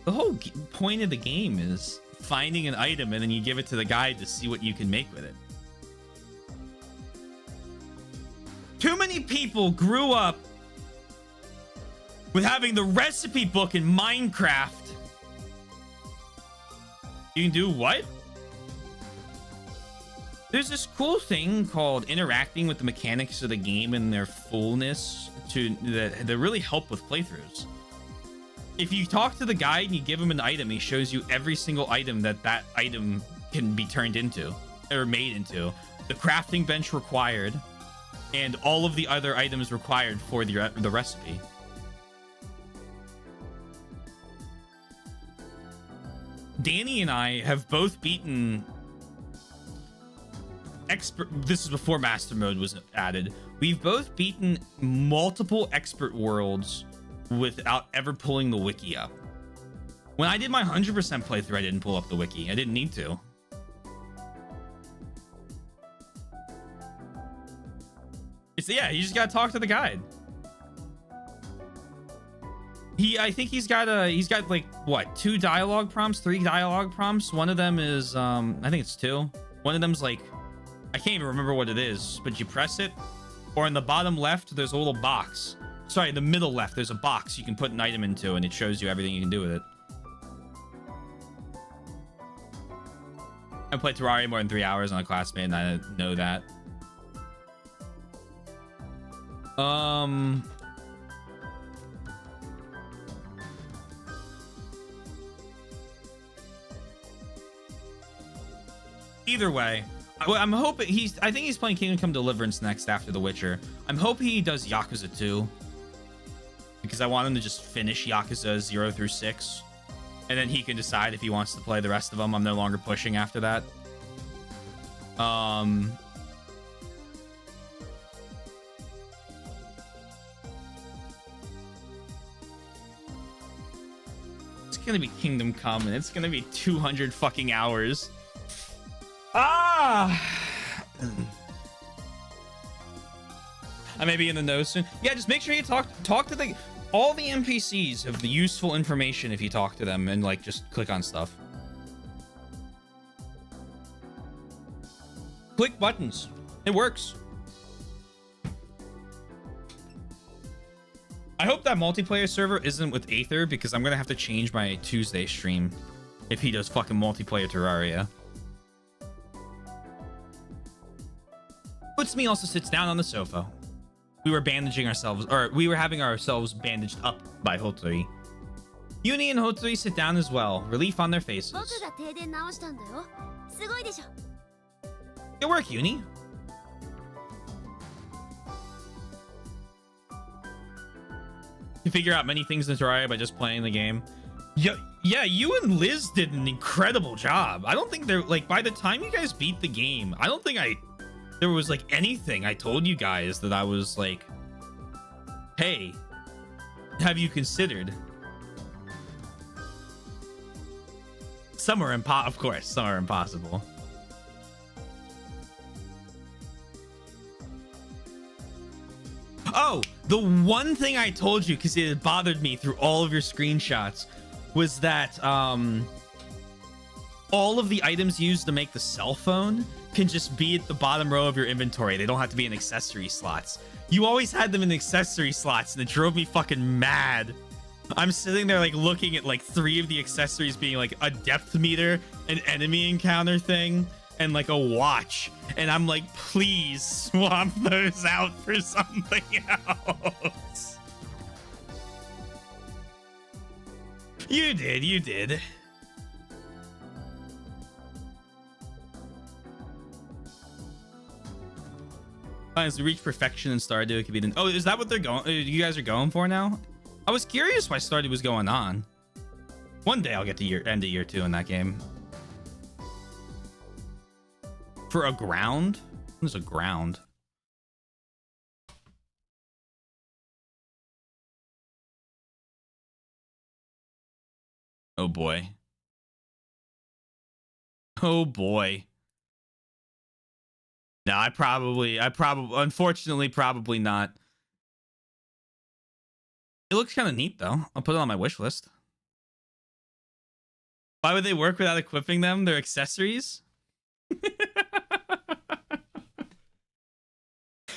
The whole point of the game is finding an item and then you give it to the guide to see what you can make with it. Too many people grew up with having the recipe book in Minecraft. You can do what? There's this cool thing called interacting with the mechanics of the game in their fullness that really help with playthroughs. If you talk to the guide and you give him an item, he shows you every single item that item can be turned into or made into, the crafting bench required, and all of the other items required for the recipe. Danny and I have both beaten expert. This is before master mode was added. We've both beaten multiple expert worlds without ever pulling the wiki up. When I did my 100% playthrough, I didn't pull up the wiki. I didn't need to. Yeah, you just gotta talk to the guide. I think he's got like what, 2 dialogue prompts, 3 dialogue prompts. One of them is I think it's 2. One of them's like, I can't even remember what it is, but you press it, or in the bottom left there's a little box. Sorry, the middle left there's a box you can put an item into and it shows you everything you can do with it. I played Terraria more than 3 hours on a classmate and I know that. Either way, I'm hoping I think he's playing Kingdom Come Deliverance next after The Witcher. I'm hoping he does Yakuza 2, because I want him to just finish Yakuza 0 through 6, and then he can decide if he wants to play the rest of them. I'm no longer pushing after that. It's gonna be Kingdom Come, and it's gonna be 200 fucking hours. I may be in the know soon. Yeah, just make sure you talk to all the NPCs have the useful information if you talk to them, and like just click on stuff. Click buttons. It works. I hope that multiplayer server isn't with Aether, because I'm gonna have to change my Tuesday stream if he does fucking multiplayer Terraria. Puts me also sits down on the sofa. We were bandaging ourselves, or we were having ourselves bandaged up by Hotori. Uni and Hotori sit down as well, relief on their faces. Good work, Uni. You figure out many things in Terraria by just playing the game. Yeah, you and Liz did an incredible job. I don't think they're like, by the time you guys beat the game, I don't think there was like anything I told you guys that I was like, hey, have you considered? Some are of course, some are impossible. Oh, the one thing I told you, because it had bothered me through all of your screenshots, was that all of the items used to make the cell phone can just be at the bottom row of your inventory. They don't have to be in accessory slots. You always had them in accessory slots, and it drove me fucking mad. I'm sitting there like looking at like 3 of the accessories being like a depth meter, an enemy encounter thing, and like a watch, and I'm like, please swap those out for something else. You did. As we reach perfection in Stardew, it could be the... Oh, is that what they're going? You guys are going for now? I was curious why Stardew was going on. One day I'll get to end of year 2 in that game. For a ground? What is a ground? Oh boy. Oh boy. No, I probably, unfortunately, probably not. It looks kind of neat though. I'll put it on my wish list. Why would they work without equipping them? They're accessories?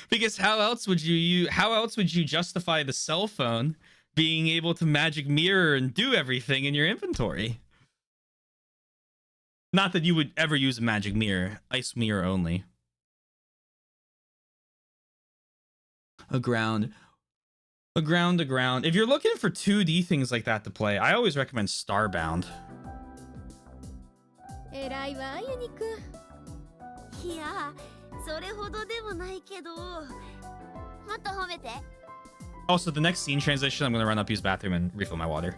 Because how else would you justify the cell phone being able to magic mirror and do everything in your inventory? Not that you would ever use a magic mirror. Ice mirror only. Aground. If you're looking for 2D things like that to play, I always recommend Starbound. 偉いわユニくん。いやそれほどでもないけどもっと褒めて。 Also, the next scene transition, I'm going to run up, use bathroom, and refill my water.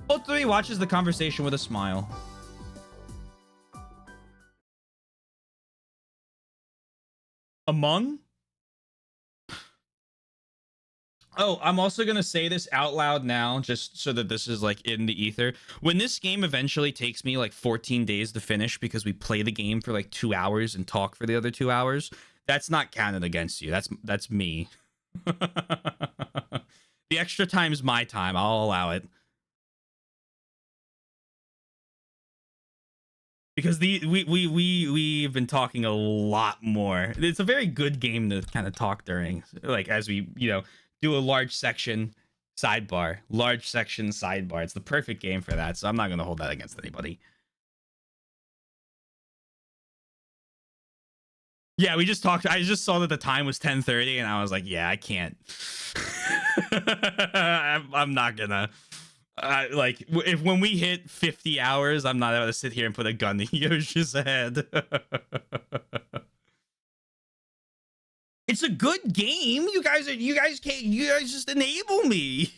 O3 watches the conversation with a smile. Among? Oh, I'm also going to say this out loud now, just so that this is like in the ether. When this game eventually takes me like 14 days to finish because we play the game for like 2 hours and talk for the other 2 hours, that's not counted against you. That's me. The extra time's my time. I'll allow it. Because we've been talking a lot more. It's a very good game to kind of talk during, like as we, do a large section sidebar. It's the perfect game for that, so I'm not going to hold that against anybody. Yeah, we just talked. I just saw that the time was 10:30, and I was like, yeah, I can't. I'm not gonna. When we hit 50 hours, I'm not able to sit here and put a gun to Yoshi's head. It's a good game. You guys just enable me.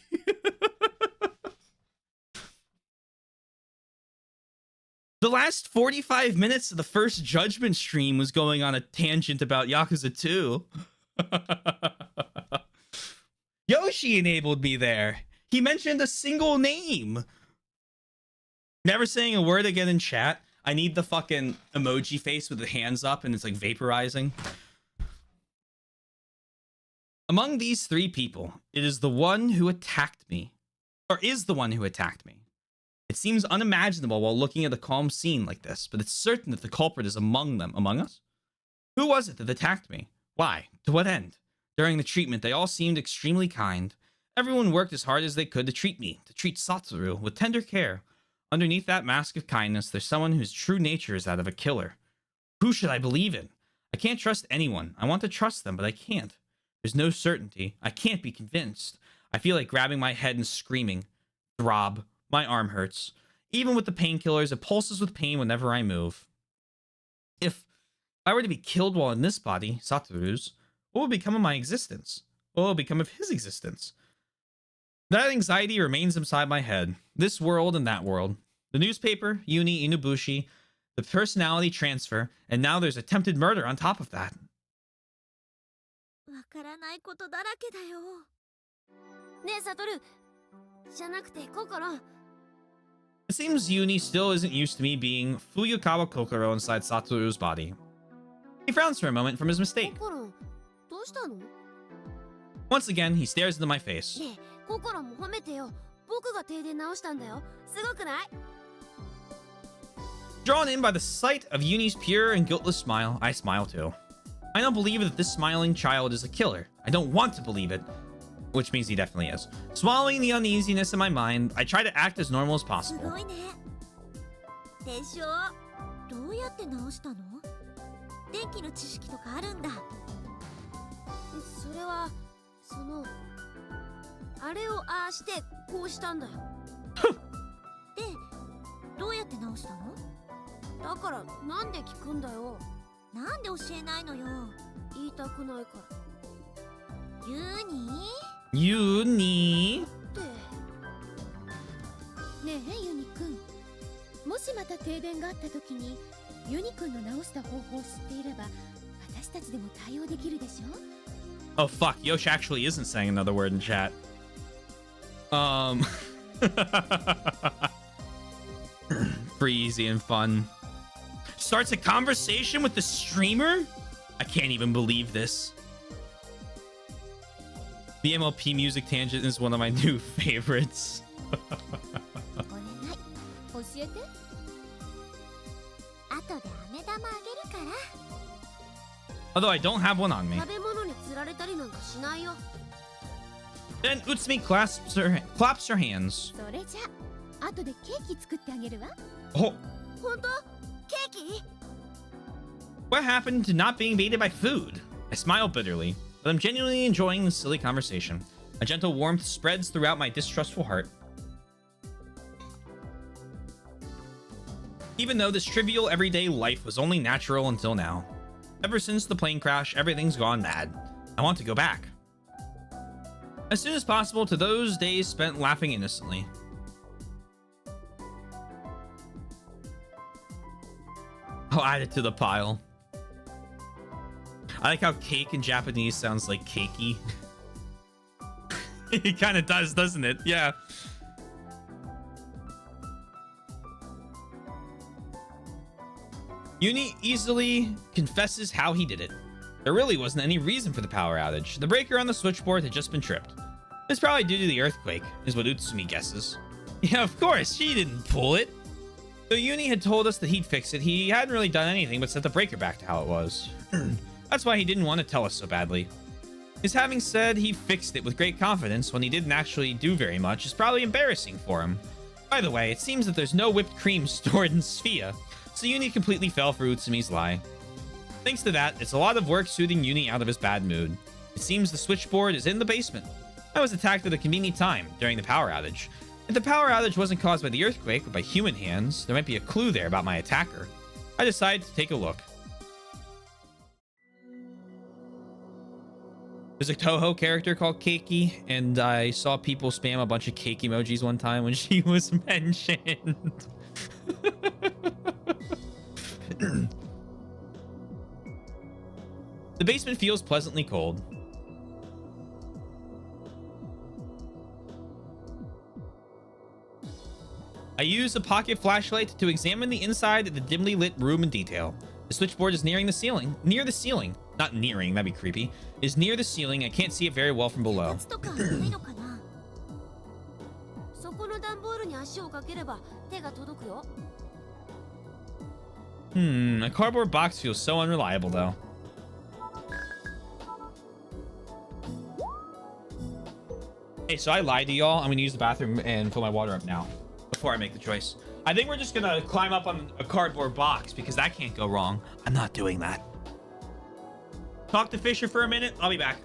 The last 45 minutes of the first Judgment stream was going on a tangent about Yakuza 2. Yoshi enabled me there. He mentioned a single name. Never saying a word again in chat. I need the fucking emoji face with the hands up and it's like vaporizing. Among these 3 people, it is the one who attacked me. Or is the one who attacked me. It seems unimaginable while looking at a calm scene like this, but it's certain that the culprit is among them. Among us? Who was it that attacked me? Why? To what end? During the treatment, they all seemed extremely kind. Everyone worked as hard as they could to treat me, to treat Satoru with tender care. Underneath that mask of kindness, there's someone whose true nature is that of a killer. Who should I believe in? I can't trust anyone. I want to trust them, but I can't. There's no certainty. I can't be convinced. I feel like grabbing my head and screaming. Throb. My arm hurts. Even with the painkillers, it pulses with pain whenever I move. If I were to be killed while in this body, Satoru's, what would become of my existence? What will become of his existence? That anxiety remains inside my head. This world and that world. The newspaper, Uni, Inubushi, the personality transfer, and now there's attempted murder on top of that. わからないことだらけだよ。ねえ、サトル。じゃなくて、心。It seems Uni still isn't used to me being Fuyukawa Kokoro inside Satoru's body. He frowns for a moment from his mistake. 心、どうしたの？ Once again, he stares into my face. ねえ、心も褒めてよ。僕が停電直したんだよ。すごくない？ Drawn in by the sight of Uni's pure and guiltless smile, I smile too. I don't believe that this smiling child is a killer. I don't want to believe it. Which means he definitely is. Swallowing the uneasiness in my mind, I try to act as normal as す possible. ごいね。でしょ？どうやって直したの？電気の知識とかあるんだ。それは、あれをああしてこうしたんだよ。で、どうやって直したの？だからなんで聞くんだよ。なんで教えないのよ。言いたくないから。ユニ？ Uni? ってねえユニくん、もしまた停電があった時にユニくんの直した方法を知っていれば私たちでも対応できるでしょ。 Oh fuck, Yosh actually isn't saying another word in chat. Free, easy, and fun. Starts a conversation with the streamer? I can't even believe this. The MLP music tangent is one of my new favorites. Although I don't have one on me. Then Utsumi claps her hands. Oh. What happened to not being baited by food? I smile bitterly, but I'm genuinely enjoying the silly conversation. A gentle warmth spreads throughout my distrustful heart. Even though this trivial everyday life was only natural until now. Ever since the plane crash, everything's gone mad. I want to go back. As soon as possible to those days spent laughing innocently. I'll add it to the pile. I like how cake in Japanese sounds like cakey. It kind of does, doesn't it? Yeah. Uni easily confesses how he did it. There really wasn't any reason for the power outage. The breaker on the switchboard had just been tripped. It's probably due to the earthquake, is what Utsumi guesses. Yeah, of course, she didn't pull it. Though Uni had told us that he'd fix it, he hadn't really done anything but set the breaker back to how it was. That's why he didn't want to tell us so badly. His having said he fixed it with great confidence when he didn't actually do very much is probably embarrassing for him. By the way, it seems that there's no whipped cream stored in Sphia, so Uni completely fell for Utsumi's lie. Thanks to that, it's a lot of work soothing Uni out of his bad mood. It seems the switchboard is in the basement. I was attacked at a convenient time during the power outage. If the power outage wasn't caused by the earthquake, but by human hands, there might be a clue there about my attacker. I decided to take a look. There's a Toho character called Keiki, and I saw people spam a bunch of cake emojis one time when she was mentioned. The basement feels pleasantly cold. I use a pocket flashlight to examine the inside of the dimly lit room in detail. The switchboard is near the ceiling. Not nearing, that'd be creepy. Is near the ceiling. I can't see it very well from below. A cardboard box feels so unreliable though. Hey, so I lied to y'all. I'm gonna use the bathroom and fill my water up now before I make the choice. I think we're just gonna climb up on a cardboard box because that can't go wrong. I'm not doing that. Talk to Fisher for a minute. I'll be back.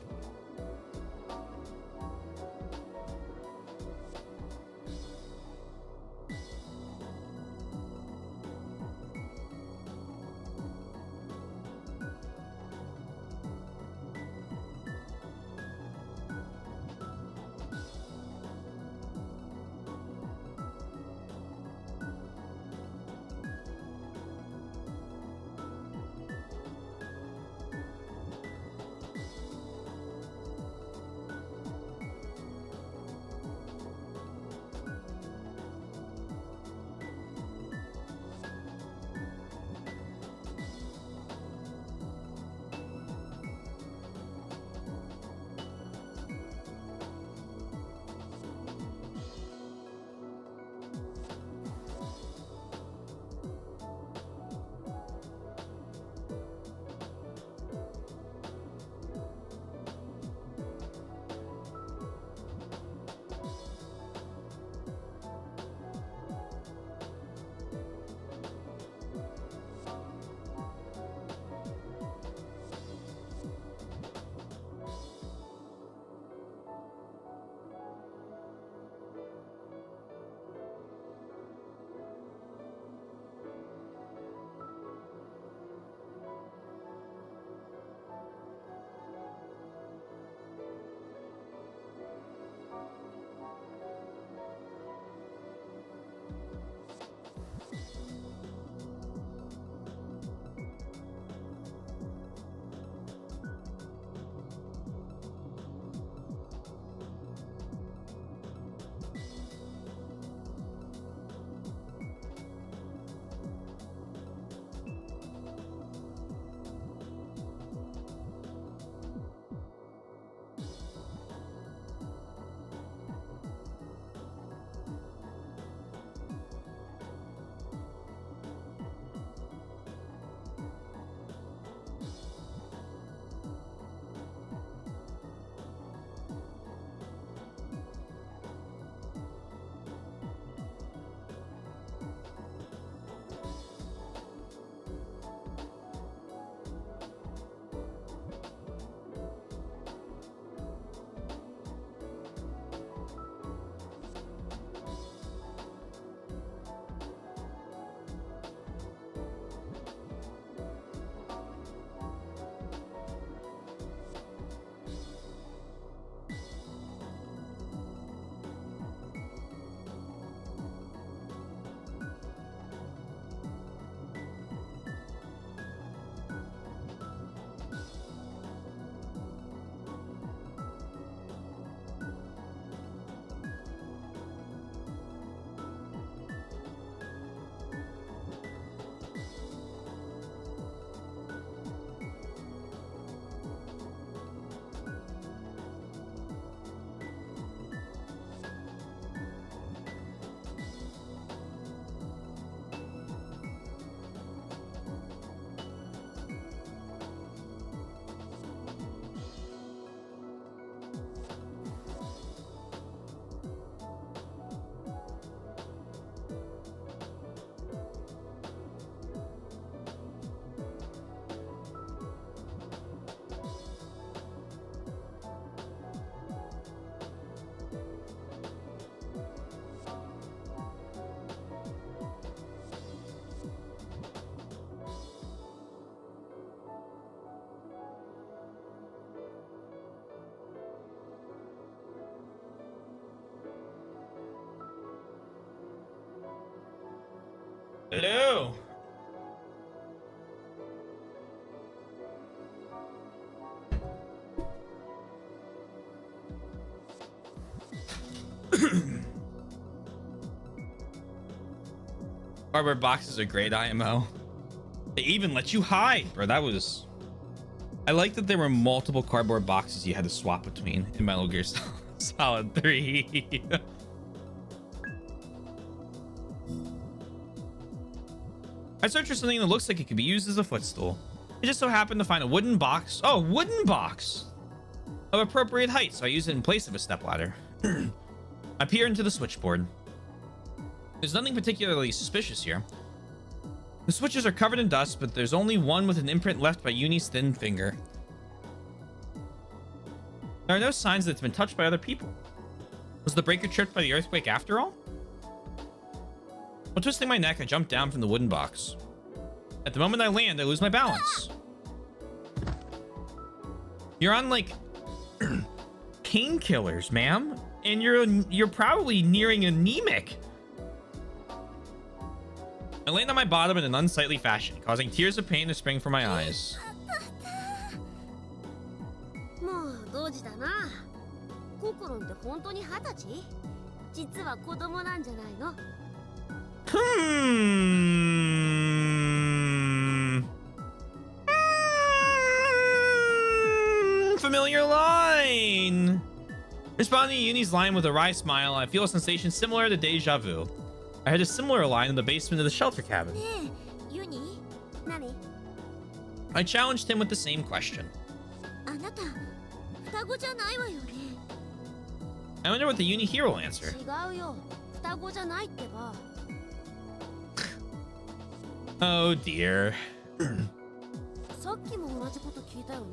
Hello. Cardboard boxes are great, IMO. They even let you hide, bro. That was... I like that there were multiple cardboard boxes you had to swap between in Metal Gear Solid 3. I searched for something that looks like it could be used as a footstool. I just so happened to find a wooden box. Oh, wooden box of appropriate height, so I used it in place of a stepladder. I peer into the switchboard. There's nothing particularly suspicious here. The switches are covered in dust, but there's only one with an imprint left by Uni's thin finger. There are no signs that it's been touched by other people. Was the breaker tripped by the earthquake after all? While twisting my neck, I jump down from the wooden box. At the moment I land, I lose my balance. You're on, like, painkillers, ma'am. And you're probably nearing anemic. I land on my bottom in an unsightly fashion, causing tears of pain to spring from my eyes. もう同時だな。ココロンって本当に20歳？実は子供なんじゃないの？ Familiar line. Responding to Uni's line with a wry smile, I feel a sensation similar to deja vu. I heard a similar line in the basement of the shelter cabin. ねえ、ユニ？何？ I challenged him with the same question. あなた、双子じゃないわよね。 I wonder what the Uni hero will answer. 違うよ。双子じゃないってば。 Oh dear. さっきも同じこと聞いたよね。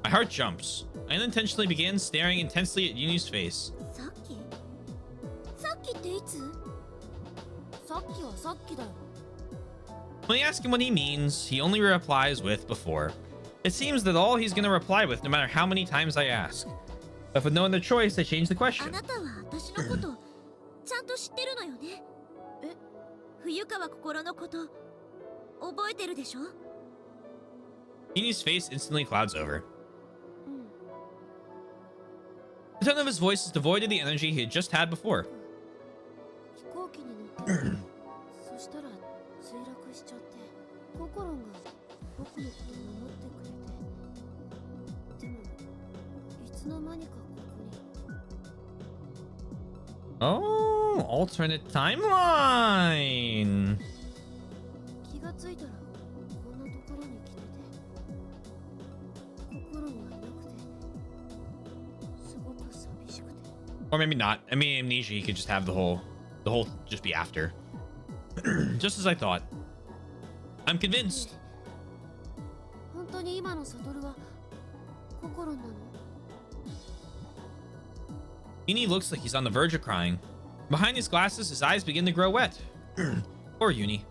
My heart jumps. I unintentionally begin staring intensely at Uni's face. さっき？さっきっていつ？さっきはさっきだよ。 When I ask him what he means, he only replies with before. It seems that all he's gonna reply with, no matter how many times I ask. But with no other choice, I change the あ question. なたは私のことちゃんと知ってるのよね。え、冬川心のこと覚えてるでしょ？ Uni's face instantly clouds over. うん。 The tone of his voice is devoid of the energy he had just had before. 飛行機に乗ってそしたら墜落しちゃってココロンが僕のこと守ってくれてでもいつの間にかここに Oh, alternate timeline. 気がついたらこんなところに来ててココロンがいなくてすごく寂しくて Or maybe not. I mean, amnesia, he could just have the whole just be after. Just as I thought. I'm convinced. 本当に今のサトルはココロンなの？ Uni looks like he's on the verge of crying. Behind his glasses, his eyes begin to grow wet. Poor Uni.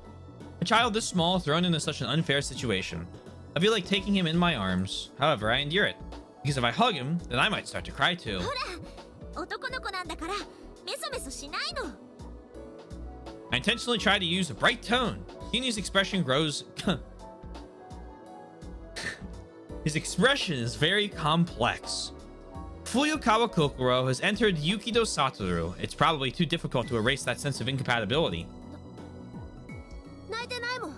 A child this small thrown into such an unfair situation. I feel like taking him in my arms. However, I endure it. Because if I hug him, then I might start to cry too. ほら男の子なんだからメソメソしないの。 I intentionally try to use a bright tone. Uni's expression grows... His expression is very complex. Fuyukawa Kokoro has entered Yukido Satoru. It's probably too difficult to erase that sense of incompatibility. 泣いてないもん。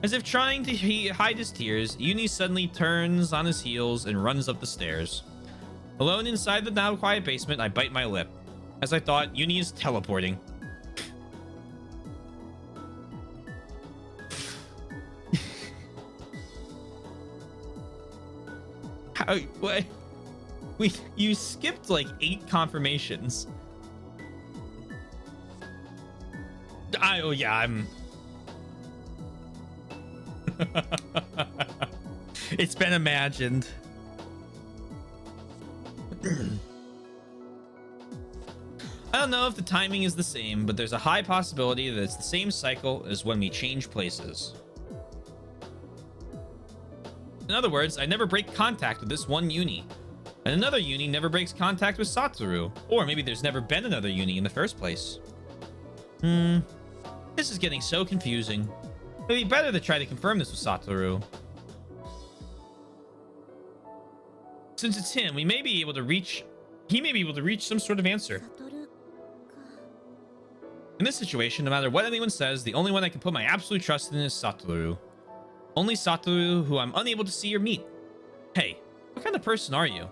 As if trying to hide his tears, Uni suddenly turns on his heels and runs up the stairs. Alone inside the now quiet basement, I bite my lip. As I thought, Uni is teleporting. How? What? You skipped like 8 confirmations. Oh yeah, I'm... It's been imagined. I don't know if the timing is the same, but there's a high possibility that it's the same cycle as when we change places. In other words, I never break contact with this one Uni. And another uni never breaks contact with Satoru. Or maybe there's never been another uni in the first place. This is getting so confusing. It'd be better to try to confirm this with Satoru. Since it's him, he may be able to reach some sort of answer. 悟か In this situation, no matter what anyone says, the only one I can put my absolute trust in is Satoru. Only Satoru, who I'm unable to see or meet. Hey, what kind of person are you?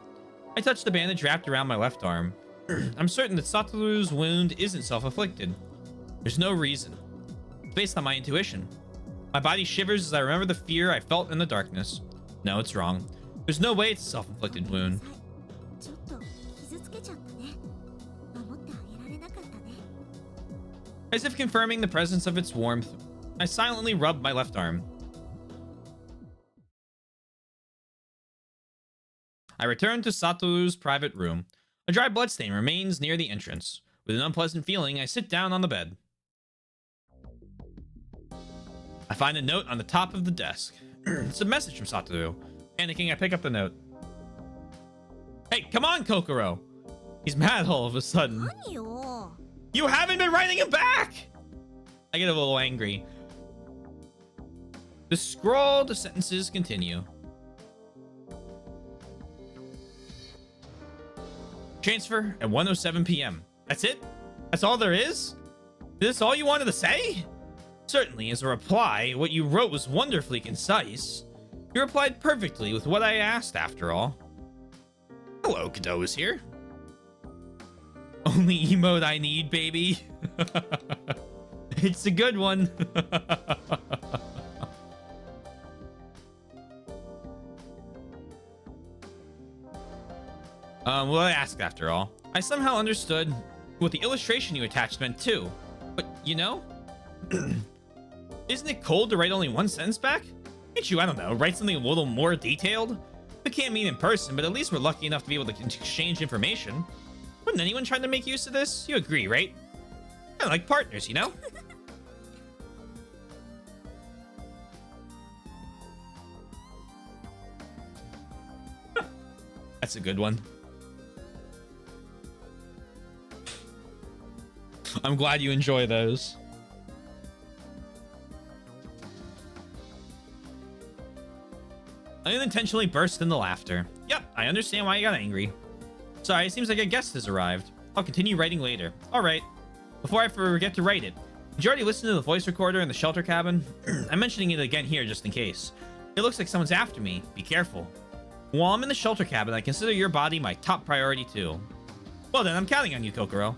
I touched the bandage wrapped around my left arm. I'm certain that Satoru's wound isn't self-inflicted. There's no reason. It's based on my intuition. My body shivers as I remember the fear I felt in the darkness. No, it's wrong. There's no way it's a self-inflicted wound. ちょっと傷つけちゃったね。守ってあげられなかったね。 As if confirming the presence of its warmth, I silently rubbed my left arm. I returned to Satoru's private room. A dry bloodstain remains near the entrance. With an unpleasant feeling, I sit down on the bed. I find a note on the top of the desk. It's a message from Satoru. Panicking, I pick up the note. Hey, come on, Kokoro! He's mad all of a sudden. 何よ。 You haven't been writing him back! I get a little angry. The scrawled sentences continue. Transfer at 1:07 p.m. That's it? That's all there is? Is this all you wanted to say? Certainly, as a reply, what you wrote was wonderfully concise. You replied perfectly with what I asked, after all. Hello, Godot is here. Only emote I need, baby. It's a good one. What I asked, after all. I somehow understood what the illustration you attached meant too. But, you know, isn't it cold to write only one sentence back? Can't you, I don't know, write something a little more detailed? We can't meet in person, but at least we're lucky enough to be able to exchange information. Wouldn't anyone try to make use of this? You agree, right? Kind of like partners, you know? That's a good one. I'm glad you enjoy those. I unintentionally burst into laughter. Yep, I understand why you got angry. Sorry, it seems like a guest has arrived. I'll continue writing later. Alright. Before I forget to write it, did you already listen to the voice recorder in the shelter cabin? I'm mentioning it again here just in case. It looks like someone's after me. Be careful. While I'm in the shelter cabin, I consider your body my top priority too. Well then, I'm counting on you, Kokoro.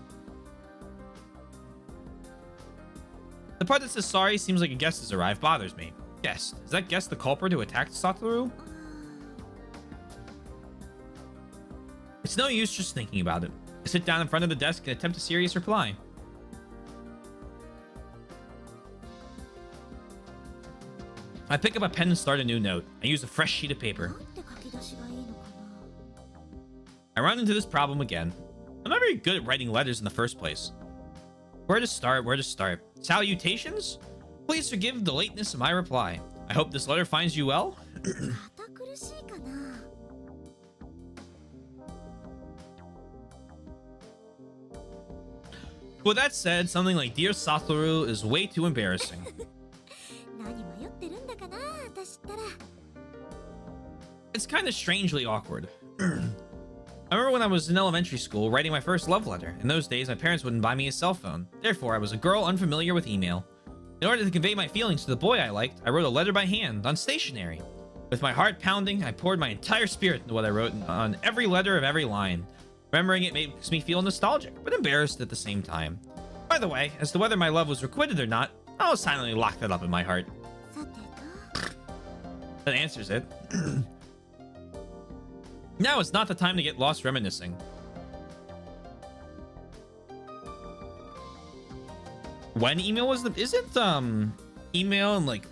The part that says sorry seems like a guest has arrived bothers me. Guest? Is that guest the culprit who attacked Satoru? It's no use just thinking about it. I sit down in front of the desk and attempt a serious reply. I pick up a pen and start a new note. I use a fresh sheet of paper. なんて書き出しがいいのかな。 I run into this problem again. I'm not very good at writing letters in the first place. Where to start? Where to start? Salutations? Please forgive the lateness of my reply. I hope this letter finds you well. 堅苦しいかな。 With that said, something like Dear Satoru is way too embarrassing. 何迷ってるんだかな、私ったら。 It's kind of strangely awkward. I remember when I was in elementary school writing my first love letter. In those days, my parents wouldn't buy me a cell phone. Therefore, I was a girl unfamiliar with email. In order to convey my feelings to the boy I liked, I wrote a letter by hand on stationery. With my heart pounding, I poured my entire spirit into what I wrote on every letter of every line. Remembering it makes me feel nostalgic, but embarrassed at the same time. By the way, as to whether my love was requited or not, I'll silently lock that up in my heart. さてと。 That answers it. Now is not the time to get lost reminiscing. When email was the... Isn't, email and, like,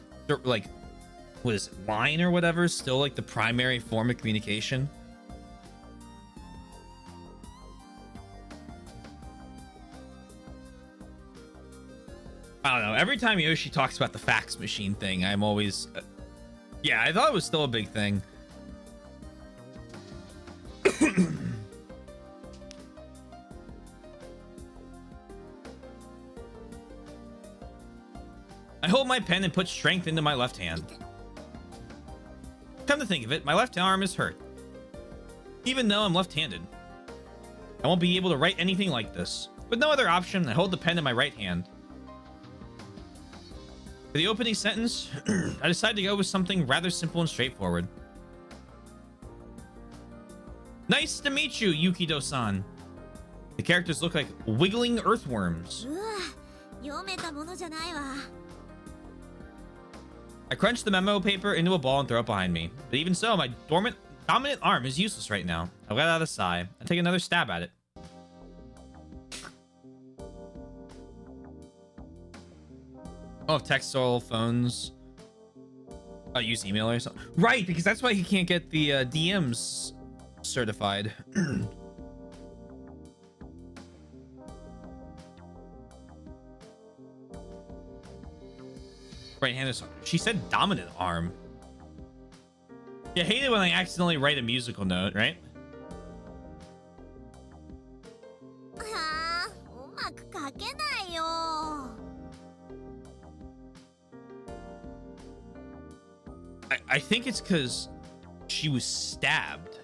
what is it, line or whatever still, like, the primary form of communication? I don't know. Every time Yoshi talks about the fax machine thing, I'm always... yeah, I thought it was still a big thing. I hold my pen and put strength into my left hand. Come to think of it, my left arm is hurt. Even though I'm left-handed. I won't be able to write anything like this. With no other option, I hold the pen in my right hand. For the opening sentence, I decided to go with something rather simple and straightforward. Nice to meet you, Yukido-san. The characters look like wiggling earthworms. うわ読めたものじゃないわ I crunch the memo paper into a ball and throw it behind me. But even so, my dominant arm is useless right now. I let out a sigh. I take another stab at it. Oh, if textile phones use email or something. Right, because that's why he can't get the DMs certified. Right hand is... She said dominant arm. Yeah, I hate it when I accidentally write a musical note, right? あーうまく書けないよ I think it's because she was stabbed.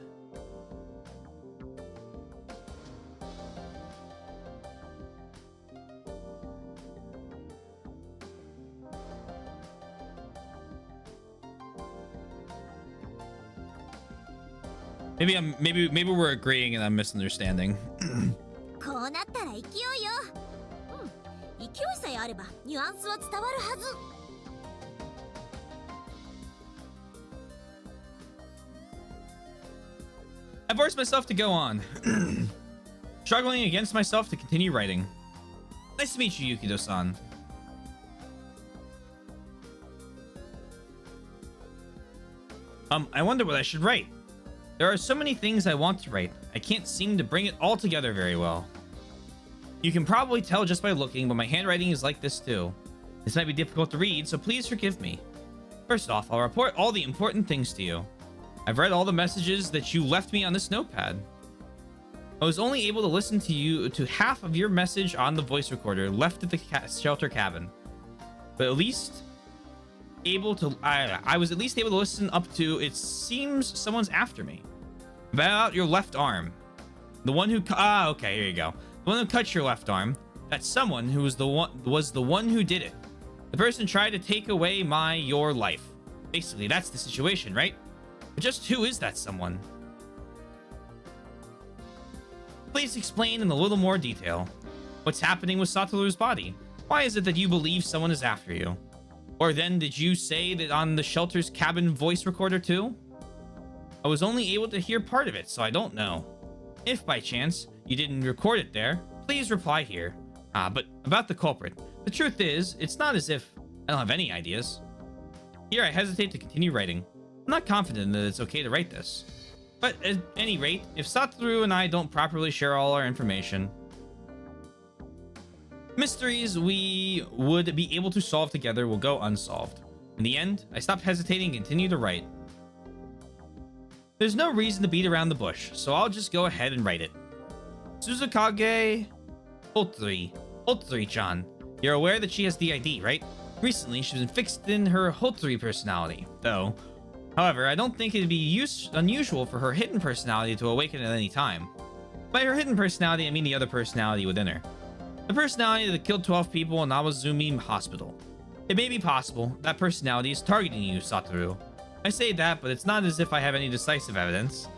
Maybe we're agreeing and I'm misunderstanding. こうなったら勢いよ勢いさえあればニュアンスは伝わるはず I forced myself to go on, struggling against myself to continue writing. Nice to meet you, Yukido-san. I wonder what I should write. There are so many things I want to write. I can't seem to bring it all together very well. You can probably tell just by looking, but my handwriting is like this too. This might be difficult to read, so please forgive me. First off, I'll report all the important things to you. I've read all the messages that you left me on this notepad. I was only able to listen to half of your message on the voice recorder left at the shelter cabin. But at least I was at least able to listen up to "It seems someone's after me." About your left arm. The one who okay, here you go. The one who cut your left arm. That someone who was the one who did it. The person tried to take away your life. Basically, that's the situation, right? But just who is that someone? Please explain in a little more detail. What's happening with Satoru's body? Why is it that you believe someone is after you? Or then did you say that on the shelter's cabin voice recorder too? I was only able to hear part of it, so I don't know. If by chance you didn't record it there, please reply here. But about the culprit. The truth is, it's not as if I don't have any ideas. Here I hesitate to continue writing. I'm not confident that it's okay to write this. But at any rate, if Satoru and I don't properly share all our information, mysteries we would be able to solve together will go unsolved. In the end, I stopped hesitating and continued to write. There's no reason to beat around the bush, so I'll just go ahead and write it. Suzukage Hotsuri-chan. You're aware that she has DID, right? Recently, she's been fixed in her Hotsuri personality, though. However, I don't think it'd be unusual for her hidden personality to awaken at any time. By her hidden personality, I mean the other personality within her. The personality that killed 12 people in Awazumi Hospital. It may be possible that personality is targeting you, Satoru. I say that, but it's not as if I have any decisive evidence.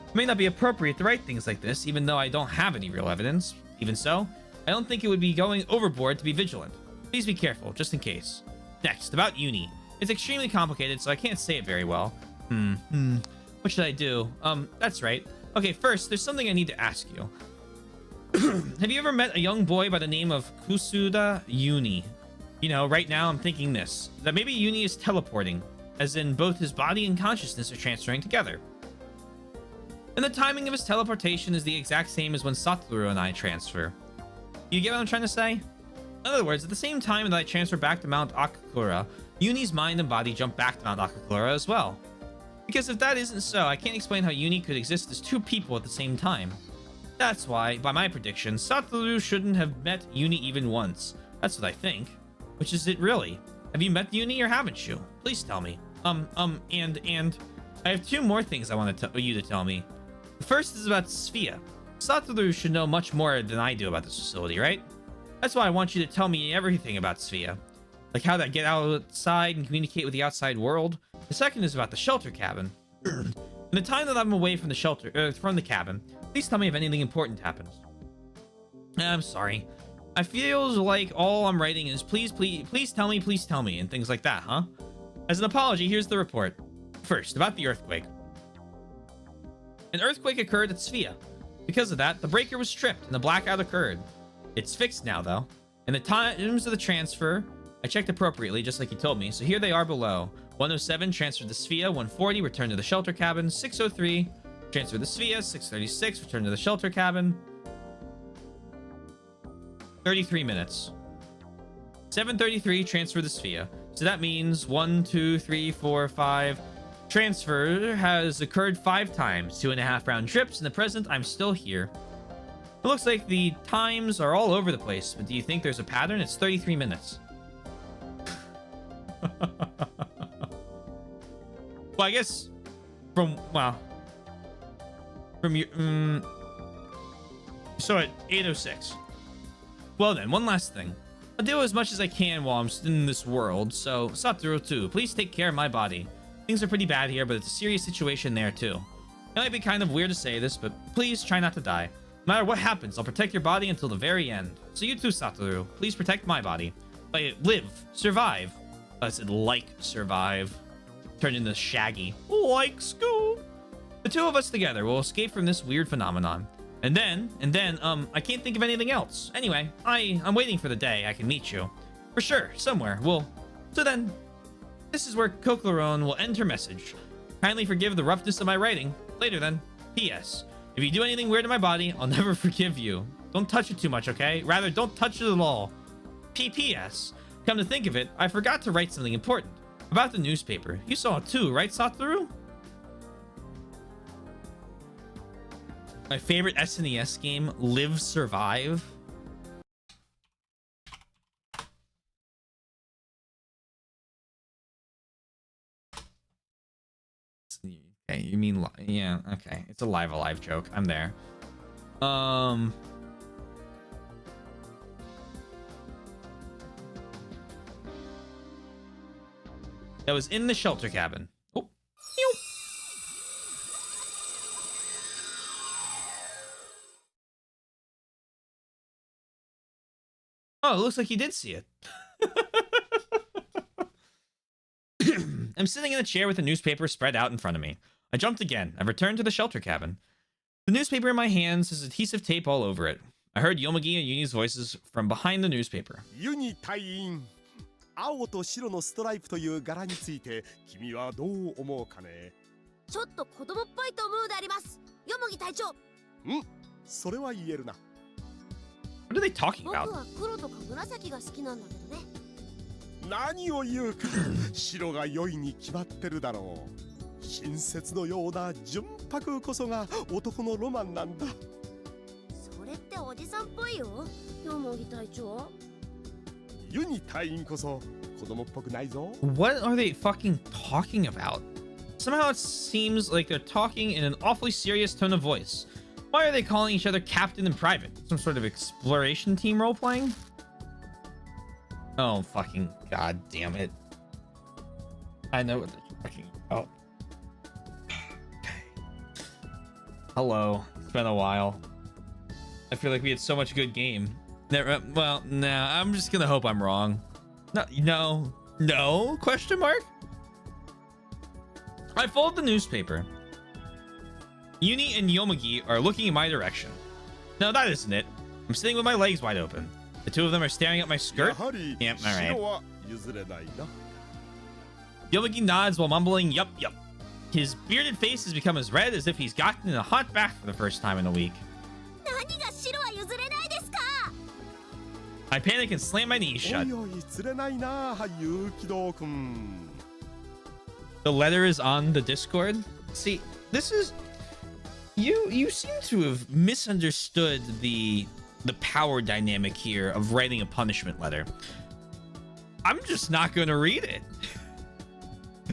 It may not be appropriate to write things like this, even though I don't have any real evidence. Even so, I don't think it would be going overboard to be vigilant. Please be careful, just in case. Next, about Uni. It's extremely complicated, so I can't say it very well. What should I do? That's right. Okay, first, there's something I need to ask you. Have you ever met a young boy by the name of Kusuda Uni? You know, right now I'm thinking this, that maybe Uni is teleporting, as in both his body and consciousness are transferring together. And the timing of his teleportation is the exact same as when Satoru and I transfer. You get what I'm trying to say? In other words, at the same time that I transfer back to Mount Akakura, Uni's mind and body jump back to Mount Akakura as well. Because if that isn't so, I can't explain how Uni could exist as two people at the same time. That's why, by my prediction, Satoru shouldn't have met Uni even once. That's what I think. Which is it really? Have you met Uni or haven't you? Please tell me. And I have two more things I want you to tell me. The first is about Sphia. Satoru should know much more than I do about this facility, right? That's why I want you to tell me everything about Sphia. Like how to get outside and communicate with the outside world. The second is about the shelter cabin. In the time that I'm away from the cabin, please tell me if anything important happens. I'm sorry. I feel like all I'm writing is please tell me, and things like that, huh? As an apology, here's the report. First, about the earthquake. An earthquake occurred at Sphia. Because of that, the breaker was stripped and the blackout occurred. It's fixed now, though. And the times of the transfer, I checked appropriately, just like you told me, so here they are below. 107 transferred to Sphia, 140 returned to the shelter cabin, 603 transferred to Sphia, 636 returned to the shelter cabin. 33 minutes. 733 transferred to Sphia. So that means 1, 2, 3, 4, 5. Transfer has occurred 5 times, 2.5 round trips. In the present, I'm still here. It looks like the times are all over the place, but do you think there's a pattern? It's 33 minutes. Well, I guess from your so at 8:06. Well then, one last thing. I'll do as much as I can while I'm in this world, so Satoru too, please take care of my body. Things are pretty bad here, but it's a serious situation there too. It might be kind of weird to say this, but please try not to die. No matter what happens, I'll protect your body until the very end. So you too, Satoru, please protect my body. Live, survive. I said like survive. Turned into Shaggy. Like Scoob. The two of us together will escape from this weird phenomenon. And then, I can't think of anything else. Anyway, I'm waiting for the day I can meet you. For sure, somewhere. So then, this is where Coqueluron will end her message. Kindly forgive the roughness of my writing. Later then. P.S. If you do anything weird to my body, I'll never forgive you. Don't touch it too much, okay? Rather, don't touch it at all. P.P.S. Come to think of it, I forgot to write something important. About the newspaper. You saw it too, right, Satoru? My favorite SNES game, Live Survive. Okay, you mean yeah, okay. It's a Live Alive joke. I'm there. That was in the shelter cabin. Oh. Oh, it looks like he did see it. I'm sitting in a chair with a newspaper spread out in front of me. I jumped again. I've returned to the shelter cabin. The newspaper in my hands has adhesive tape all over it. I heard Yomugi and Uni's voices from behind the newspaper. Uni 隊員、青と白のストライプという柄について君はどう思うかね。ちょっと子供っぽいと思うであります。よもぎ隊長。それは言えるな。What are they talking 僕 about? は黒とか紫が好きなんだけどね。何を言うか、白が良いに決まってるだろう。親切のような純白こそが男のロマンなんだ。それっておじさんっぽいよ、よもぎ隊長。ユニ隊員こそ子供っぽくないぞ。What are they fucking talking about? Somehow it seems like they're talking in an awfully serious tone of voice. Why are they calling each other captain and private? Some sort of exploration team role-playing? Oh, fucking god damn it. I know what they're talking about. Hello. It's been a while. I feel like we had so much good game. Well, nah, I'm just gonna hope I'm wrong. No? Question mark? I fold the newspaper. Uni and Yomugi are looking in my direction. No, that isn't it. I'm sitting with my legs wide open. The two of them are staring at my skirt. Yep, alright. Yomugi nods while mumbling, yup. His bearded face has become as red as if he's gotten in a hot bath for the first time in a week. I panic and slam my knees shut. The letter is on the Discord. See, this is... You seem to have misunderstood the power dynamic here of writing a punishment letter. I'm just not gonna read it.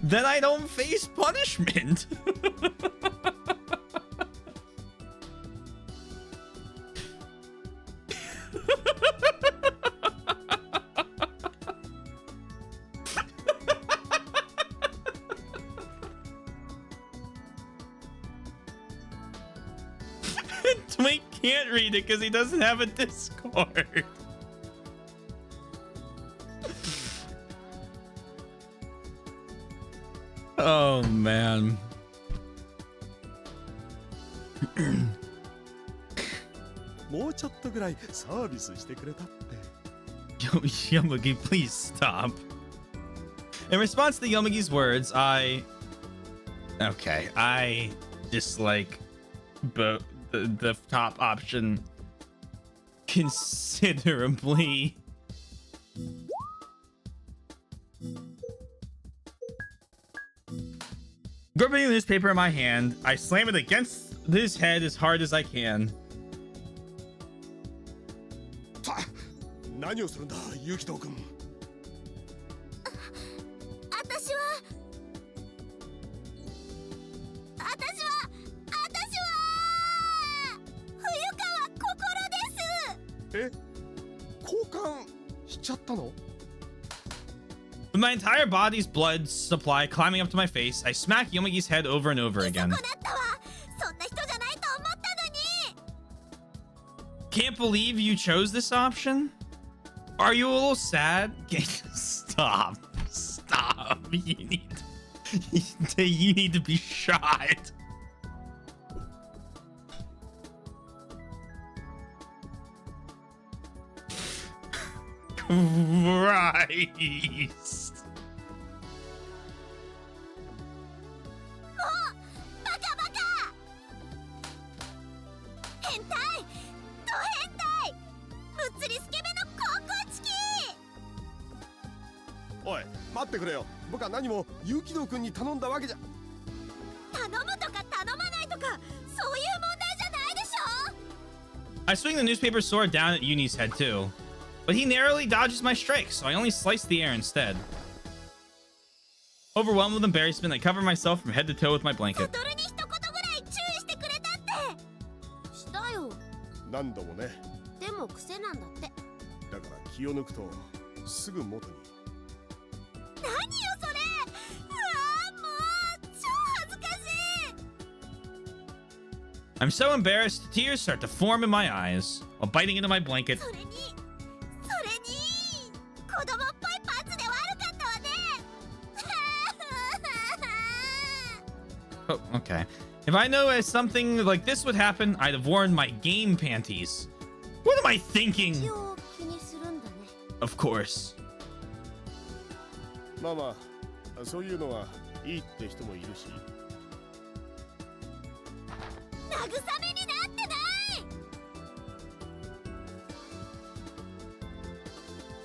Then I don't face punishment. Twink can't read it because he doesn't have a Discord. Oh man. Yomugi, please stop. In response to Yomugi's words, I dislike the top option considerably. Gripping the newspaper in my hand, I slam it against his head as hard as I can. 何をするんだユキト君。私は冬川心です。え、交換しちゃったの？ With my entire body's blood supply climbing up to my face, I smack Yomigi's head over and over again. そこだったわ。そんな人じゃないと思ったのに。 Can't believe you chose this option? Are you a little sad? Stop. You need to be shot. Christ. バカバカ。変態。ド変態。むっつりスケベの高校チキ。おい待ってくれよ。僕は何もユキト君に頼んだわけじゃ。頼むとか頼まないとかそういう問題じゃないでしょ。 I swing the newspaper sword down at Uni's head too, but he narrowly dodges my strike, so I only slice the air instead. Overwhelmed with embarrassment, I cover myself from head to toe with my blanket. 悟に一言ぐらい注意してくれたって。したよ。何度もね。でも癖なんだって。だから気を抜くとすぐ元に。何よそれ。うわーもう超恥ずかしい。 I'm so embarrassed, tears start to form in my eyes while biting into my blanket. それに子供っぽいパーツで悪かったわね。 Oh, okay. If I know as something like this would happen, I'd have worn my game panties. What am I thinking? 一応気にするんだね。 Of course. まあまあそういうのはいいって人もいるし。慰めになってない。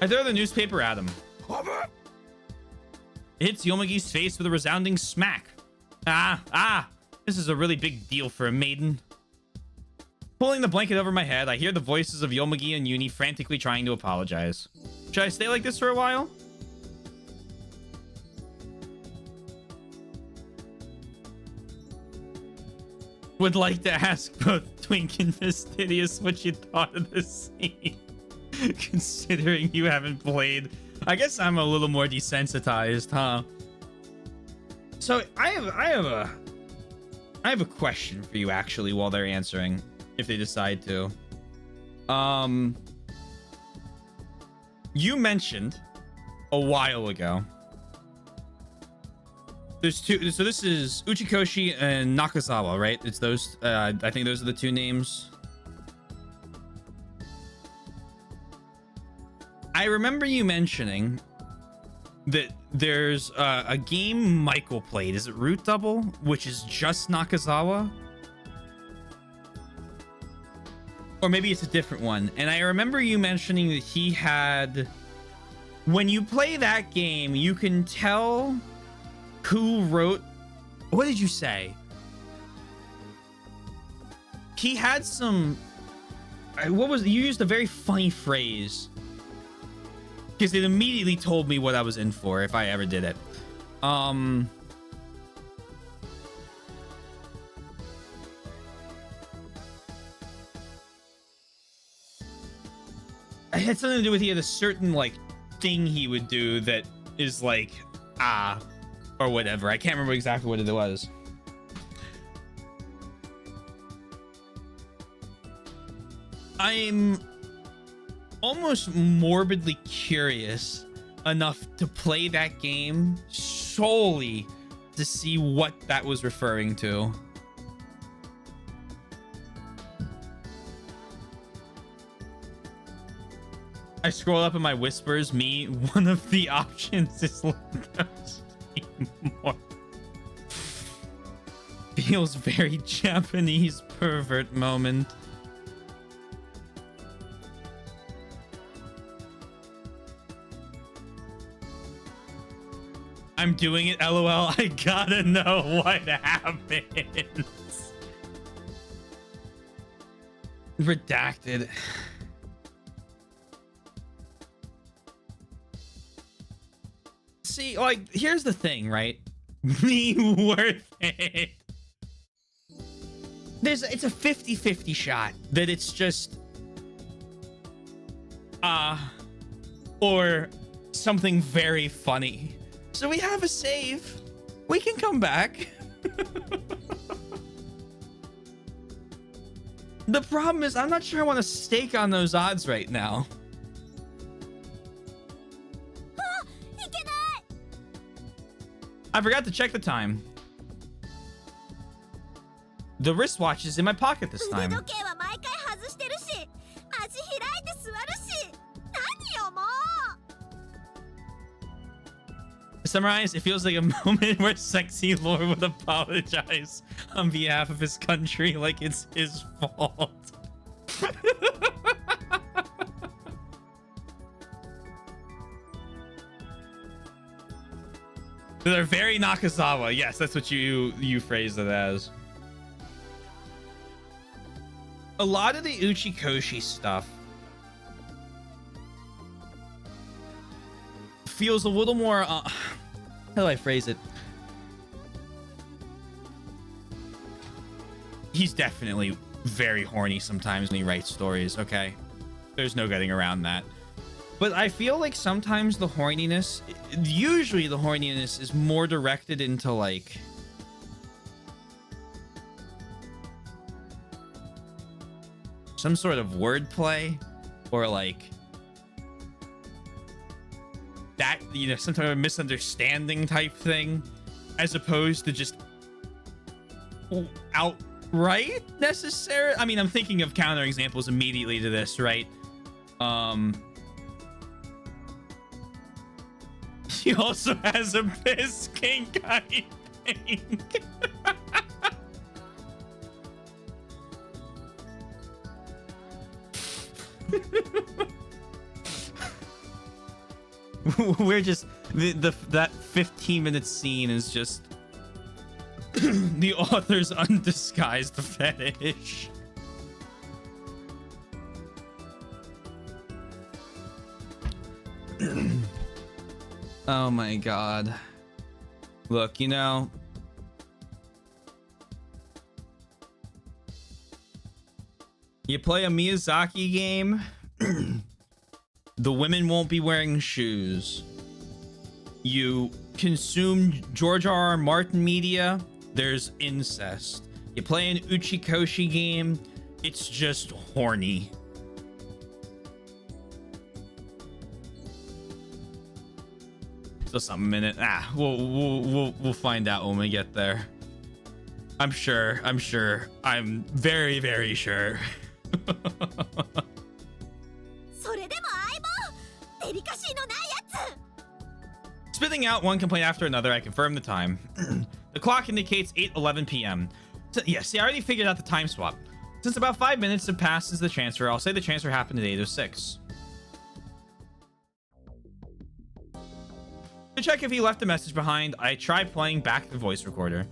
I throw the newspaper at him. It hits Yomigi's face with a resounding smack. This is a really big deal for a maiden. Pulling the blanket over my head, I hear the voices of Yomugi and Uni frantically trying to apologize. Should I stay like this for a while? Would like to ask both Twink and Fastidious what you thought of this scene. Considering you haven't played. I guess I'm a little more desensitized, huh? So I have a question for you actually while they're answering, if they decide to. You mentioned a while ago. There's two, so this is Uchikoshi and Nakazawa, right? It's those, I think those are the two names. I remember you mentioning that there's a game Michael played. Is it Root Double? Which is just Nakazawa? Or maybe it's a different one. And I remember you mentioning that he had... When you play that game, you can tell who wrote... What did you say? He had some... What was... You used a very funny phrase. because it immediately told me what I was in for if I ever did it. It had something to do with he had a certain like thing he would do that is like or whatever. I can't remember exactly what it was. I'm almost morbidly curious enough to play that game solely to see what that was referring to. I scroll up in my whispers, one of the options is more. Feels very Japanese pervert moment. I'm doing it, LOL. I gotta know what happens. Redacted. See, like, here's the thing, right? Me worth it. It's a 50-50 shot that it's just or something very funny. So we have a save. We can come back. The problem is I'm not sure I want to stake on those odds right now. I forgot to check the time. The wristwatch is in my pocket this time. To summarize, it feels like a moment where Sexy Lord would apologize on behalf of his country like it's his fault. They're very Nakazawa. Yes, that's what you phrased it as. A lot of the Uchikoshi stuff feels a little more how do I phrase it? He's definitely very horny sometimes when he writes stories, okay? There's no getting around that. But I feel like sometimes the horniness, usually the horniness is more directed into like some sort of wordplay or like that, you know, some type of misunderstanding type thing, as opposed to just outright necessary. I mean, I'm thinking of counter examples immediately to this, right? He also has a piss kink, I think. We're just that 15-minute scene is just the author's undisguised fetish. Oh my god. Look, you know, you play a Miyazaki game, the women won't be wearing shoes. You consume George R.R. Martin media, there's incest. You play an Uchikoshi game, it's just horny. Still something in it. We'll find out when we get there. I'm sure. I'm very, very sure. Spitting out one complaint after another, I confirm the time. The clock indicates 8:11 p.m. So, yeah, see, I already figured out the time swap. Since about 5 minutes have passed since the transfer, I'll say the transfer happened at 8:06. To check if he left a message behind, I try playing back the voice recorder.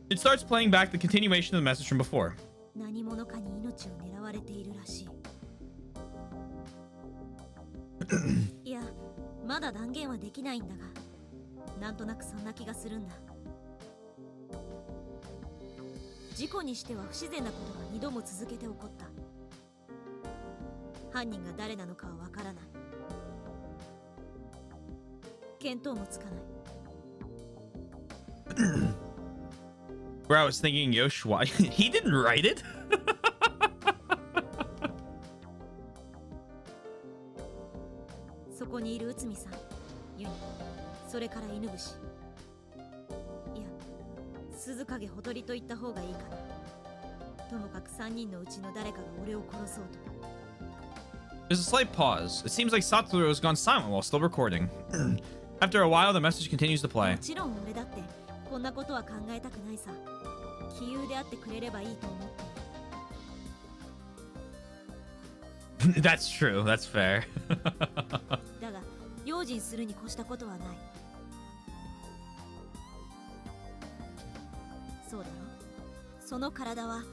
It starts playing back the continuation of the message from before. まだ断言はできないんだが、なんとなくそんな気がするんだ。事故にしては不自然なことが2度も続けて起こった。犯人が誰なのかはわからない。見当もつかない。Where I was thinking, Yosh, why he didn't write it? そこにいる内海さん、ユニ、それから犬伏。いや、鈴影ほとりと言った方がいいかな。ともかく3人のうちの誰かが俺を殺そうと。There's a slight pause. It seems like Satoru has gone silent while still recording. After a while, the message continues to も play. ちろん俺だってこんなことは考えたくないさ。杞憂であってくれればいいと思って。That's true. That's fair. だが用心するに越したことはない。そうだろ。その体は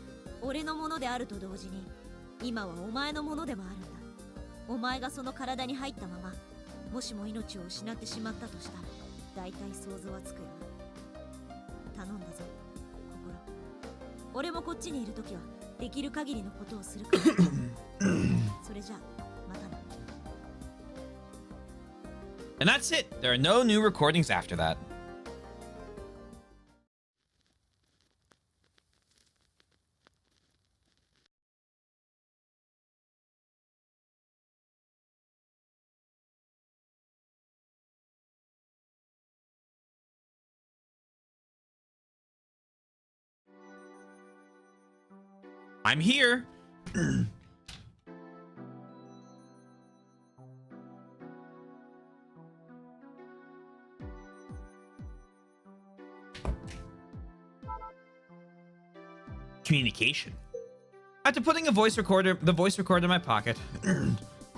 俺のものであると同時に今はお前のものでもあるんだ。お前がその体に入ったままもしも命を失ってしまったとしたら大体想像はつくよな。頼んだぞ心。俺もこっちにいるときはできる限りのことをするから。それじゃまたな。 And that's it. There are no new recordings after that. I'm here. Communication. After putting the voice recorder in my pocket,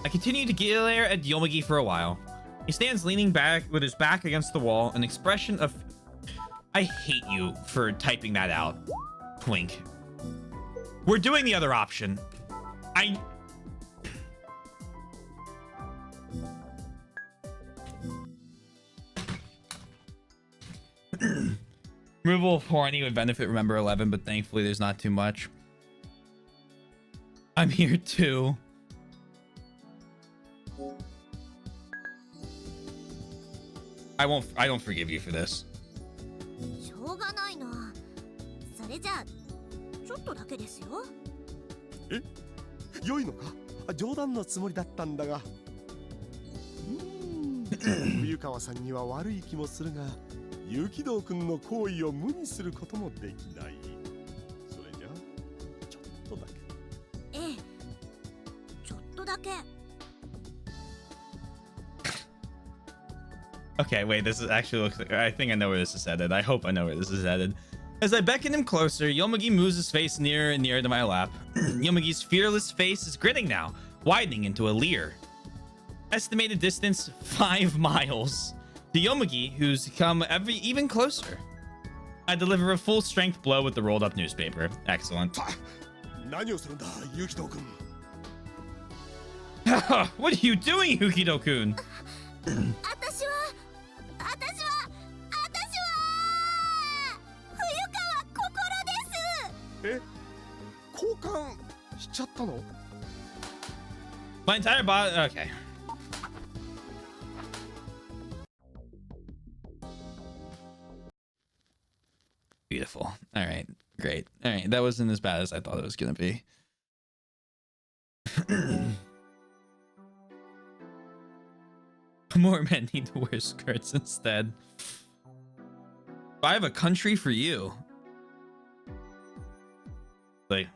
I continue to glare at Yomagi for a while. He stands leaning back with his back against the wall, an expression of I hate you for typing that out. Twink. We're doing the other option. Removal of horny would benefit Remember11, but thankfully there's not too much. I'm here too. I don't forgive you for this. しょうがないな。それじゃあちょっとだけですよ。え、良いのか？冗談のつもりだったんだが。冬川さんには悪い気もするが、雪道くんの行為を無にすることもできない。それじゃちょっとだけ。ええ、ちょっとだけ。Okay, wait, this is actually looks like I think I know where this is headed. I hope I know where this is headed. As I beckon him closer, Yomagi moves his face nearer and nearer to my lap. Yomagi's fearless face is grinning now, widening into a leer. Estimated distance 5 miles. To Yomagi, who's come even closer. I deliver a full strength blow with the rolled up newspaper. Excellent. 何をするんだ、ユキドくん。What are you doing, Yukido-kun? 私は冬川心です。え、交換しちゃったの？ My entire body. Okay. Beautiful. All right. Great. All right. That wasn't as bad as I thought it was going to be. More men need to wear skirts instead. I have a country for you. Like,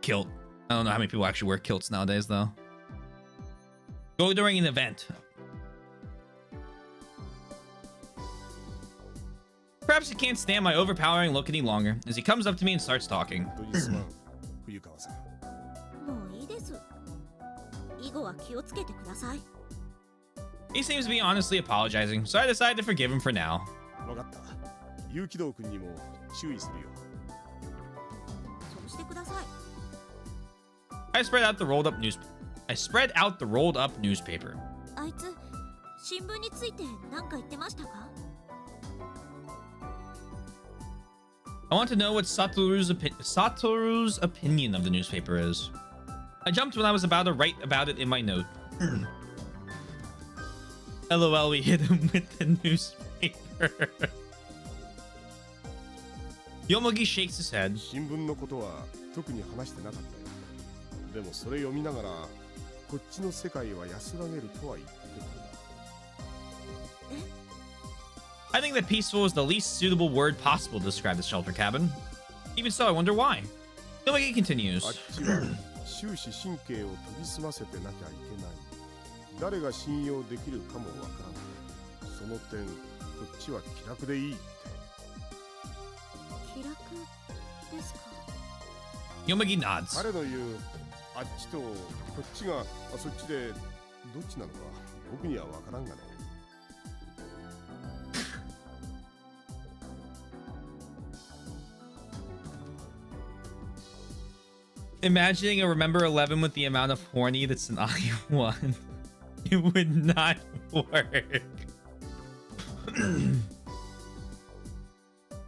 kilt. I don't know how many people actually wear kilts nowadays, though. Go during an event. Perhaps he can't stand my overpowering look any longer as he comes up to me and starts talking. 冬川さん。もういいです。以後は気をつけてください。He seems to be honestly apologizing, so I decided to forgive him for now. わかった。ユキドくんにも注意するよ。そうしてください。I spread out the rolled up newspaper. あいつ新聞について何か言ってましたか？ I want to know what Satoru's opinion of the newspaper is. I jumped when I was about to write about it in my note. LOL, we hit him with the newspaper. Yomogi shakes his head. 新聞のことは特に話してなかったよ。でもそれ読みながらこっちの世界は安らげるとは言ってたんだ。 I think that peaceful is the least suitable word possible to describe the shelter cabin. Even so, I wonder why. Yomogi あっ continues. ちは終始神経を研ぎ澄ませてなきゃいけない。誰が信用できるかもわからない。その点こっちは気楽でいいって。気楽ですか？ Yomogi nods. 彼の言うあっちとこっちがそっちでどっちなのか僕にはわからんがね。Imagining a Remember11 with the amount of horny that's an I1. It would not work.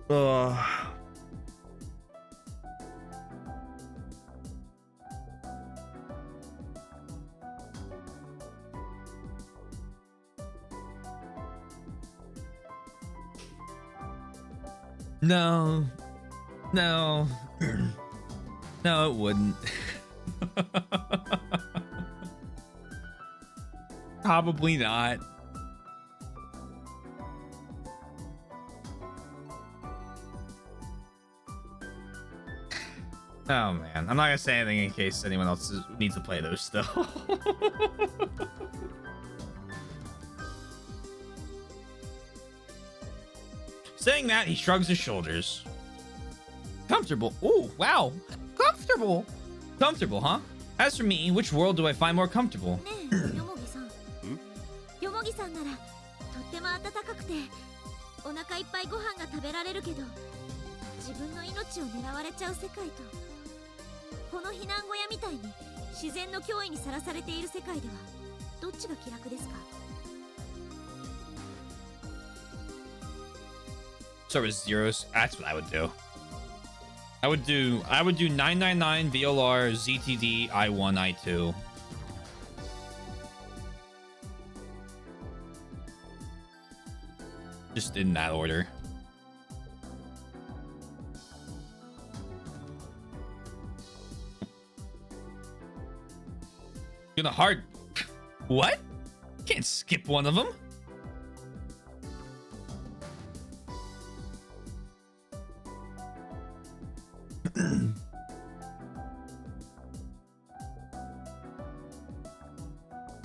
Ugh. No. No. No, it wouldn't. Probably not. Oh man, I'm not gonna say anything in case anyone else needs to play those still. Saying that, he shrugs his shoulders. Comfortable. Oh, wow. Comfortable. Comfortable, huh? As for me, which world do I find more comfortable? ねえ、よもぎさん。よもぎさんならとっても暖かくてお腹いっぱいご飯が食べられるけど自分の命を狙われちゃう世界とこの避難小屋みたいに自然の脅威にさらされている世界ではどっちが気楽ですか？ So with zeros, that's what I would do. I would do 999 VLR ZTD I1 I2. Just in that order. Gonna hard. What? Can't skip one of them.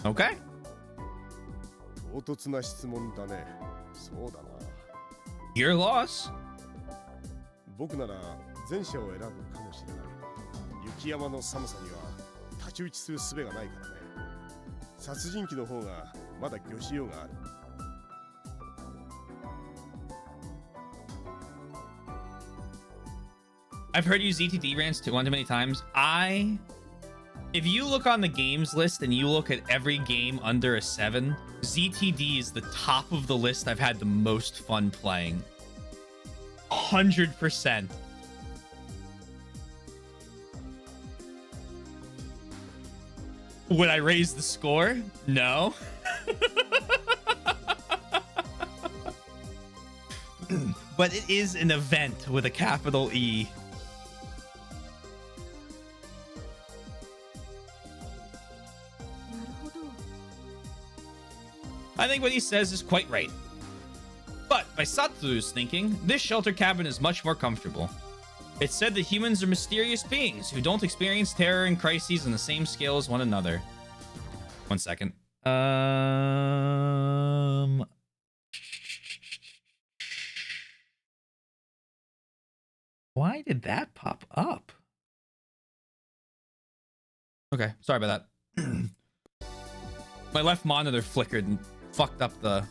Okay. 唐突な質問だね。そうだな。 Your loss. 僕なら前者を選ぶかもしれない。雪山の寒さには太刀打ちする術がないからね。殺人鬼の方がまだ魚しようがある。 I've heard you ZTD rants too one too many times. If you look on the games list and you look at every game under a 7, ZTD is the top of the list I've had the most fun playing. 100%. Would I raise the score? No. But it is an event with a capital E. I think what he says is quite right. But by Satoru's thinking, this shelter cabin is much more comfortable. It's said that humans are mysterious beings who don't experience terror and crises on the same scale as one another. 1 second. Why did that pop up? Okay, sorry about that. My left monitor flickered and fucked up the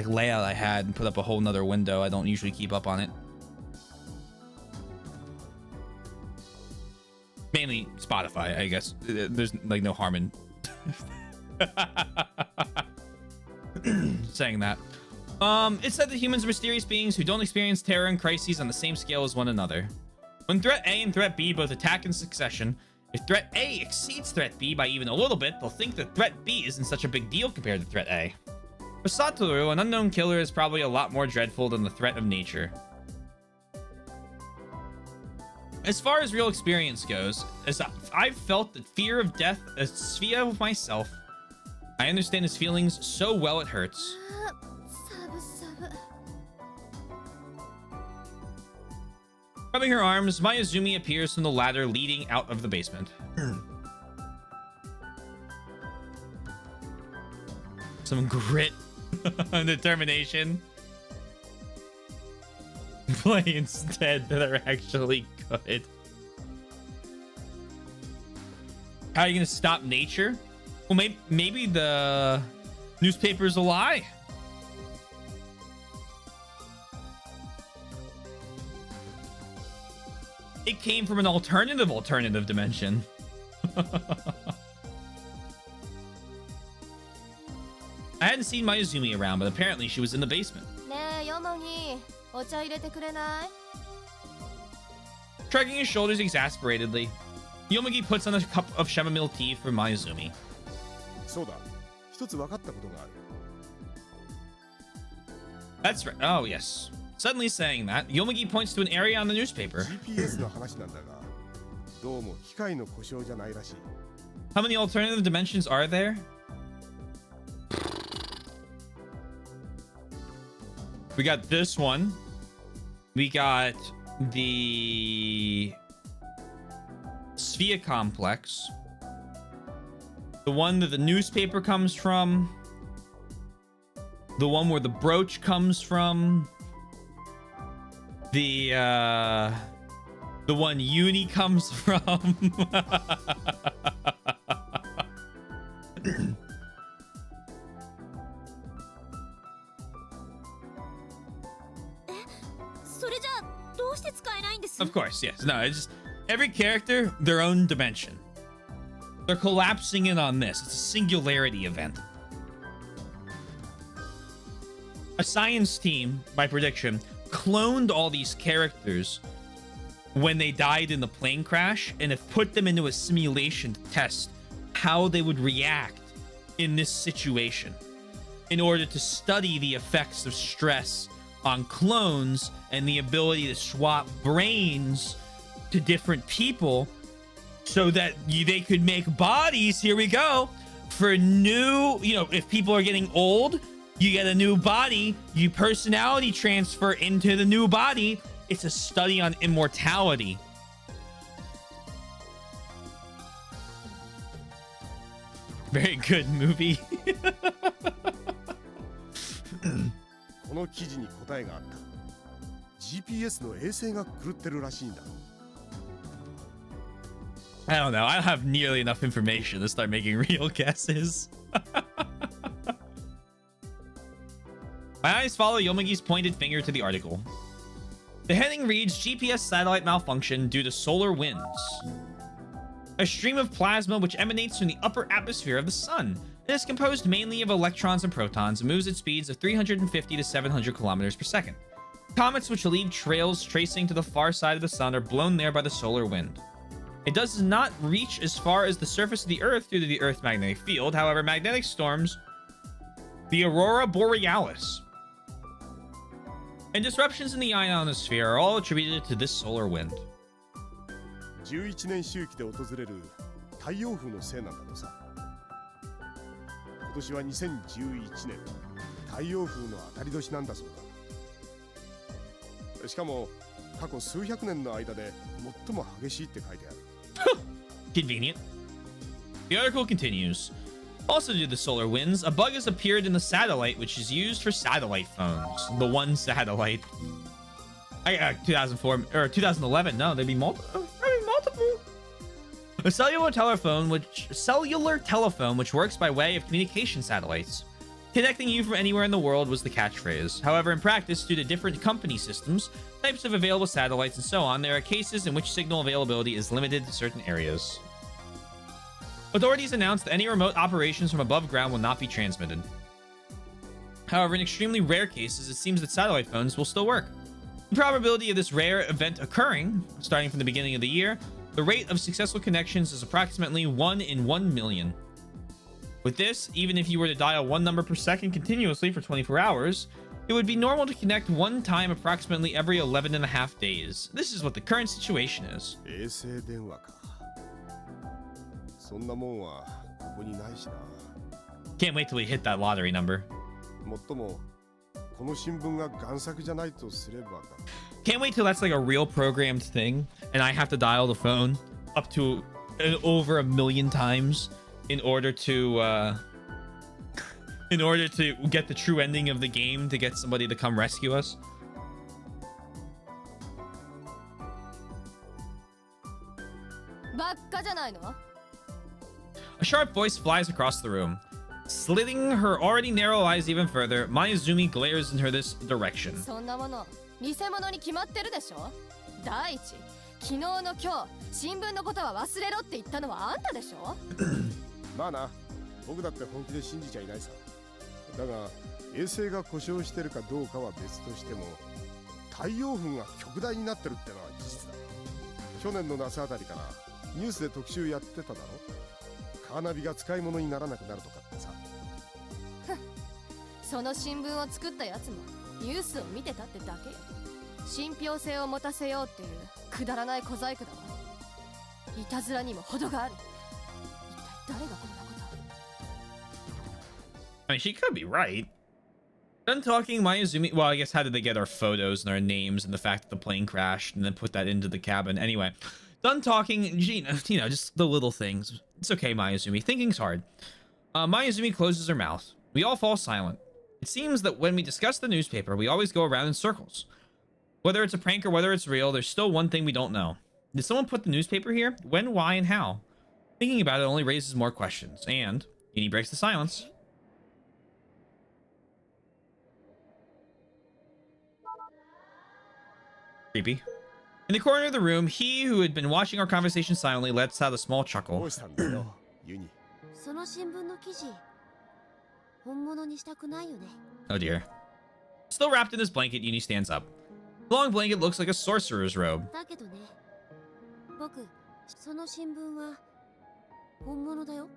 layout I had and put up a whole nother window. I don't usually keep up on it. Mainly Spotify, I guess. There's like no harm in saying that. It's said that humans are mysterious beings who don't experience terror and crises on the same scale as one another. When threat A and threat B both attack in succession, if threat A exceeds threat B by even a little bit, they'll think that threat B isn't such a big deal compared to threat A. For Satoru, an unknown killer is probably a lot more dreadful than the threat of nature. As far as real experience goes, as I've felt the fear of death as Sphia of myself, I understand his feelings so well it hurts. Rubbing her arms, Mayuzumi appears from the ladder leading out of the basement. Some grit and determination. Play instead that are actually good. How are you gonna stop nature? Well, maybe the newspaper's a lie. It came from an alternative dimension. I hadn't seen Mayuzumi around, but apparently she was in the basement. Shrugging his shoulders exasperatedly, Yomugi puts on a cup of chamomile tea for Mayuzumi. そうだ。一つ分かったことがある。 That's right. Oh, yes. Suddenly saying that, Yomugi points to an area on the newspaper. GPS の話なんだが、どうも機械の故障じゃないらしい。 How many alternative dimensions are there? We got this one. We got the Sphia complex. The one that the newspaper comes from. The one where the brooch comes from. The one Uni comes from. Of course, yes. No, it's just every character, their own dimension. They're collapsing in on this. It's a singularity event. A science team, by prediction, cloned all these characters when they died in the plane crash and have put them into a simulation to test how they would react in this situation in order to study the effects of stress on clones and the ability to swap brains to different people so that they could make bodies, here we go, for new, if people are getting old, you get a new body, you personality transfer into the new body. It's a study on immortality. Very good movie. この記事に答えがあった。GPS の衛星が狂ってるらしいんだ。I don't know. I don't have nearly enough information to start making real guesses. My eyes follow Yomugi's pointed finger to the article. The heading reads, GPS satellite malfunction due to solar winds. A stream of plasma which emanates from the upper atmosphere of the sun. It is composed mainly of electrons and protons and moves at speeds of 350 to 700 kilometers per second. Comets which leave trails tracing to the far side of the sun are blown there by the solar wind. It does not reach as far as the surface of the Earth due to the Earth's magnetic field. However, magnetic storms, the aurora borealis, and disruptions in the ionosphere are all attributed to this solar wind. 11年周期で訪れる太陽風のせいなんだとさ。今年は2011年、太陽風の当たり年なんだそうだ。しかも過去数百年の間で最も激しいって書いてある。Convenient. The article continues. Also due to the solar winds, a bug has appeared in the satellite which is used for satellite phones. The one satellite. 2004 or 2011. No, there'd be multiple. A cellular telephone which works by way of communication satellites. Connecting you from anywhere in the world was the catchphrase. However, in practice, due to different company systems, types of available satellites, and so on, there are cases in which signal availability is limited to certain areas. Authorities announced that any remote operations from above ground will not be transmitted. However, in extremely rare cases, it seems that satellite phones will still work. The probability of this rare event occurring, starting from the beginning of the year, the rate of successful connections is approximately 1 in 1 million. With this, even if you were to dial one number per second continuously for 24 hours, it would be normal to connect one time approximately every 11 and a half days. This is what the current situation is. 衛星電話か。そんなもんはここにないしな。Can't wait till we hit that lottery number. もっともこの新聞が贋作じゃないとすればだ。Can't wait till that's like a real programmed thing and I have to dial the phone up to over 1 million times in order to get the true ending of the game to get somebody to come rescue us. A sharp voice flies across the room. Slitting her already narrow eyes even further, Mayuzumi glares in her this direction. そんなもの偽物に決まってるでしょ。第一、昨日の今日新聞のことは忘れろって言ったのはあんたでしょ。まあな、僕だって本気で信じちゃいないさ。だが衛星が故障してるかどうかは別としても、太陽風が極大になってるってのは事実だ。去年の夏あたりからニュースで特集やってただろ。カーナビが使い物にならなくなるとかってさ。その新聞を作ったやつもニュースを見てたってだけよ。信憑性を持たせようっていうくだらない小細工だわ。いたずらにも程がある。一体誰がこんなこと。I mean, she could be right. Done talking, Mayuzumi. Well, I guess how did they get our photos and our names and the fact that the plane crashed and then put that into the cabin? Anyway, done talking, Gina, you know, just the little things. It's okay, Mayuzumi. Thinking's hard. Mayuzumi closes her mouth. We all fall silent. It seems that when we discuss the newspaper, we always go around in circles. Whether it's a prank or whether it's real, there's still one thing we don't know. Did someone put the newspaper here? When, why, and how? Thinking about it only raises more questions. And Uni breaks the silence. Creepy. In the corner of the room, he who had been watching our conversation silently lets out a small chuckle. どうしたんだよ、ユニ。その新聞の記事本物にしたくないよね。 Oh dear. Still wrapped in his blanket, Uni stands up. The long blanket looks like a sorcerer's robe. だけどね、僕その新聞は本物だよ。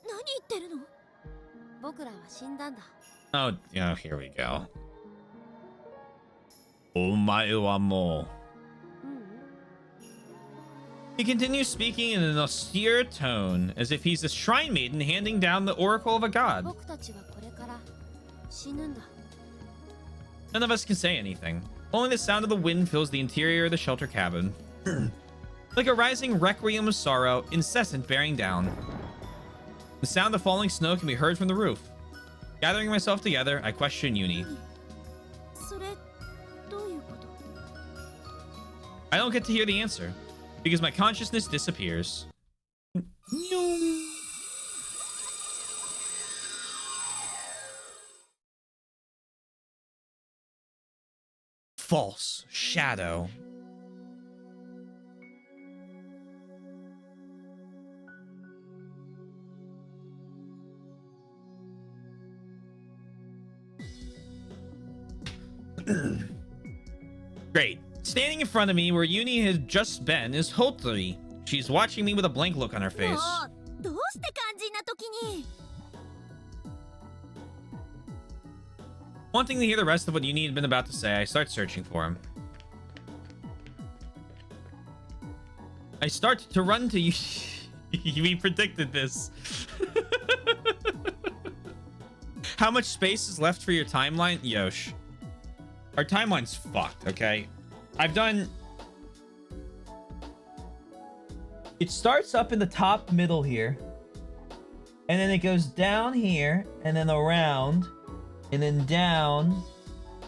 何言ってるの？僕らは死んだんだ。 Oh, yeah, here we go. Omae wa mou. He continues speaking in an austere tone, as if he's a shrine maiden handing down the oracle of a god. 僕たちはこれから死ぬんだ。 None of us can say anything. Only the sound of the wind fills the interior of the shelter cabin. Like a rising requiem of sorrow, incessant bearing down. The sound of falling snow can be heard from the roof. Gathering myself together, I question Uni. それどういうこと？ I don't get to hear the answer, because my consciousness disappears. False shadow. Great. Standing in front of me where Uni had just been is Hotori. She's watching me with a blank look on her face. どうして肝心な時に。 Wanting to hear the rest of what Uni had been about to say, I start searching for him. I start to run to you. We predicted this. How much space is left for your timeline? Yosh. Our timeline's fucked, okay? I've done... It starts up in the top middle here. And then it goes down here. And then around. And then down.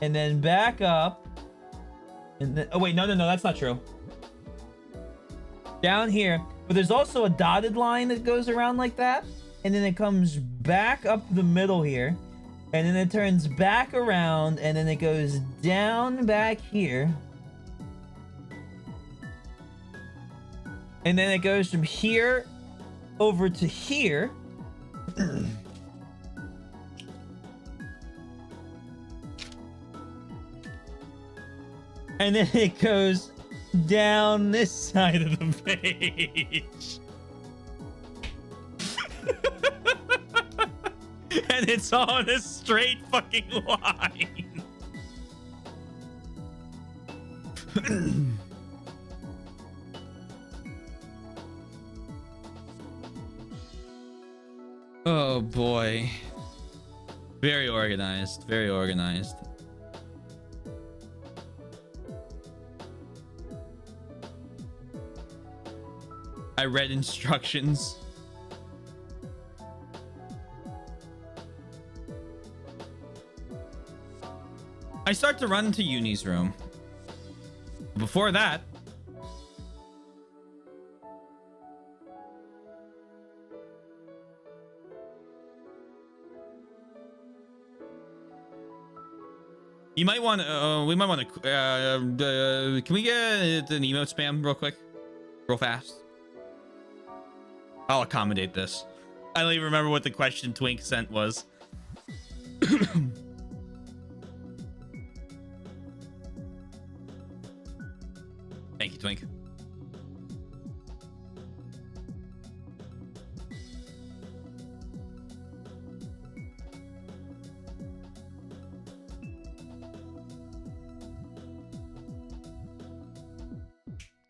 And then back up. And then... Oh, wait. No, that's not true. Down here. But there's also a dotted line that goes around like that. And then it comes back up the middle here. And then it turns back around. And then it goes down back here. And then it goes from here over to here. And then it goes down this side of the page. And it's on a straight fucking line. Oh boy. Very organized, very organized. I read instructions. I start to run into Uni's room. Before that, you might want to, we might want to, can we get an emote spam real quick? Real fast? I'll accommodate this. I don't even remember what the question Twink sent was. Thank you, Twink.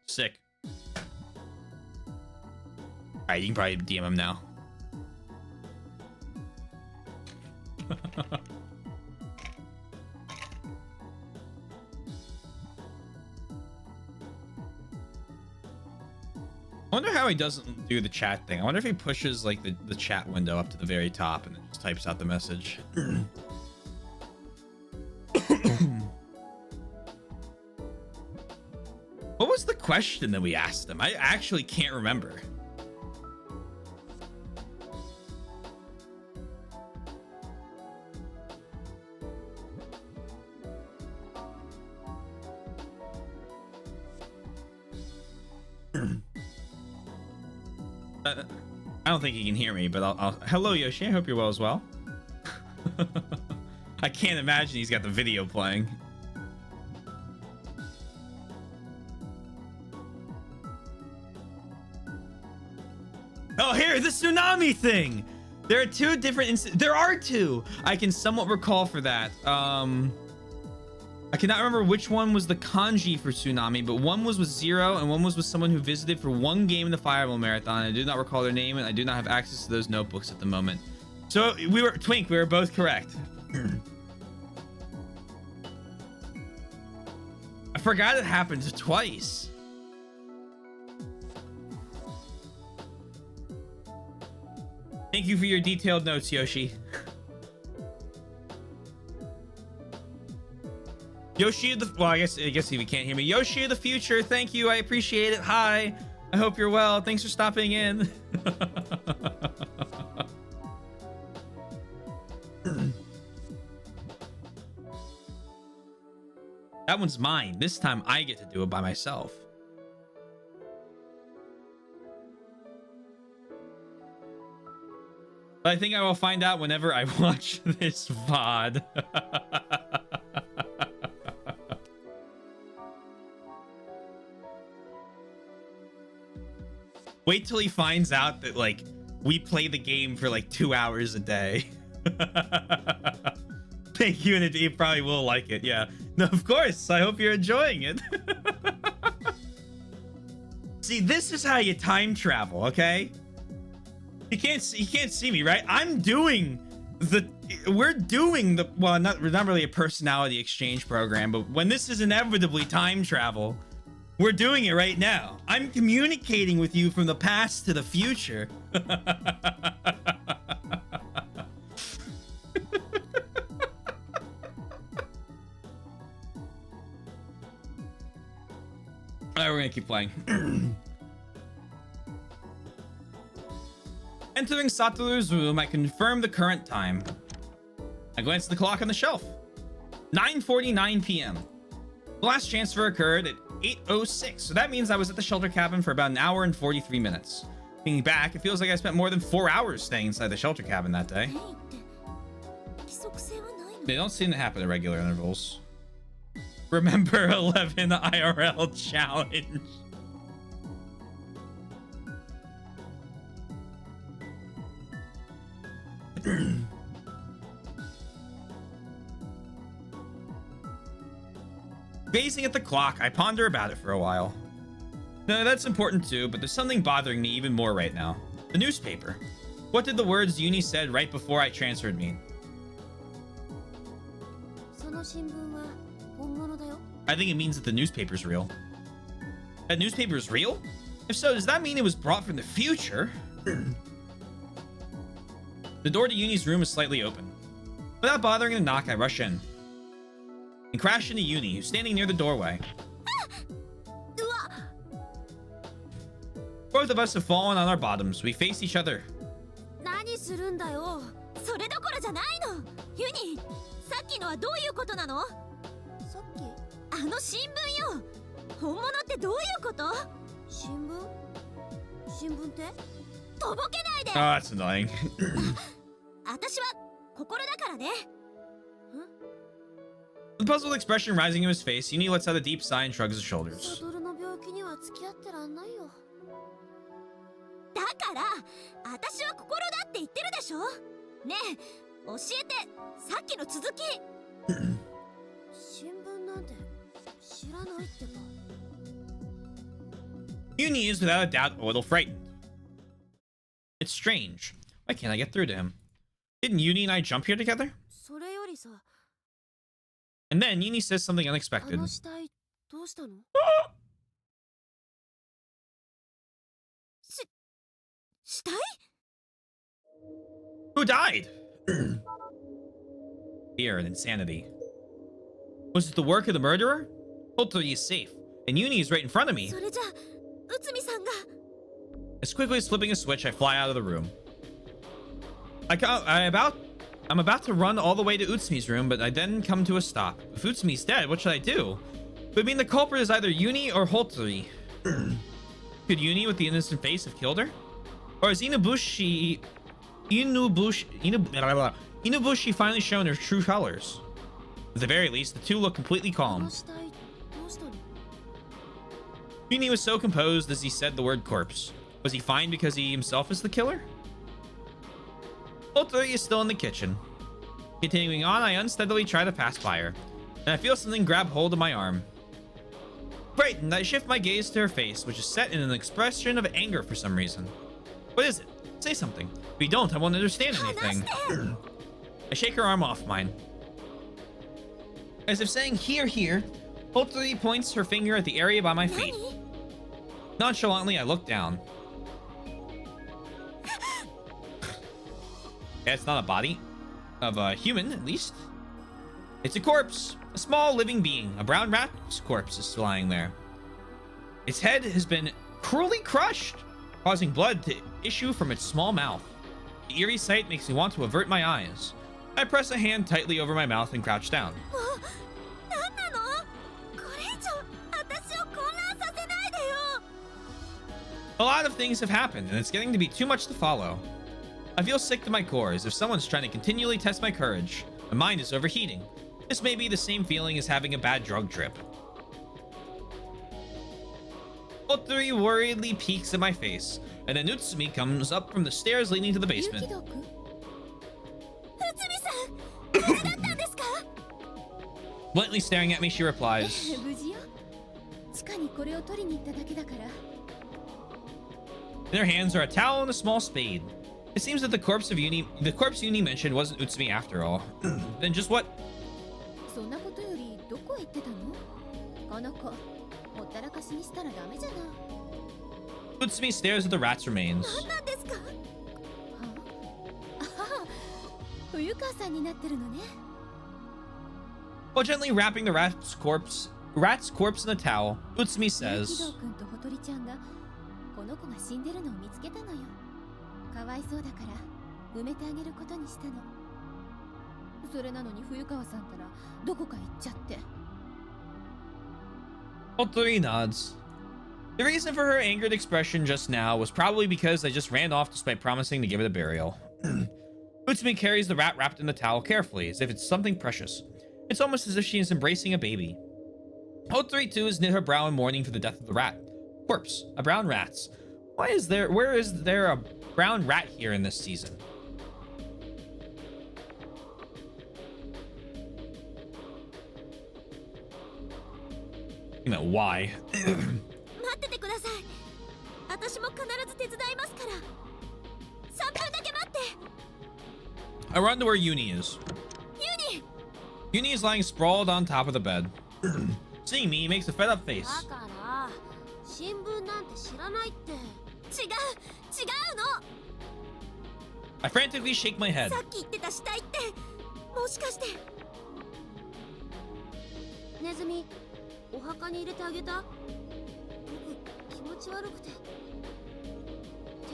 Sick. All right, you can probably DM him now. I wonder how he doesn't do the chat thing. I wonder if he pushes like the chat window up to the very top and then just types out the message. What was the question that we asked him? I actually can't remember. I don't think he can hear me, but I'll hello Yoshi, I hope you're well as well. I can't imagine he's got the video playing. Oh, here, the tsunami thing. There are two different there are two. I can somewhat recall for that. I cannot remember which one was the kanji for tsunami, but one was with Zero and one was with someone who visited for one game in the Fire Emblem Marathon. I do not recall their name and I do not have access to those notebooks at the moment. So we were Twink, we were both correct. I forgot it happened twice. Thank you for your detailed notes, Yoshi. Yoshi of the, well, I guess if you can't hear me, Yoshi of the future, thank you, I appreciate it. Hi, I hope you're well. Thanks for stopping in. That one's mine. This time I get to do it by myself. But I think I will find out whenever I watch this VOD. Wait till he finds out that, like, we play the game for, like, 2 hours a day. Thank you, and he probably will like it, yeah. No, of course, I hope you're enjoying it. See, this is how you time travel, okay? You can't see me, right? We're doing the, well, not really a personality exchange program, but when this is inevitably time travel, we're doing it right now. I'm communicating with you from the past to the future. Alright, we're gonna keep playing. Entering Satoru's room, I confirm the current time. I glance at the clock on the shelf. 9:49 p.m. The last transfer occurred at 8:06, so that means I was at the shelter cabin for about an hour and 43 minutes. Being back, it feels like I spent more than 4 hours staying inside the shelter cabin that day. They don't seem to happen at regular intervals. Remember 11 IRL challenge. Gazing at the clock, I ponder about it for a while. No, that's important too, but there's something bothering me even more right now. The newspaper. What did the words Uni said right before I transferred mean? その新聞は本物だよ。 I think it means that the newspaper's real. That newspaper's real? If so, does that mean it was brought from the future? The door to Uni's room is slightly open. Without bothering to knock, I rush in and crash into Uni, who's standing near the doorway. うわ、 Both of us have fallen on our bottoms. We face each other. 何するんだよ。それどころじゃないの。ユニ、さっきのはどういうことなの？さっき？あの新聞よ。本物ってどういうこと？新聞？新聞って？とぼけないで。 Oh, that's annoying. 私は心だからね。 The puzzled expression rising in his face, Uni lets out a deep sigh and shrugs his shoulders. サドルの病気には付き合ってらんないよ。だから私は心だって言ってるでしょ。ねえ、教えて、さっきの続き。新聞なんて知らないってば。 Uni is without a doubt a little frightened. It's strange. Why can't I get through to him? Didn't Uni and I jump here together? それよりさ、 And then Uni says something あ unexpected. の死体どうしたの？死体？ Who died? Fear and insanity. Was it the work of the murderer? Hopefully he's safe. And Uni is right in front of me. それじゃ、内海さんが。 As quickly as flipping a switch, I fly out of the room. I'm about to run all the way to Utsumi's room, but I then come to a stop. If Utsumi's dead, what should I do? It would mean the culprit is either Uni or Hotori. Could Uni with the innocent face have killed her? Or has Inubushi finally shown her true colors? At the very least, the two look completely あ calm. の死体どうしたの？ Uni was so composed as he said the word corpse. Was he fine because he himself is the killer? Hotori is still in the kitchen. Continuing on, I unsteadily try to pass by her, and I feel something grab hold of my arm. Frightened, I shift my gaze to her face, which is set in an expression of anger for some reason. What is it? Say something. If you don't, I won't understand anything. I shake her arm off mine. As if saying, here, here, Hotori points her finger at the area by my feet. 何？ Nonchalantly, I look down. Yeah, it's not a body. Of a human, at least. It's a corpse. A small living being. A brown rat's corpse is lying there. Its head has been cruelly crushed, causing blood to issue from its small mouth. The eerie sight makes me want to avert my eyes. I press a hand tightly over my mouth and crouch down. 何なの？これ以上私を混乱させないでよ。 A lot of things have happened, and it's getting to be too much to follow. I feel sick to my core, as if someone's trying to continually test my courage. My mind is overheating. This may be the same feeling as having a bad drug trip. Hotori worriedly peeks at my face, and then Utsumi comes up from the stairs leading to the ユキ basement. ド君？内海さん、無事だったんですか？ Bluntly staring at me, she replies, 無事よ。地下にこれを取りに行っただけだから。 In her hands are a towel and a small spade. It seems that the corpse Uni mentioned wasn't Utsumi after all. Then just what? そんなことよりどこへ行ってたの？この子、ほったらかしにしたらダメじゃない。 Utsumi stares at the rat's remains. 何なんですか？はあ、ああ、冬川さんになってるのね。 While gently wrapping the rat's corpse in a towel, Utsumi ユキ says, ド君とほとりちゃんがこの子が死んでるのを見つけたのよ。かわいそうだから埋めてあげることにしたの。それなのに冬川さんったらどこか行っちゃって。 Hotori nods. The reason for her angered expression just now was probably because I just ran off despite promising to give it a burial. Utsumi carries the rat wrapped in the towel carefully, as if it's something precious. It's almost as if she is embracing a baby. 032 is knit her brow in mourning for the death of the rat. Corpse. A brown rat's. Where is there a brown rat here in this season? You know, why? 待っててください。私も必ず手伝いますから。3分だけ待って。 I run to where Uni is. Uni is lying sprawled on top of the bed. Seeing me, he makes a fed up face. だから新聞なんて知らないって。違うの。 I frantically shake my head. さっき言ってた死体ってもしかして。ネズミ、お墓に入れてあげた？僕気持ち悪くて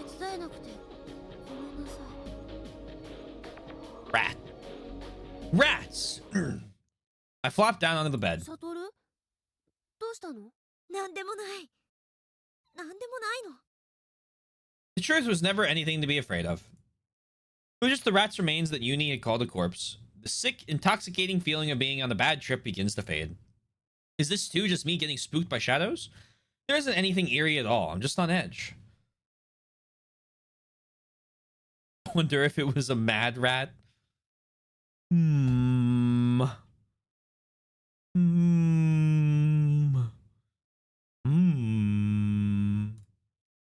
手伝えなくてごめんなさい。 Rat. Rats! I flop down onto the bed. サトル？どうしたの？なんでもない。なんでもないの。 The truth was never anything to be afraid of. It was just the rat's remains that Uni had called a corpse. The sick, intoxicating feeling of being on a bad trip begins to fade. Is this too just me getting spooked by shadows? There isn't anything eerie at all. I'm just on edge. Wonder if it was a mad rat. In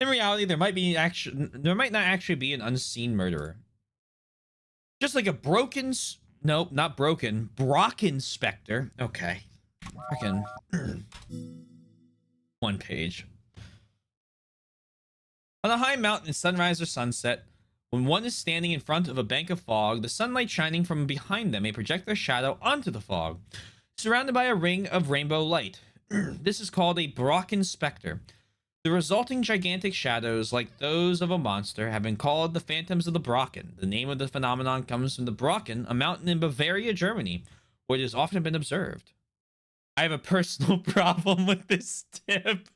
reality, there might not actually be an unseen murderer. Just like a broken, nope, not broken, Brocken Spectre. Okay. Fucking one page. On a high mountain, sunrise or sunset, when one is standing in front of a bank of fog, the sunlight shining from behind them may project their shadow onto the fog, surrounded by a ring of rainbow light. This is called a Brocken Spectre. The resulting gigantic shadows, like those of a monster, have been called the Phantoms of the Brocken. The name of the phenomenon comes from the Brocken, a mountain in Bavaria, Germany, where it has often been observed. I have a personal problem with this tip.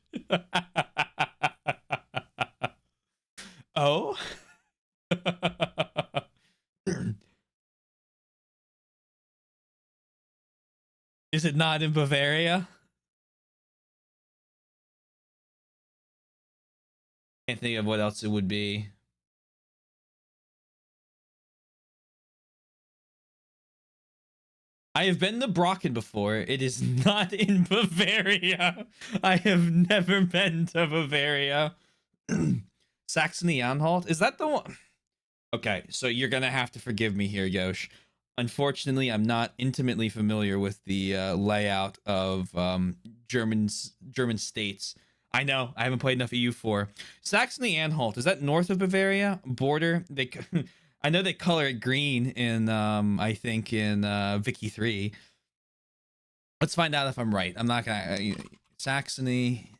Oh? Is it not in Bavaria? Can't think of what else it would be. I have been to Brocken before. It is not in Bavaria. I have never been to Bavaria. Saxony-Anhalt? Is that the one? Okay, so you're gonna have to forgive me here, Yosh. Unfortunately, I'm not intimately familiar with the layout of German states. I know, I haven't played enough EU4. Saxony-Anhalt, is that north of Bavaria? Border? I know they color it green in, I think in Vicky 3. Let's find out if I'm right. I'm not gonna... Saxony...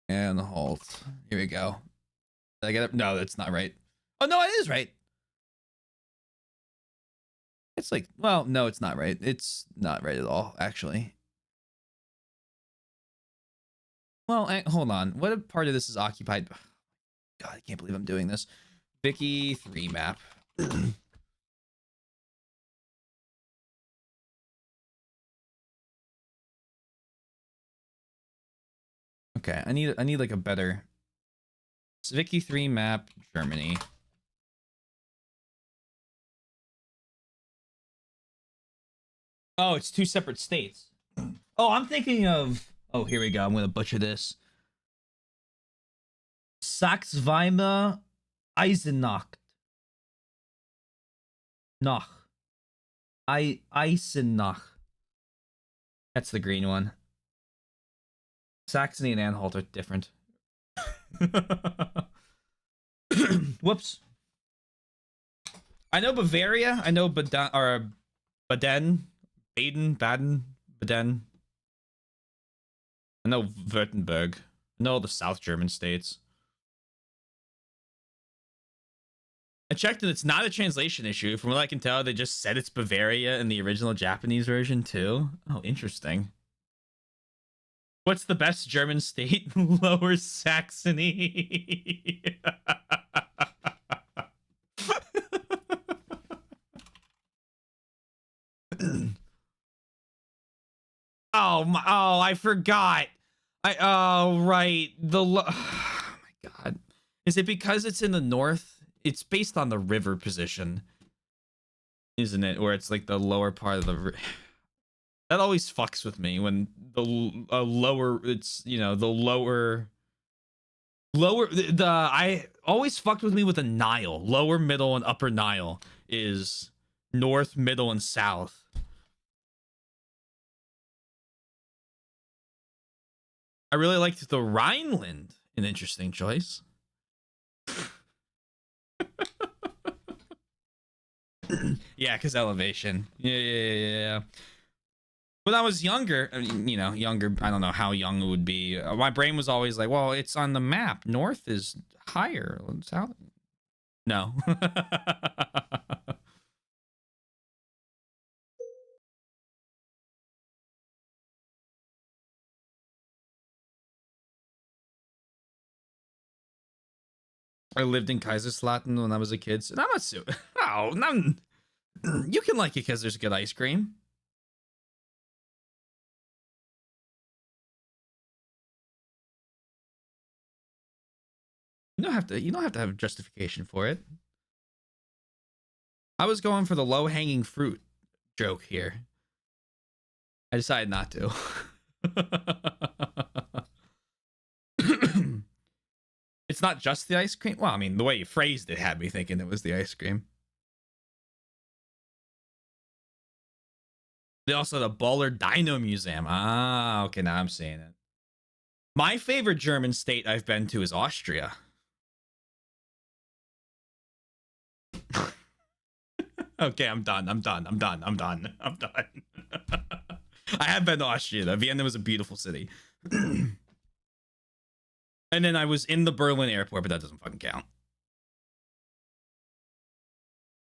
Anhalt. Here we go. Did I get it? No, that's not right. Oh, no, it is right. It's like, well, no, it's not right. It's not right at all, actually. Well, hold on. What part of this is occupied? God, I can't believe I'm doing this. Vicky 3 map. Okay, I need like a better Vicky 3 map, Germany. Oh, it's two separate states. Oh, I'm thinking of... Oh, here we go. I'm going to butcher this. Saxe-Weimar Eisenach. Eisenach. That's the green one. Saxony and Anhalt are different. Whoops. I know Bavaria. I know Baden. Baden. I know Württemberg. I know all the South German states. I checked and it's not a translation issue. From what I can tell, they just said it's Bavaria in the original Japanese version too. Oh, interesting. What's the best German state? Lower Saxony. Oh, I forgot. Oh, right. Oh my God. Is it because it's in the north? It's based on the river position, isn't it? Where it's like the lower part of the that always fucks with me when the lower, it's, you know, the lower the I always fucked with me with the Nile. Lower, middle, and upper Nile is north, middle, and south. I really liked the Rhineland. An interesting choice. Yeah, because elevation. Yeah. When I was younger, I mean, you know, younger, I don't know how young it would be. My brain was always like, well, it's on the map. North is higher. South. No. I lived in Kaiserslautern when I was a kid. So I'm not so. Oh, you can like it because there's good ice cream. You don't have to have a justification for it. I was going for the low hanging fruit joke here. I decided not to. It's not just the ice cream. Well, I mean, the way you phrased it had me thinking it was the ice cream. They also have the Baller Dino Museum. Ah, okay, now I'm seeing it. My favorite German state I've been to is Austria. Okay, I'm done. I have been to Austria, though. Vienna was a beautiful city. And then I was in the Berlin airport, but that doesn't fucking count.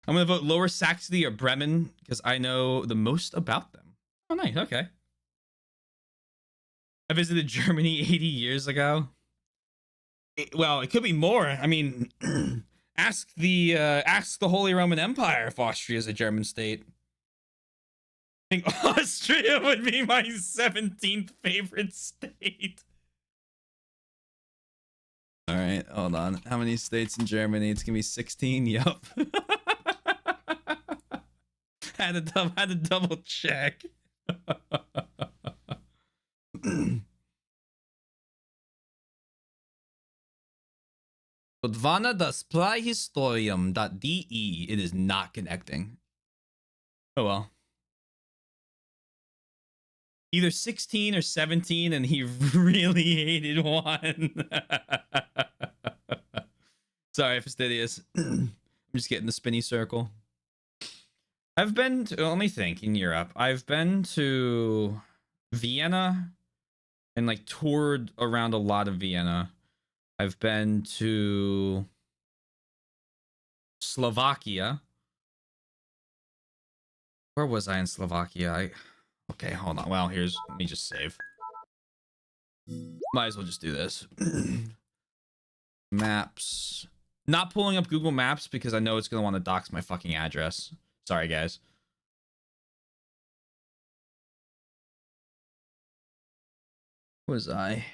I'm gonna vote Lower Saxony or Bremen because I know the most about them. Oh, nice. Okay. I visited Germany 80 years ago. Well, it could be more. I mean, ask the Holy Roman Empire if Austria is a German state. I think Austria would be my 17th favorite state. All right, hold on. How many states in Germany? It's gonna be 16. Yup. had to double check. Odvana das Playhistorium.de. It is not connecting. Oh well. Either 16 or 17, and he really hated one. Sorry, fastidious. I'm just getting the spinny circle. I've been to, let me think, in Europe. I've been to Vienna and like toured around a lot of Vienna. I've been to Slovakia. Where was I in Slovakia? Okay, hold on. Well, let me just save. Might as well just do this. Maps. Not pulling up Google Maps because I know it's going to want to dox my fucking address. Sorry, guys. Where was I?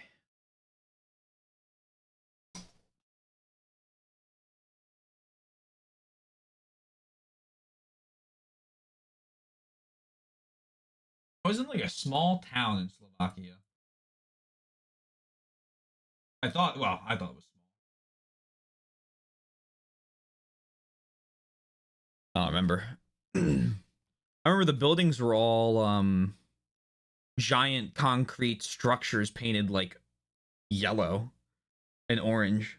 I was in like a small town in Slovakia. I thought it was small. I don't remember. I remember the buildings were all giant concrete structures painted like yellow and orange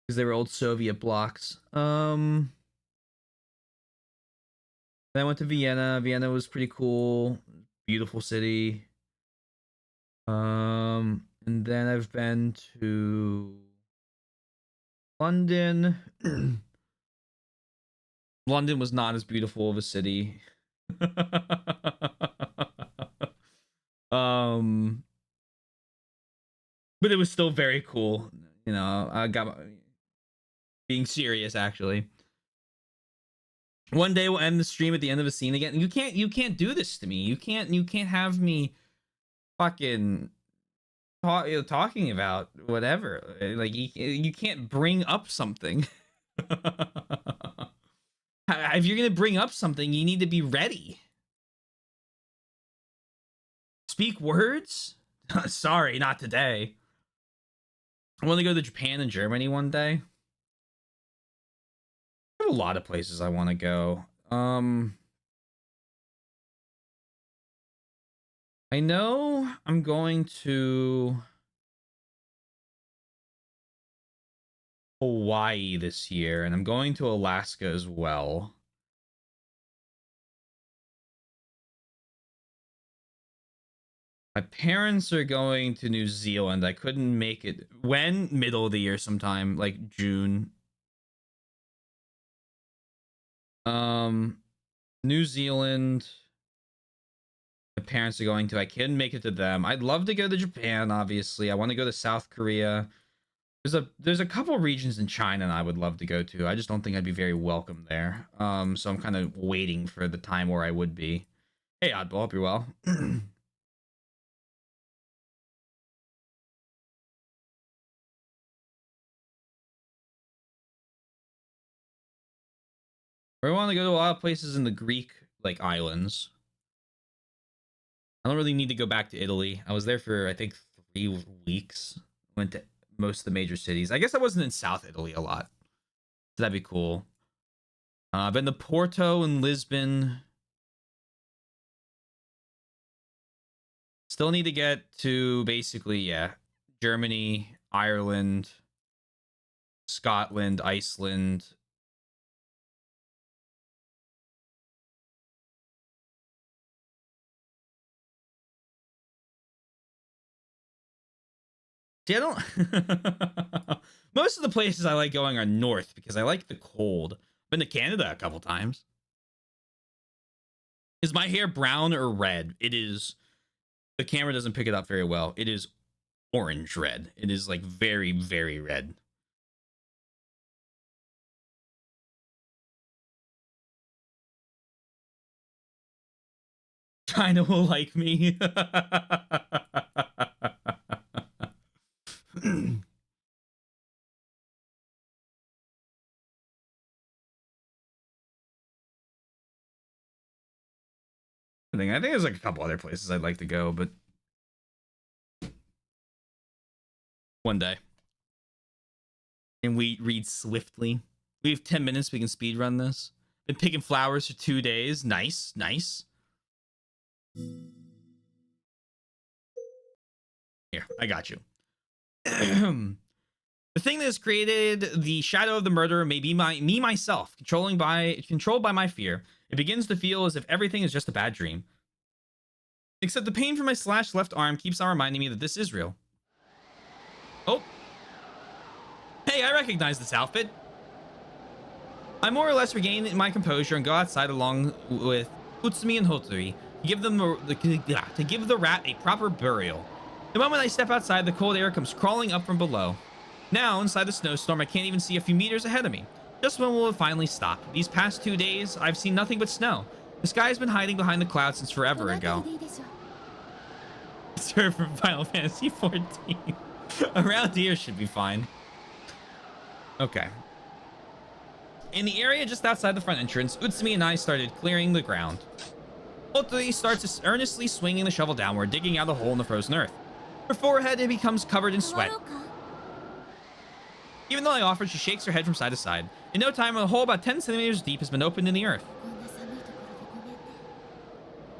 because they were old Soviet blocks. Then I went to Vienna. Vienna was pretty cool, beautiful city. And then I've been to London. London was not as beautiful of a city. But it was still very cool. You know, I got being serious actually. One day we'll end the stream at the end of a scene again. You can't do this to me. You can't have me fucking talking about whatever. Like you can't bring up something. If you're gonna bring up something, you need to be ready. Speak words? Sorry, not today. I want to go to Japan and Germany one day. I have a lot of places I want to go. I know I'm going to Hawaii this year, and I'm going to Alaska as well. My parents are going to New Zealand. I couldn't make it. When? Middle of the year sometime, like June. New Zealand. My parents are going to. I couldn't make it to them. I'd love to go to Japan, obviously. I want to go to South Korea. There's a couple regions in China I would love to go to. I just don't think I'd be very welcome there. So I'm kind of waiting for the time where I would be. Hey, Oddball, hope you're well. I want to go to a lot of places in the Greek like islands. I don't really need to go back to Italy. I was there for I think 3 weeks. Went to most of the major cities. I guess I wasn't in South Italy a lot. So that'd be cool. I've been to Porto and Lisbon. Still need to get to basically, yeah, Germany, Ireland, Scotland, Iceland. See, I don't. Most of the places I like going are north because I like the cold. Been to Canada a couple times. Is my hair brown or red? It is. The camera doesn't pick it up very well. It is orange red. It is like very, very red. China will like me. I think there's like a couple other places I'd like to go, but one day. And we read swiftly. We have 10 minutes. We can speed run this. Been picking flowers for 2 days. Nice, nice. Here, I got you. The thing that has created the shadow of the murderer may be me myself, controlled by my fear. It begins to feel as if everything is just a bad dream. Except the pain from my slashed left arm keeps on reminding me that this is real. Oh. Hey, I recognize this outfit. I more or less regain my composure and go outside along with Utsumi and Hotori to give the rat a proper burial. The moment I step outside, the cold air comes crawling up from below. Now, inside the snowstorm, I can't even see a few meters ahead of me. Just when will it finally stop? These past 2 days, I've seen nothing but snow. The sky has been hiding behind the clouds since forever ago. Serve from Final Fantasy 14. Around here should be fine. Okay. In the area just outside the front entrance, Utsumi and I started clearing the ground. Hotori starts earnestly swinging the shovel downward, digging out a hole in the frozen earth. Her forehead becomes covered in sweat. Even though I offer, she shakes her head from side to side. In no time, a hole about 10 centimeters deep has been opened in the earth.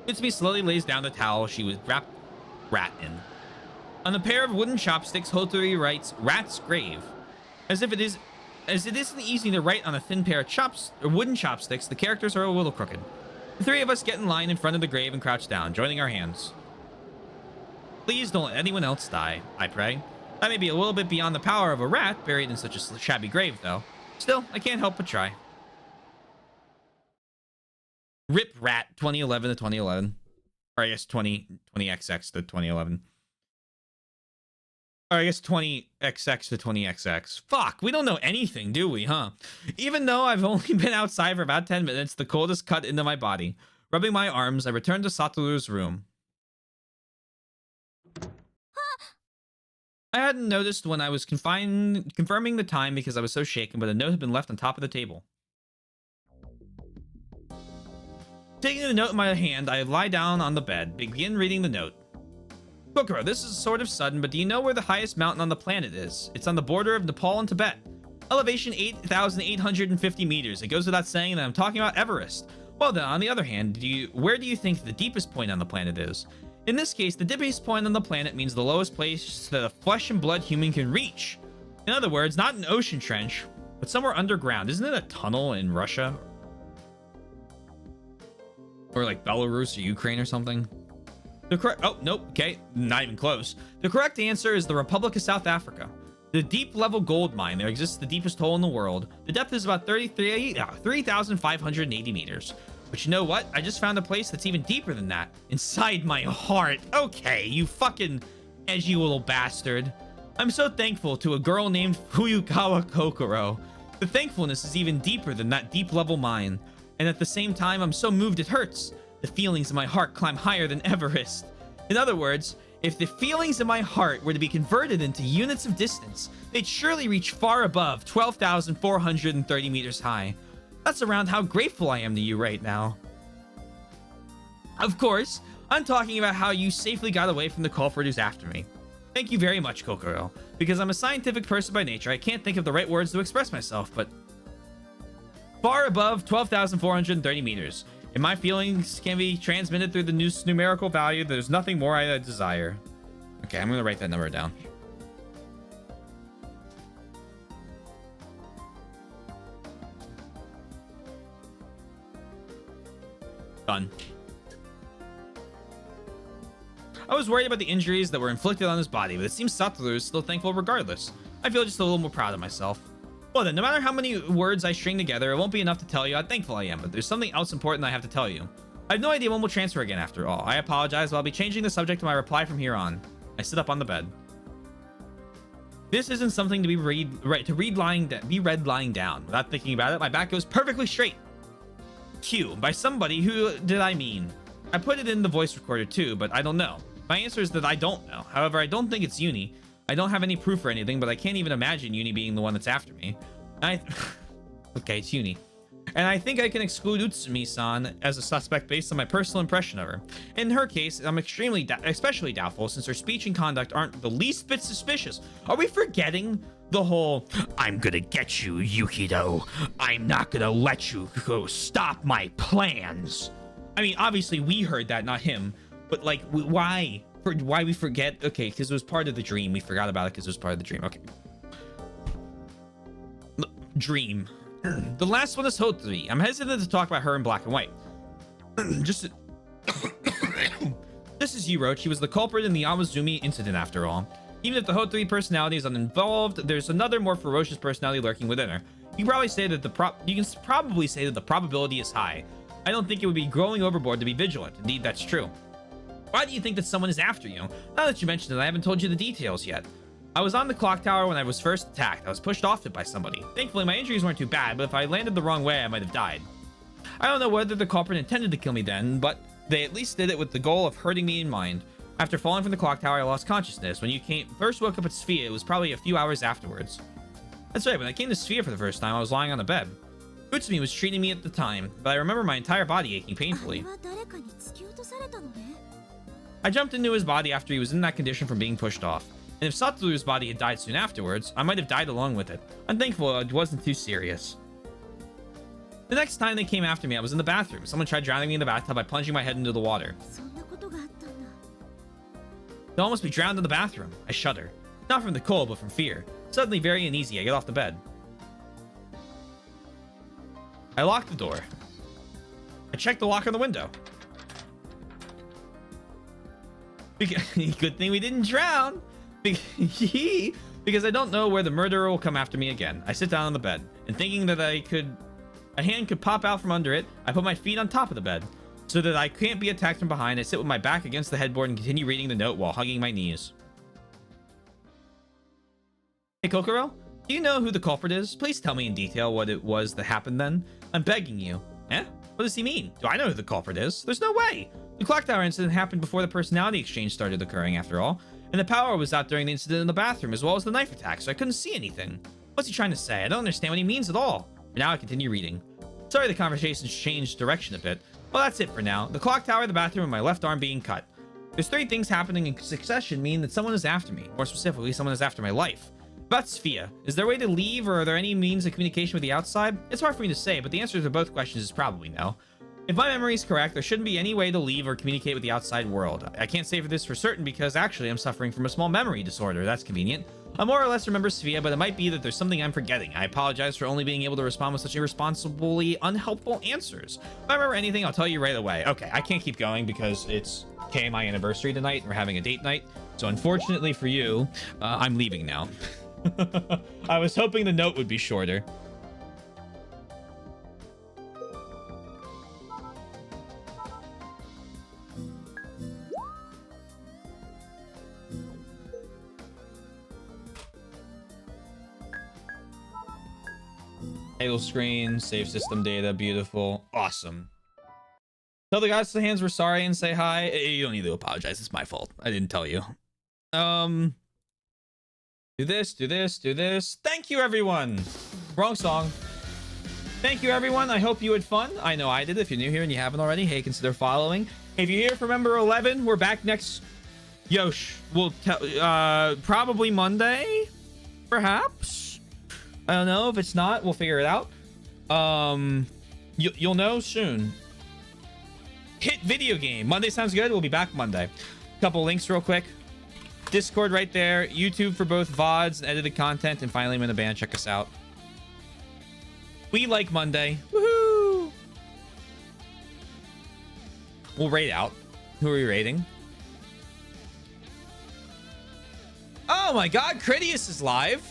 Utsumi slowly lays down the towel she was wrapped rat in. On a pair of wooden chopsticks, Hotori writes "Rat's Grave." As it isn't easy to write on a thin pair of wooden chopsticks, the characters are a little crooked. The three of us get in line in front of the grave and crouch down, joining our hands. Please don't let anyone else die, I pray. That may be a little bit beyond the power of a rat buried in such a shabby grave, though. Still, I can't help but try. Rip Rat 2011 to 2011. Or I guess 20XX to 2011. Or I guess 20XX to 20XX. Fuck, we don't know anything, do we, huh? Even though I've only been outside for about 10 minutes, the cold has cut into my body. Rubbing my arms, I returned to Satoru's room. I hadn't noticed when I was confirming the time because I was so shaken, but a note had been left on top of the table. Taking the note in my hand, I lie down on the bed, begin reading the note. Kokoro, this is sort of sudden, but do you know where the highest mountain on the planet is? It's on the border of Nepal and Tibet. Elevation 8,850 meters. It goes without saying that I'm talking about Everest. Well then, on the other hand, where do you think the deepest point on the planet is? In this case, the deepest point on the planet means the lowest place that a flesh and blood human can reach. In other words, not an ocean trench, but somewhere underground. Isn't it a tunnel in Russia? Or like Belarus or Ukraine or something? The correct... Oh, nope. Okay, not even close. The correct answer is the Republic of South Africa. The deep level gold mine. There exists the deepest hole in the world. The depth is about 3,580 meters. But you know what? I just found a place that's even deeper than that. Inside my heart. Okay, you fucking edgy little bastard. I'm so thankful to a girl named Fuyukawa Kokoro. The thankfulness is even deeper than that deep level mine. And at the same time, I'm so moved it hurts. The feelings in my heart climb higher than Everest. In other words, if the feelings in my heart were to be converted into units of distance, they'd surely reach far above 12,430 meters high. That's around how grateful I am to you right now. Of course, I'm talking about how you safely got away from the culprit who's after me. Thank you very much, Kokoro. Because I'm a scientific person by nature, I can't think of the right words to express myself, but... Far above 12,430 meters. And my feelings can be transmitted through the numerical value. There's nothing more I desire. Okay, I'm gonna write that number down. Done. I was worried about the injuries that were inflicted on his body, but it seems Satoru is still thankful regardless. I feel just a little more proud of myself. Well then, no matter how many words I string together, it won't be enough to tell you how thankful I am, but there's something else important I have to tell you. I have no idea when we'll transfer again after all. I apologize, but I'll be changing the subject to my reply from here on. I sit up on the bed. This isn't something to be read lying down. Without thinking about it, my back goes perfectly straight. Q. By somebody, who did I mean? I put it in the voice recorder too, but I don't know. My answer is that I don't know. However, I don't think it's Uni. I don't have any proof or anything, but I can't even imagine Uni being the one that's after me. Okay, it's Uni. And I think I can exclude Utsumi-san as a suspect based on my personal impression of her. In her case, I'm especially doubtful since her speech and conduct aren't the least bit suspicious. Are we forgetting the whole, I'm gonna get you, Yukido. I'm not gonna let you go stop my plans. I mean, obviously we heard that, not him. But like, why? Why we forget? Okay, because it was part of the dream. We forgot about it because it was part of the dream. Okay. Dream. The last one is Hotori. I'm hesitant to talk about her in black and white. This is Yuro. She was the culprit in the Awazumi incident after all. Even if the Hotori personality is uninvolved, there's another more ferocious personality lurking within her. You can probably say that the probability is high. I don't think it would be going overboard to be vigilant. Indeed, that's true. Why do you think that someone is after you? Now that you mentioned it, I haven't told you the details yet. I was on the clock tower when I was first attacked. I was pushed off it by somebody. Thankfully, my injuries weren't too bad, but if I landed the wrong way, I might have died. I don't know whether the culprit intended to kill me then, but they at least did it with the goal of hurting me in mind. After falling from the clock tower, I lost consciousness. When you first woke up at Sphere, it was probably a few hours afterwards. That's right, when I came to Sphere for the first time, I was lying on the bed. Utsumi was treating me at the time, but I remember my entire body aching painfully. I jumped into his body after he was in that condition from being pushed off. And if Satoru's body had died soon afterwards, I might have died along with it. I'm thankful it wasn't too serious. The next time they came after me, I was in the bathroom. Someone tried drowning me in the bathtub by plunging my head into the water. They'll almost be drowned in the bathroom. I shudder. Not from the cold, but from fear. Suddenly very uneasy, I get off the bed. I lock the door. I check the lock on the window. Good thing we didn't drown. Because I don't know where the murderer will come after me again. I sit down on the bed, and thinking that a hand could pop out from under it, I put my feet on top of the bed. So that I can't be attacked from behind, I sit with my back against the headboard and continue reading the note while hugging my knees. Hey, Kokoro, do you know who the culprit is? Please tell me in detail what it was that happened then. I'm begging you. Eh? What does he mean? Do I know who the culprit is? There's no way. The clock tower incident happened before the personality exchange started occurring, after all. And the power was out during the incident in the bathroom, as well as the knife attack, so I couldn't see anything. What's he trying to say? I don't understand what he means at all. For now, I continue reading. Sorry the conversation's changed direction a bit. Well, that's it for now. The clock tower, the bathroom, and my left arm being cut. There's 3 things happening in succession mean that someone is after me. More specifically, someone is after my life. About Sophia, is there a way to leave, or are there any means of communication with the outside? It's hard for me to say, but the answer to both questions is probably no. If my memory is correct, there shouldn't be any way to leave or communicate with the outside world. I can't say for this for certain because actually I'm suffering from a small memory disorder. That's convenient. I more or less remember Sophia, but it might be that there's something I'm forgetting. I apologize for only being able to respond with such irresponsibly unhelpful answers. If I remember anything, I'll tell you right away. Okay, I can't keep going because it's KMI anniversary tonight and we're having a date night. So unfortunately for you, I'm leaving now. I was hoping the note would be shorter. Title screen, save system data, beautiful, awesome. Tell the guys to the hands we're sorry and say hi. You don't need to apologize, it's my fault. I didn't tell you. Do this, do this, do this. Thank you, everyone. Wrong song. Thank you, everyone. I hope you had fun. I know I did. If you're new here and you haven't already, hey, consider following. If you're here for Remember11, we're back next... Yosh, we'll tell... probably Monday? Perhaps? I don't know. If it's not, we'll figure it out. You'll know soon. Hit video game. Monday sounds good. We'll be back Monday. Couple links real quick. Discord right there. YouTube for both VODs and edited content. And finally, I'm in a band. Check us out. We like Monday. Woohoo! We'll rate out. Who are we rating? Oh my god, Critias is live.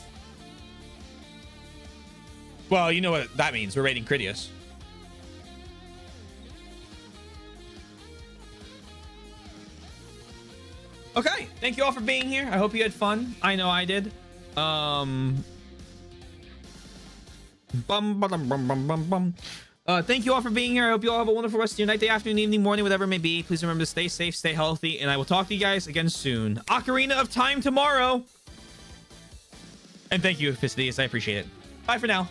Well, you know what that means. We're rating Critias. Okay, thank you all for being here. I hope you had fun. I know I did. Thank you all for being here. I hope you all have a wonderful rest of your night, day, afternoon, evening, morning, whatever it may be. Please remember to stay safe, stay healthy, and I will talk to you guys again soon. Ocarina of Time tomorrow. And thank you, Fistidius. I appreciate it. Bye for now.